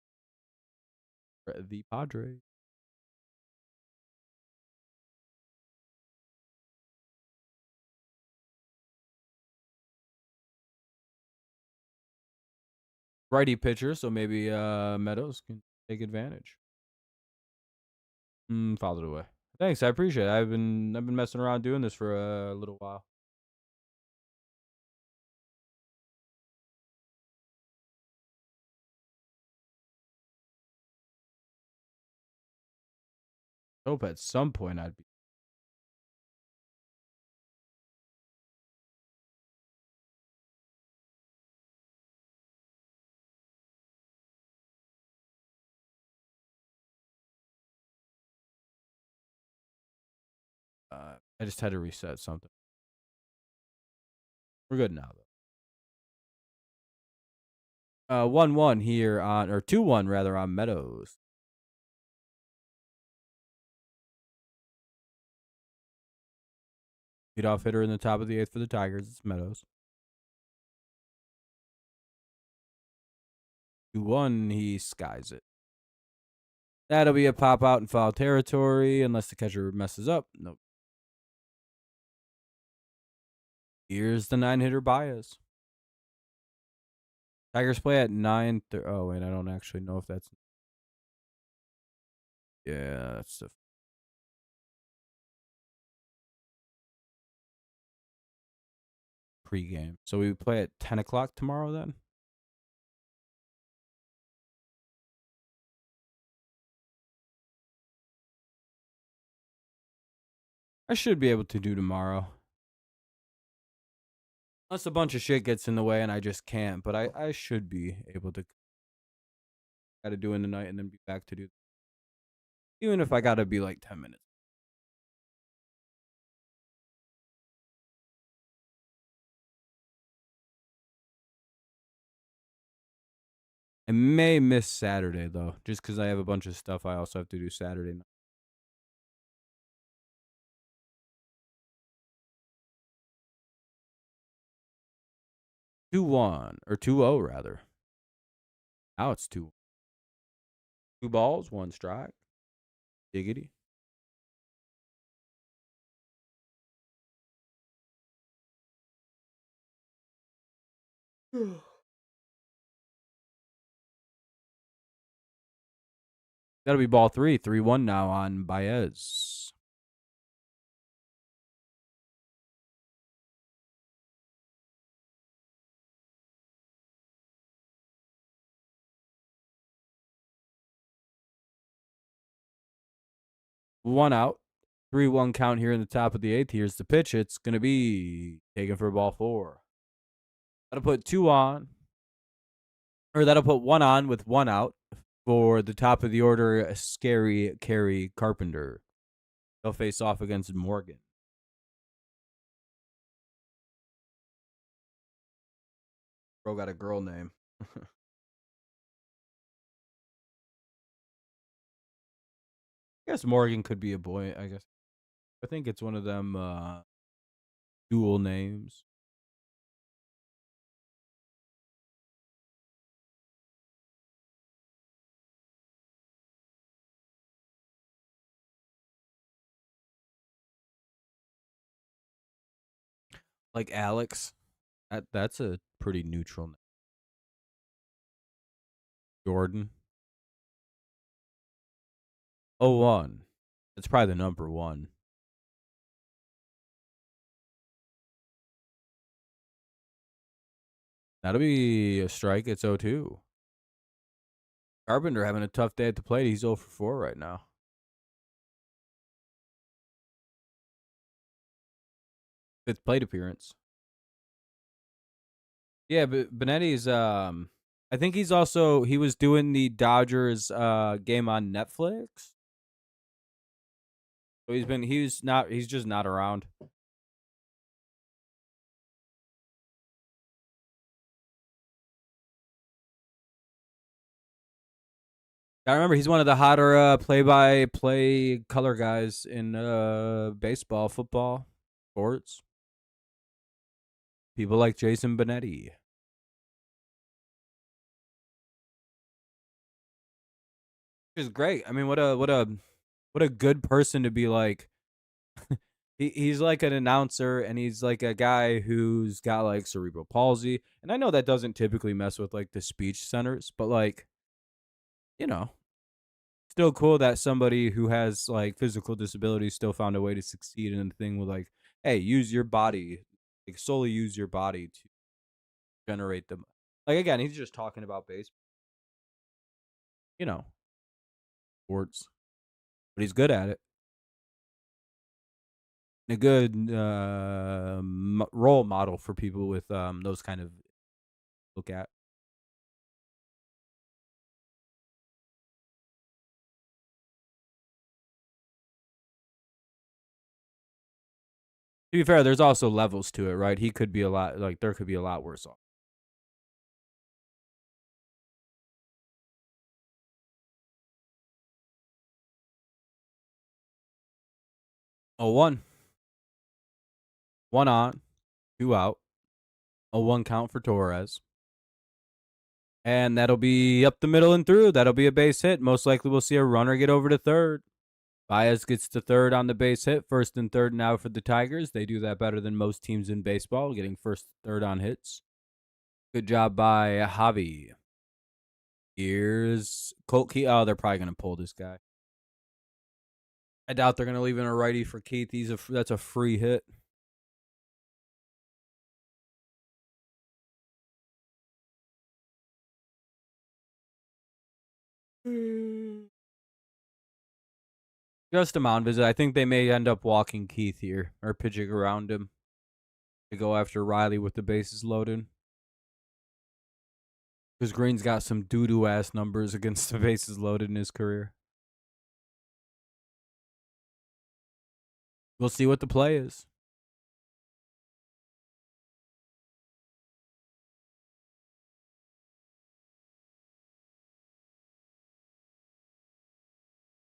for the Padres. Righty pitcher, so maybe Meadows can take advantage. Fouled it away. Thanks, I appreciate it. I've been messing around doing this for a little while. I hope at some point I'd be. I just had to reset something. We're good now though. 1-1 here on, or 2-1 rather, on Meadows. Leadoff hitter in the top of the eighth for the Tigers. It's Meadows. 2-1. He skies it. That'll be a pop out in foul territory unless the catcher messes up. Nope. Here's the 9-hitter Baez. Tigers play at 9. Oh, wait, I don't actually know if that's. Yeah, that's the pregame. So we play at 10 o'clock tomorrow then? I should be able to do tomorrow. Unless a bunch of shit gets in the way and I just can't. But I should be able to. Gotta do in the night and then be back to do. Even if I gotta be like 10 minutes. I may miss Saturday though, just because I have a bunch of stuff I also have to do Saturday night. Two one or 2-0 rather. Now it's 2. 2 balls, 1 strike. Diggity. That'll be ball 3. 3-1 now on Baez. One out. 3-1 count here in the top of the eighth. Here's the pitch. It's going to be taken for ball 4. That'll put 2 on. Or that'll put 1 on with 1 out for the top of the order, Scary Carey Carpenter. They'll face off against Morgan. Bro got a girl name. I guess Morgan could be a boy, I guess. I think it's one of them dual names. Like Alex. That's a pretty neutral name. Jordan. 01. That's probably the number 1. That'll be a strike. It's 0-2. Carpenter having a tough day at the plate. He's 0 for 4 right now. Fifth plate appearance. Yeah, but Benetti's I think he was doing the Dodgers game on Netflix. So he's just not around. I remember he's one of the hotter play-by-play color guys in baseball, football, sports. People like Jason Benetti. Which is great. I mean, what a good person to be like. He's like an announcer, and he's like a guy who's got like cerebral palsy. And I know that doesn't typically mess with like the speech centers, but like, you know, still cool that somebody who has like physical disabilities still found a way to succeed in the thing with like, hey, use your body, like solely use your body to generate them. Like again, he's just talking about baseball, sports, but he's good at it. A good role model for people with those kind of look at. To be fair, there's also levels to it, right? He could be a lot like there could be a lot worse off. Oh, one on, two out, a one count for Torres. And that'll be up the middle and through. That'll be a base hit. Most likely we'll see a runner get over to third. Baez gets to third on the base hit. First and third now for the Tigers. They do that better than most teams in baseball, getting first, third on hits. Good job by Javi. Here's Colt Keith. Oh, they're probably going to pull this guy. I doubt they're going to leave in a righty for Keith. That's a free hit. Just a mound visit. I think they may end up walking Keith here or pitching around him to go after Riley with the bases loaded. Because Green's got some doo-doo ass numbers against the bases loaded in his career. We'll see what the play is.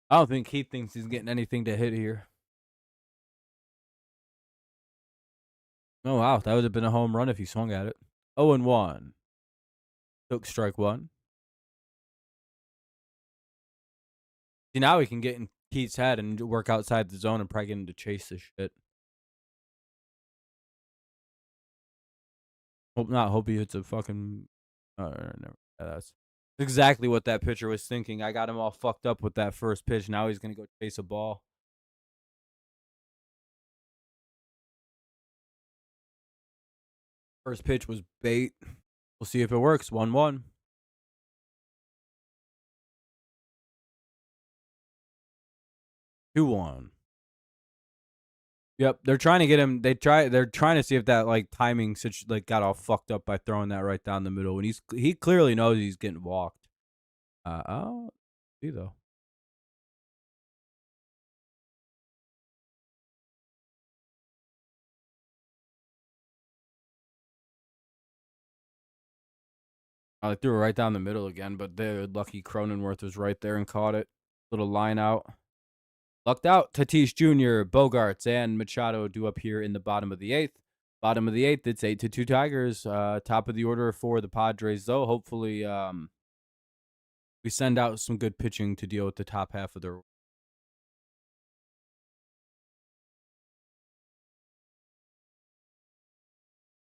I don't think Keith thinks he's getting anything to hit here. Oh, wow. That would have been a home run if he swung at it. 0-1. Took strike one. See, now he can get in Keith's head and work outside the zone and probably get him to chase this shit. Hope he hits a fucking. Never. That's exactly what that pitcher was thinking. I got him all fucked up with that first pitch. Now he's going to go chase a ball. First pitch was bait. We'll see if it works. 1-1. 2-1. Yep, they're trying to get him. They're trying to see if that like timing got all fucked up by throwing that right down the middle. And he clearly knows he's getting walked. Oh, see though. I threw it right down the middle again, but they're lucky Cronenworth was right there and caught it. Little line out. Lucked out. Tatis Jr., Bogarts, and Machado do up here in the bottom of the eighth. Bottom of the eighth, it's 8-2 Tigers. Top of the order for the Padres, though. Hopefully, we send out some good pitching to deal with the top half of their.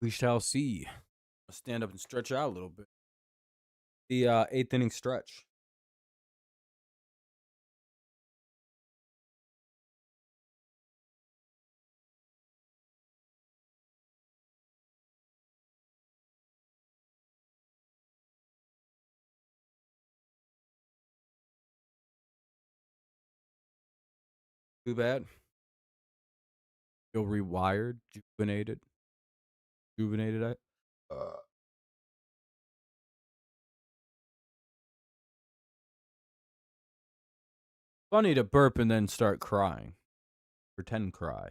We shall see. I'll stand up and stretch out a little bit. The eighth inning stretch. Too bad. Feel rewired, rejuvenated. Funny to burp and then start crying. Pretend cry.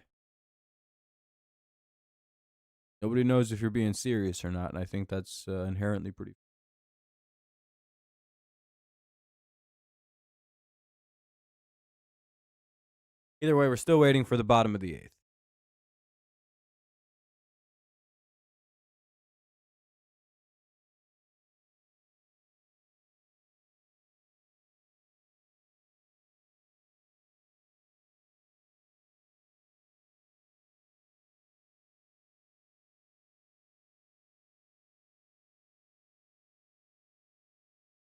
Nobody knows if you're being serious or not, and I think that's inherently pretty. Either way, we're still waiting for the bottom of the eighth.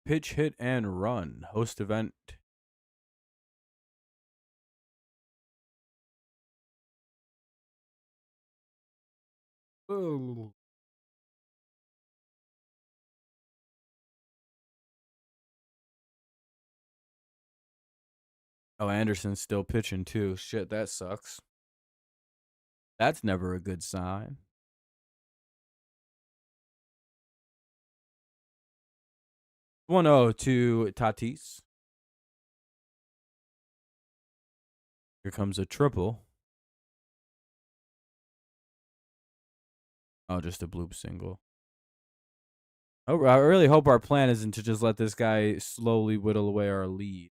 Pitch, hit, and run. Host event. Oh. Oh, Anderson's still pitching too. Shit, that sucks. That's never a good sign. 1-0 to Tatis. Here comes a triple. Oh, just a bloop single. Oh, I really hope our plan isn't to just let this guy slowly whittle away our lead.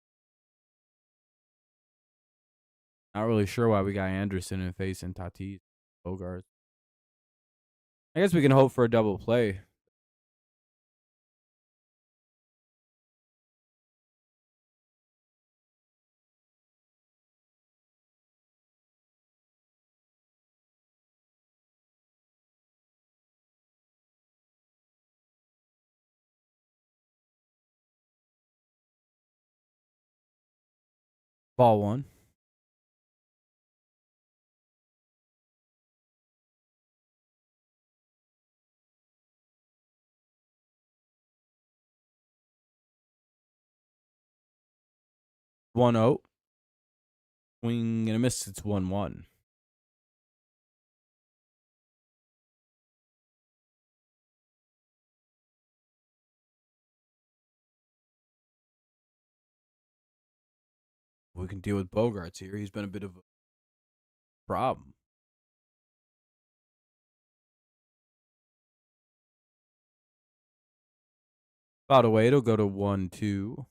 Not really sure why we got Anderson and facing Tatis, Bogart. I guess we can hope for a double play. Ball one. One zero. Swing and a miss. It's 1-1. We can deal with Bogarts here. He's been a bit of a problem. About a way, it'll go to 1-2.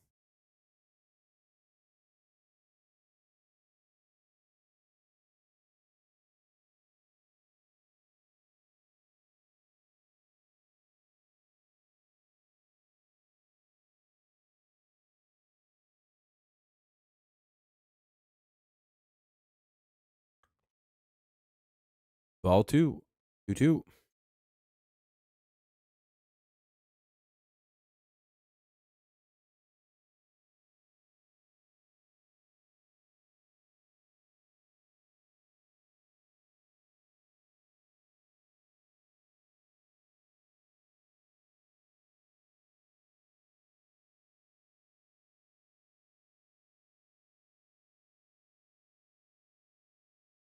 Ball two. 2-2.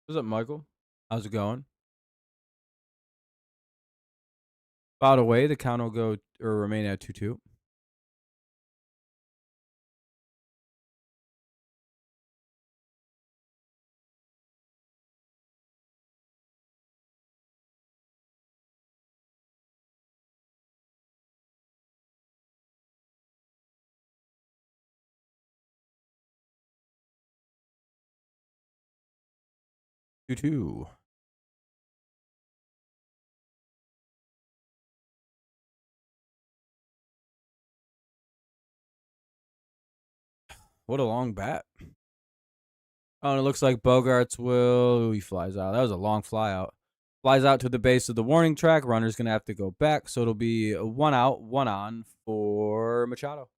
What's up, Michael? How's it going? About a way, the count will go or remain at 2-2. Two two. What a long bat. Oh, and it looks like Bogarts will. Ooh, he flies out. That was a long fly out. Flies out to the base of the warning track. Runner's going to have to go back. So it'll be a 1 out, 1 on for Machado.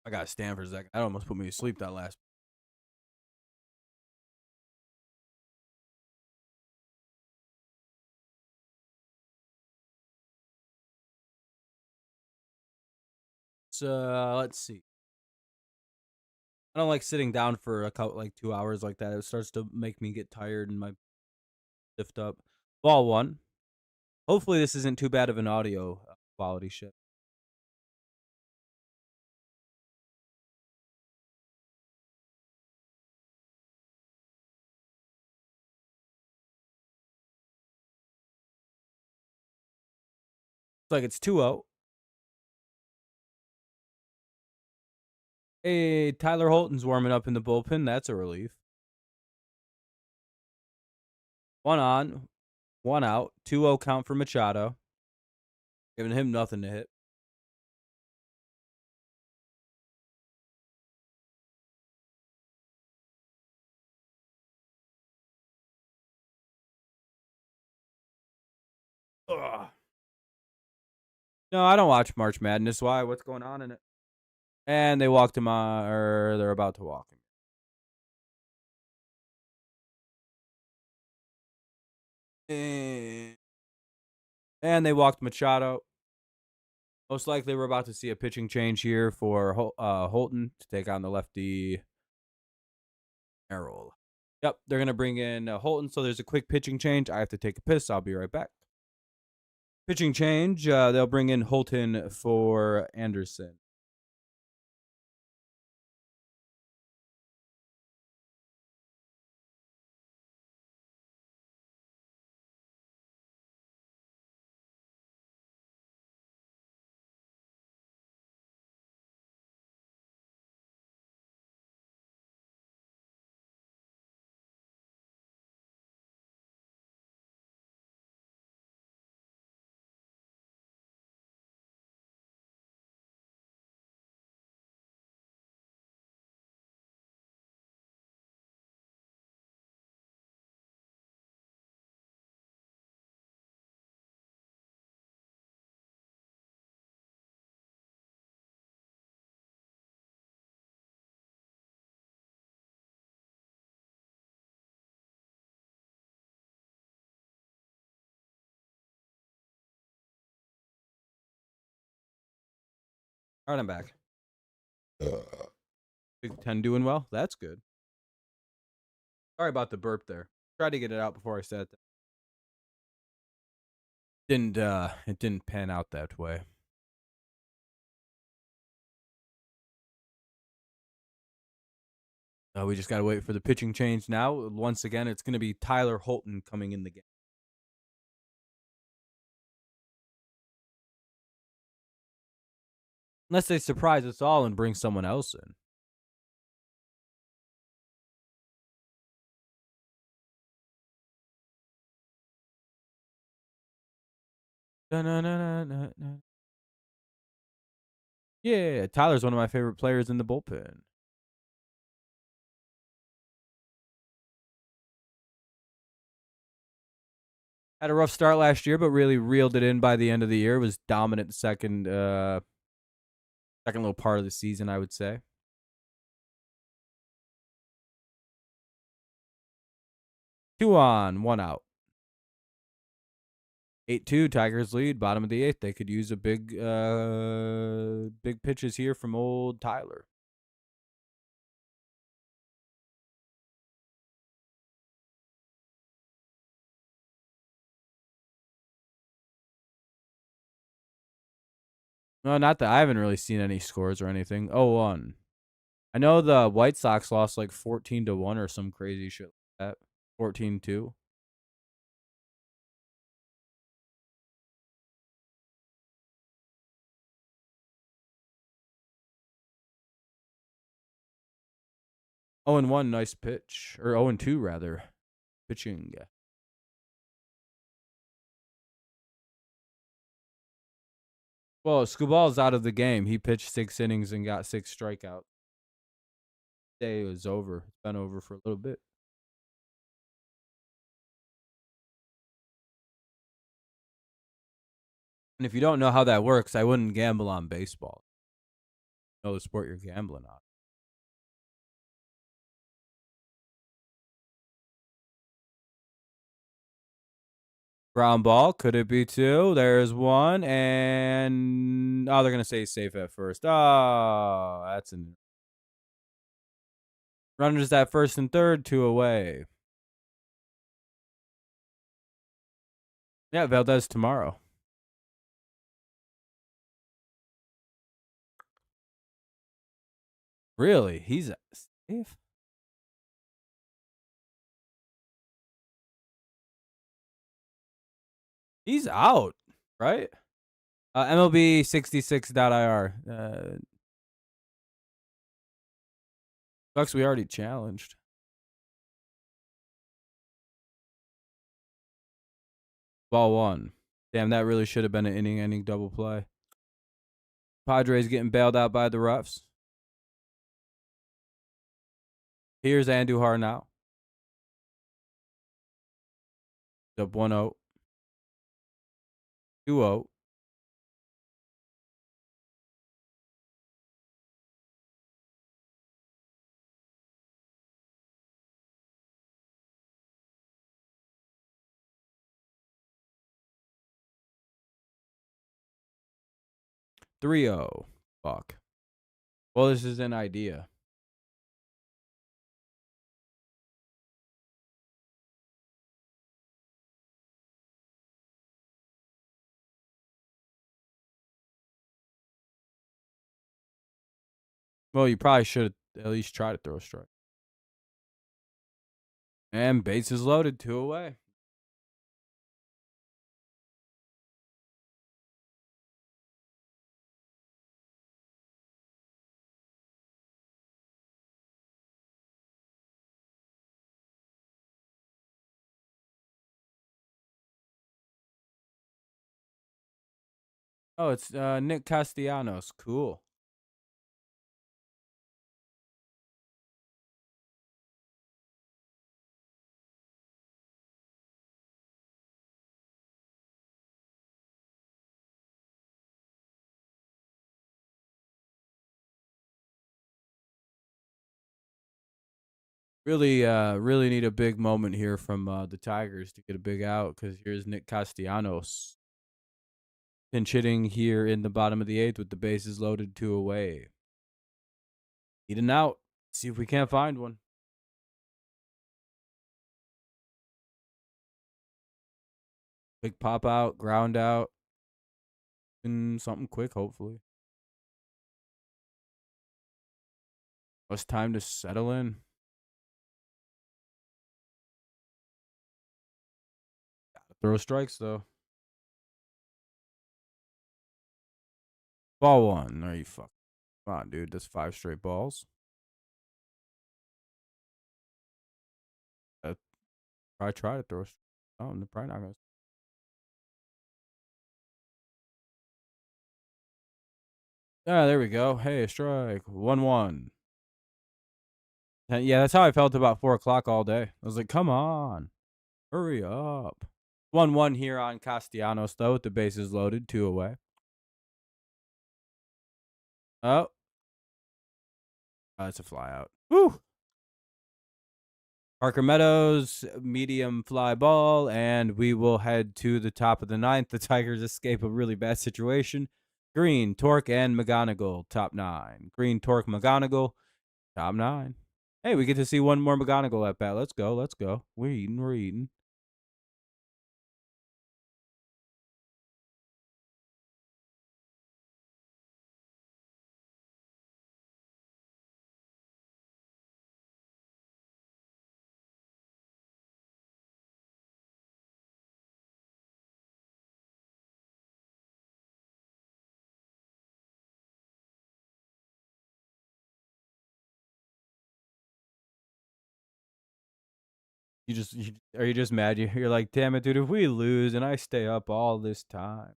I got to stand for a second. That almost put me to sleep that last. So let's see. I don't like sitting down for a couple, like 2 hours like that. It starts to make me get tired and my lift up. Ball one. Hopefully this isn't too bad of an audio quality shit. It's like it's 2-0. Hey, Tyler Holton's warming up in the bullpen. That's a relief. One on, one out. 2-0 count for Machado. Giving him nothing to hit. Ugh. No, I don't watch March Madness. Why? What's going on in it? And they walked him on, or they're about to walk him. And they walked Machado. Most likely, we're about to see a pitching change here for Holton to take on the lefty Errol. Yep, they're going to bring in Holton, so there's a quick pitching change. I have to take a piss. I'll be right back. Pitching change, they'll bring in Holton for Anderson. All right, I'm back. Big Ten doing well. That's good. Sorry about the burp there. Tried to get it out before I said that. It didn't pan out that way. We just got to wait for the pitching change now. Once again, it's going to be Tyler Holton coming in the game. Unless they surprise us all and bring someone else in. Da-na-na-na-na-na. Yeah, Tyler's one of my favorite players in the bullpen. Had a rough start last year, but really reeled it in by the end of the year. Was dominant second little part of the season, I would say. 2 on, 1 out. 8-2, Tigers lead, bottom of the 8th. They could use a big pitches here from old Tyler. No, not that I haven't really seen any scores or anything. 0-1. I know the White Sox lost like 14-1 or some crazy shit like that. 14-2. Oh, and 1, nice pitch. Or 0-2, rather. Pitching. Well, Scubal's out of the game. He pitched 6 innings and got 6 strikeouts. Day was over. It's been over for a little bit. And if you don't know how that works, I wouldn't gamble on baseball. You know the sport you're gambling on. Ground ball. Could it be 2? There's 1. And they're going to say safe at first. Oh, that's an Runners at first and third, 2 away. Yeah, Valdez tomorrow. Really? He's safe? He's out, right? MLB 66.ir. Sucks we already challenged. Ball 1. Damn, that really should have been an inning double play. Padres getting bailed out by the refs. Here's Andujar now. Up 1-0. 2-0. Three oh. Fuck. Well, this is an idea. Well, you probably should at least try to throw a strike. And bases loaded, 2 away. Oh, it's Nick Castellanos. Cool. Really need a big moment here from the Tigers to get a big out, because here's Nick Castellanos pinch hitting here in the bottom of the 8th with the bases loaded, 2 away. Need an out. See if we can't find one. Big pop out, ground out, and something quick, hopefully. It's time to settle in. Gotta throw strikes, though. Ball 1. Are you fucking? Come on, dude. That's 5 straight balls. Probably try to throw. Oh, they're probably not gonna. Ah, there we go. Hey, a strike. 1-1. Yeah, that's how I felt about 4 o'clock all day. I was like, come on. Hurry up. 1-1 here on Castellanos, though, with the bases loaded, 2 away. Oh. That's a fly out. Woo! Parker Meadows, medium fly ball, and we will head to the top of the 9th. The Tigers escape a really bad situation. Green, Torque, and McGonagle, top 9. Green, Torque, McGonagle, top 9. Hey, we get to see one more McGonagle at bat. Let's go. Let's go. We're eating. We're eating. Are you just mad? You're like, damn it, dude. If we lose and I stay up all this time.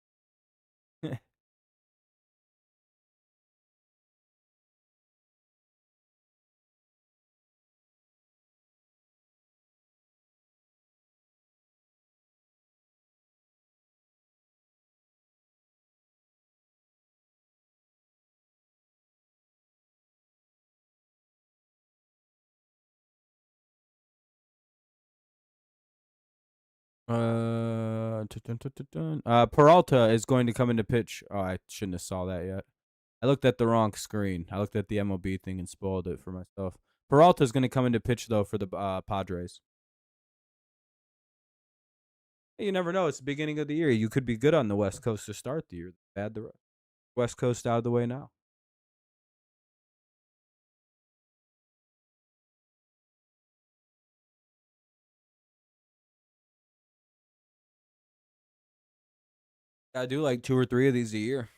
Peralta is going to come into pitch. Oh, I shouldn't have saw that yet. I looked at the wrong screen. I looked at the MLB thing and spoiled it for myself. Peralta's going to come into pitch, though, for the Padres. You never know. It's the beginning of the year. You could be good on the West Coast to start the year. Bad the West Coast out of the way now. I do like 2 or 3 of these a year.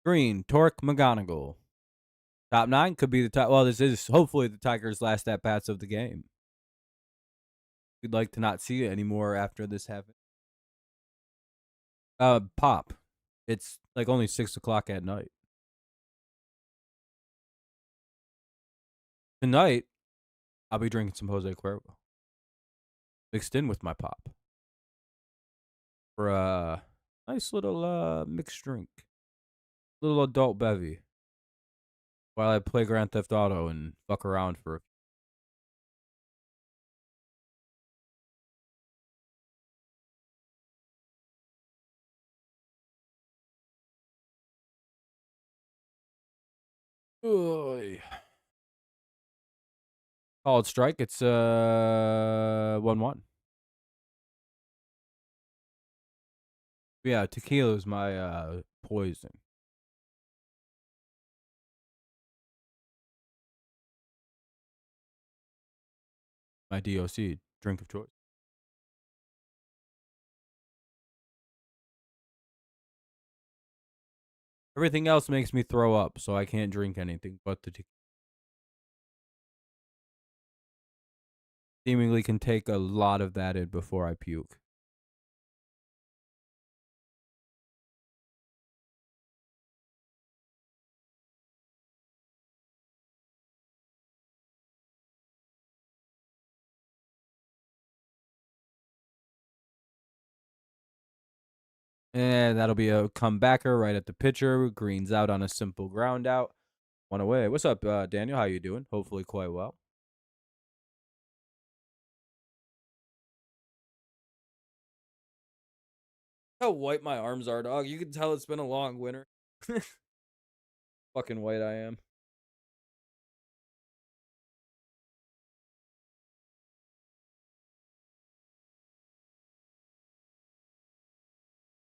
Green, Torque, McGonagle. Top 9 could be the top. Well, this is hopefully the Tigers' last at bats of the game. We'd like to not see it anymore after this happens. Pop. It's like only 6:00 at night. Tonight, I'll be drinking some Jose Cuervo mixed in with my pop for a nice little mixed drink, little adult bevy, while I play Grand Theft Auto and fuck around for. Oy. Called strike. It's 1-1. Yeah, tequila is my poison. My DOC drink of choice. Everything else makes me throw up, so I can't drink anything but the tequila. Seemingly can take a lot of that in before I puke. And that'll be a comebacker right at the pitcher. Green's out on a simple ground out. 1 away. What's up, Daniel? How you doing? Hopefully quite well. How white my arms are, dog. You can tell it's been a long winter. Fucking white I am.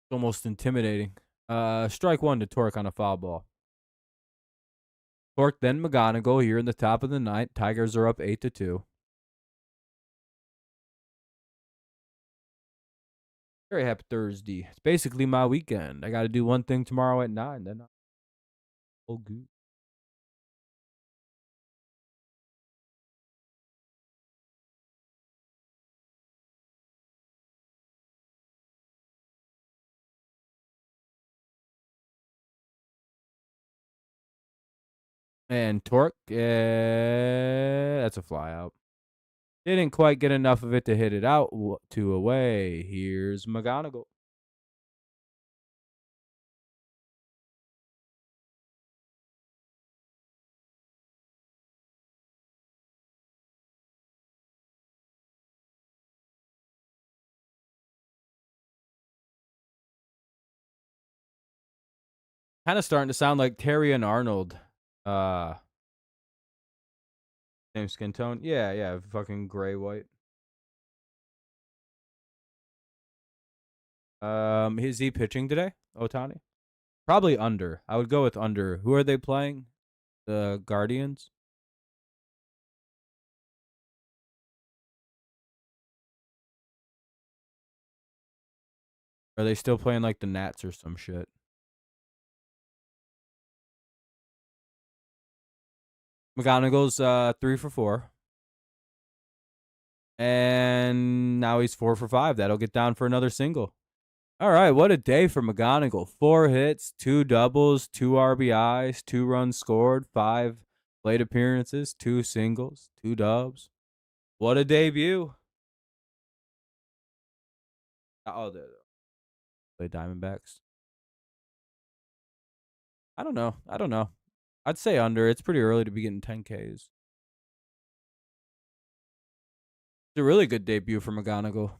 It's almost intimidating. Strike 1 to Torque on a foul ball. Torque, then McGonagle here in the top of the ninth. Tigers are up 8-2. Very happy Thursday. It's basically my weekend. I got to do one thing tomorrow at 9. Then all good. And Torque, that's a fly out. Didn't quite get enough of it to hit it out. 2 away. Here's McGonagle. Kind of starting to sound like Terry and Arnold. Same skin tone. Yeah. Fucking gray white. Is he pitching today? Otani? Probably under. I would go with under. Who are they playing? The Guardians? Are they still playing like the Nats or some shit? McGonagle's 3 for 4. And now he's 4 for 5. That'll get down for another single. All right, what a day for McGonagle. 4 hits, 2 doubles, 2 RBIs, 2 runs scored, 5 plate appearances, 2 singles, 2 dubs. What a debut. Oh, they play Diamondbacks. I don't know. I'd say under. It's pretty early to be getting 10 Ks. It's a really good debut for McGonagle.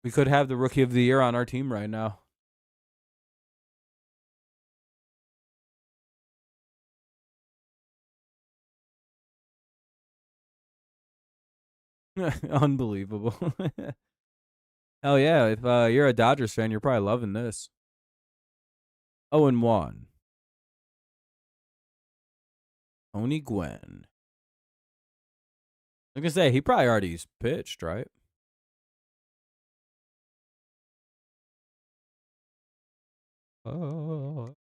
We could have the rookie of the year on our team right now. Unbelievable. Hell yeah. If you're a Dodgers fan, you're probably loving this. 0-1. Tony Gwynn. Like I say, he probably already pitched, right? Oh.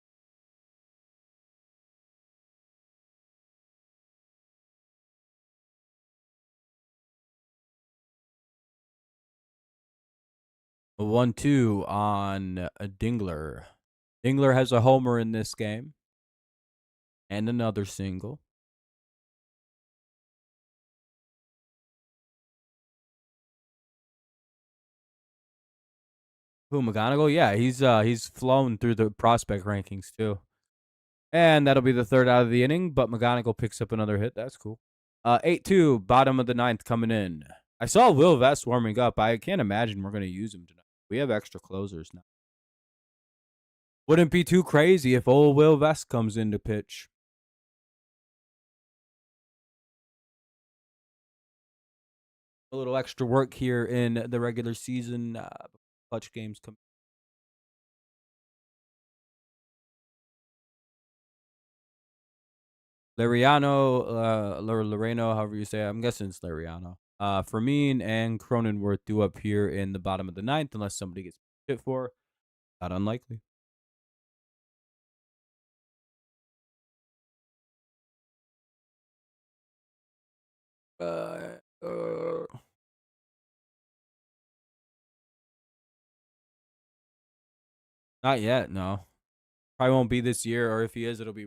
A 1-2 on a Dingler. Dingler has a homer in this game. And another single. Who, McGonagle? Yeah, he's flown through the prospect rankings too. And that'll be the third out of the inning, but McGonagle picks up another hit. That's cool. 8-2, bottom of the ninth coming in. I saw Will Vest warming up. I can't imagine we're going to use him tonight. We have extra closers now. Wouldn't be too crazy if old Will Vest comes in to pitch. A little extra work here in the regular season. Clutch games come. Lariano, however you say it. I'm guessing it's Lariano. Fermin and Cronenworth due up here in the bottom of the ninth, unless somebody gets hit for. Not unlikely. Not yet, no. Probably won't be this year, or if he is, it'll be.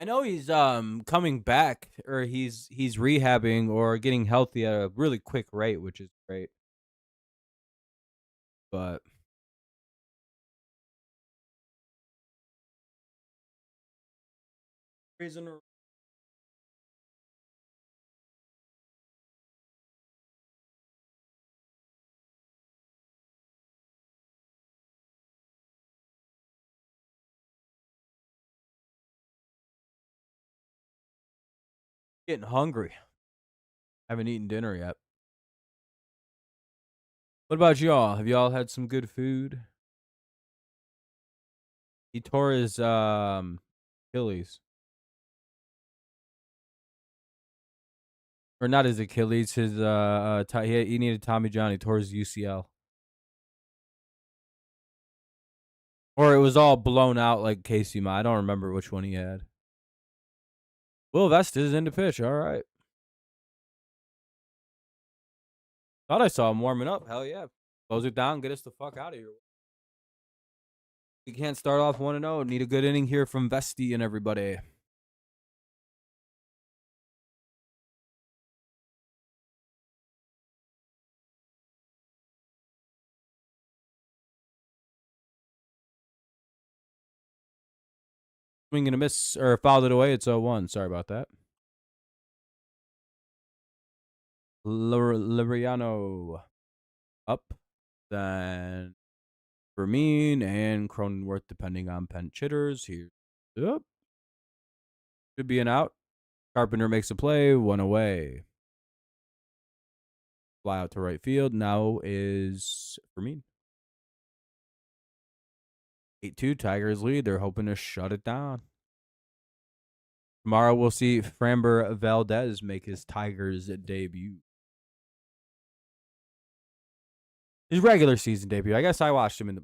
I know he's coming back, or he's rehabbing or getting healthy at a really quick rate, which is great. But reason getting hungry. Haven't eaten dinner yet. What about y'all? Have y'all had some good food? He tore his Achilles. Or not his Achilles, his he needed Tommy John. He tore his UCL. Or it was all blown out like Casey Ma. I don't remember which one he had. Will Vest is in the pitch. All right. Thought I saw him warming up. Hell yeah. Close it down. Get us the fuck out of here. We can't start off 1-0. Need a good inning here from Vesty and everybody. Swing and a miss, or fouled it away. It's 0-1. Sorry about that. Lariano up. Then Vermeen and Cronenworth, depending on pinch hitters. Here. Yep. Should be an out. Carpenter makes a play. 1 away. Fly out to right field. Now is Vermeen. 8-2, Tigers lead. They're hoping to shut it down. Tomorrow we'll see Framber Valdez make his Tigers debut. His regular season debut. I guess I watched him in the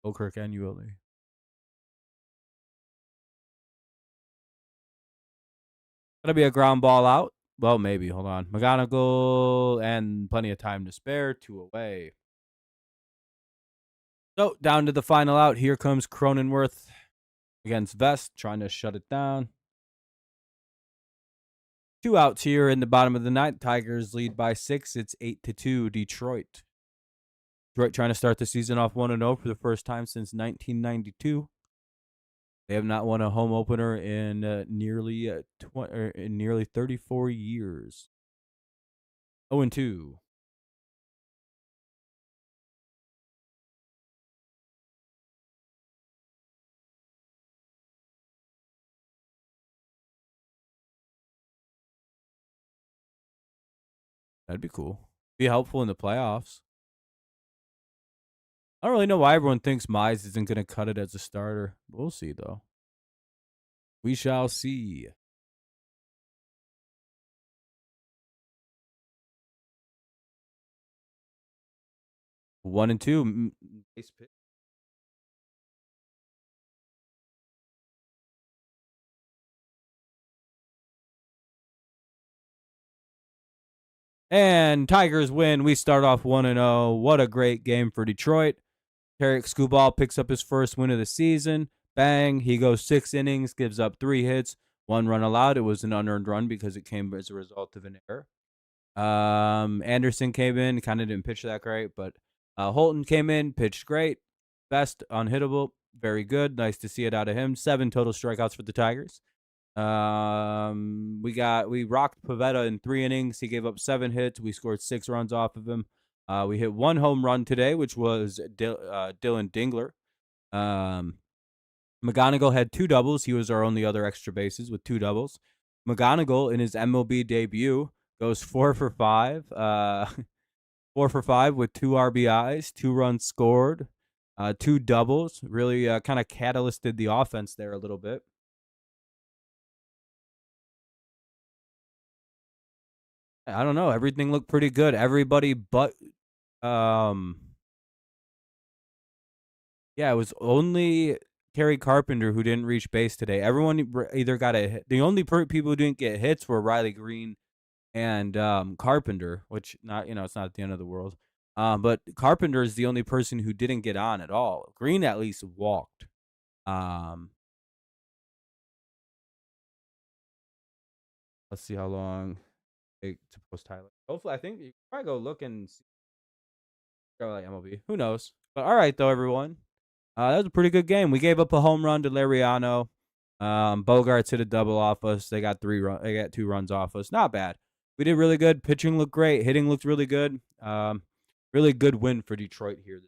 Okirk annually. Gonna be a ground ball out. Well, maybe. Hold on. McGonagle and plenty of time to spare. 2 away. So down to the final out. Here comes Cronenworth against Vest, trying to shut it down. 2 outs here in the bottom of the ninth. Tigers lead by 6. It's 8-2 Detroit. Detroit trying to start the season off 1-0 for the first time since 1992. They have not won a home opener in nearly 34 years. 0-2. That'd be cool. Be helpful in the playoffs. I don't really know why everyone thinks Mize isn't going to cut it as a starter. We'll see, though. We shall see. One and two. Nice pick. And Tigers win. We start off 1-0. What a great game for Detroit. Tarek Skubal picks up his first win of the season. Bang. He goes 6 innings, gives up 3 hits, 1 run allowed. It was an unearned run because it came as a result of an error. Anderson came in, kind of didn't pitch that great, but Holton came in, pitched great. Best unhittable, very good. Nice to see it out of him. 7 total strikeouts for the Tigers. We rocked Pivetta in 3 innings. He gave up 7 hits. We scored 6 runs off of him. We hit 1 home run today, which was Dylan Dingler. McGonagle had 2 doubles. He was our only other extra bases with 2 doubles. McGonagle in his MLB debut goes 4 for 5. 4 for 5 with 2 RBIs, 2 runs scored, 2 doubles. Really kind of catalysted the offense there a little bit. I don't know. Everything looked pretty good. Everybody but yeah, it was only Kerry Carpenter who didn't reach base today. Everyone either got a hit. The only people who didn't get hits were Riley Green and Carpenter, which it's not the end of the world. But Carpenter is the only person who didn't get on at all. Green at least walked. Let's see how long it takes to post highlights. Hopefully, I think you can probably go look and see. Like MLB. Who knows? But all right, though, everyone. That was a pretty good game. We gave up a home run to Lariano. Bogarts hit a double off us. They got 2 runs off us. Not bad. We did really good. Pitching looked great. Hitting looked really good. Really good win for Detroit here.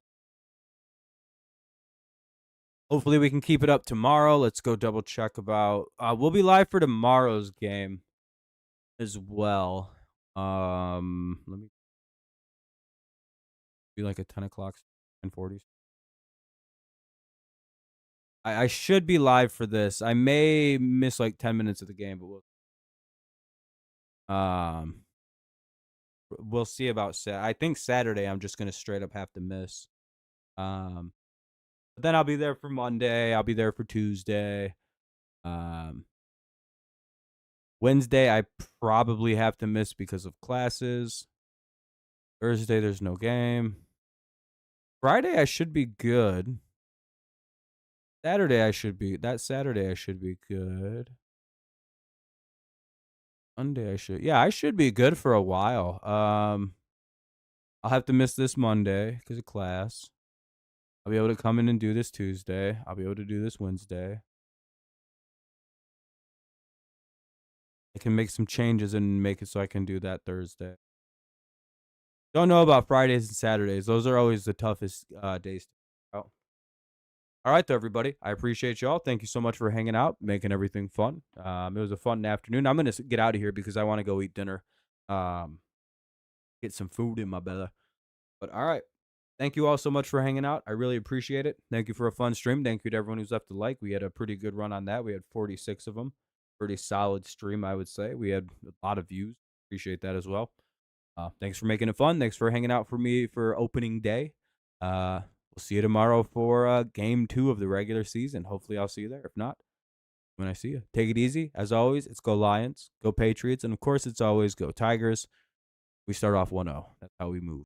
Hopefully we can keep it up tomorrow. Let's go double check about. We'll be live for tomorrow's game as well. Let me be like a 10 o'clock, 10:40. I should be live for this. I may miss like 10 minutes of the game, but we'll see about I think Saturday I'm just gonna straight up have to miss. But then I'll be there for Monday. I'll be there for Tuesday. Wednesday I probably have to miss because of classes. Thursday there's no game. Friday I should be good. Saturday I should be good. Monday I should be good for a while. I'll have to miss this Monday because of class. I'll be able to come in and do this Tuesday. I'll be able to do this Wednesday. I can make some changes and make it so I can do that Thursday. Don't know about Fridays and Saturdays. Those are always the toughest days to out. All right, though, everybody. I appreciate y'all. Thank you so much for hanging out, making everything fun. It was a fun afternoon. I'm going to get out of here because I want to go eat dinner. Get some food in my belly. But all right. Thank you all so much for hanging out. I really appreciate it. Thank you for a fun stream. Thank you to everyone who's left a like. We had a pretty good run on that. We had 46 of them. Pretty solid stream, I would say. We had a lot of views. Appreciate that as well. Thanks for making it fun. Thanks for hanging out for me for opening day. We'll see you tomorrow for game 2 of the regular season. Hopefully I'll see you there. If not, when I see you. Take it easy. As always, it's go Lions, go Patriots, and of course it's always go Tigers. We start off 1-0. That's how we move.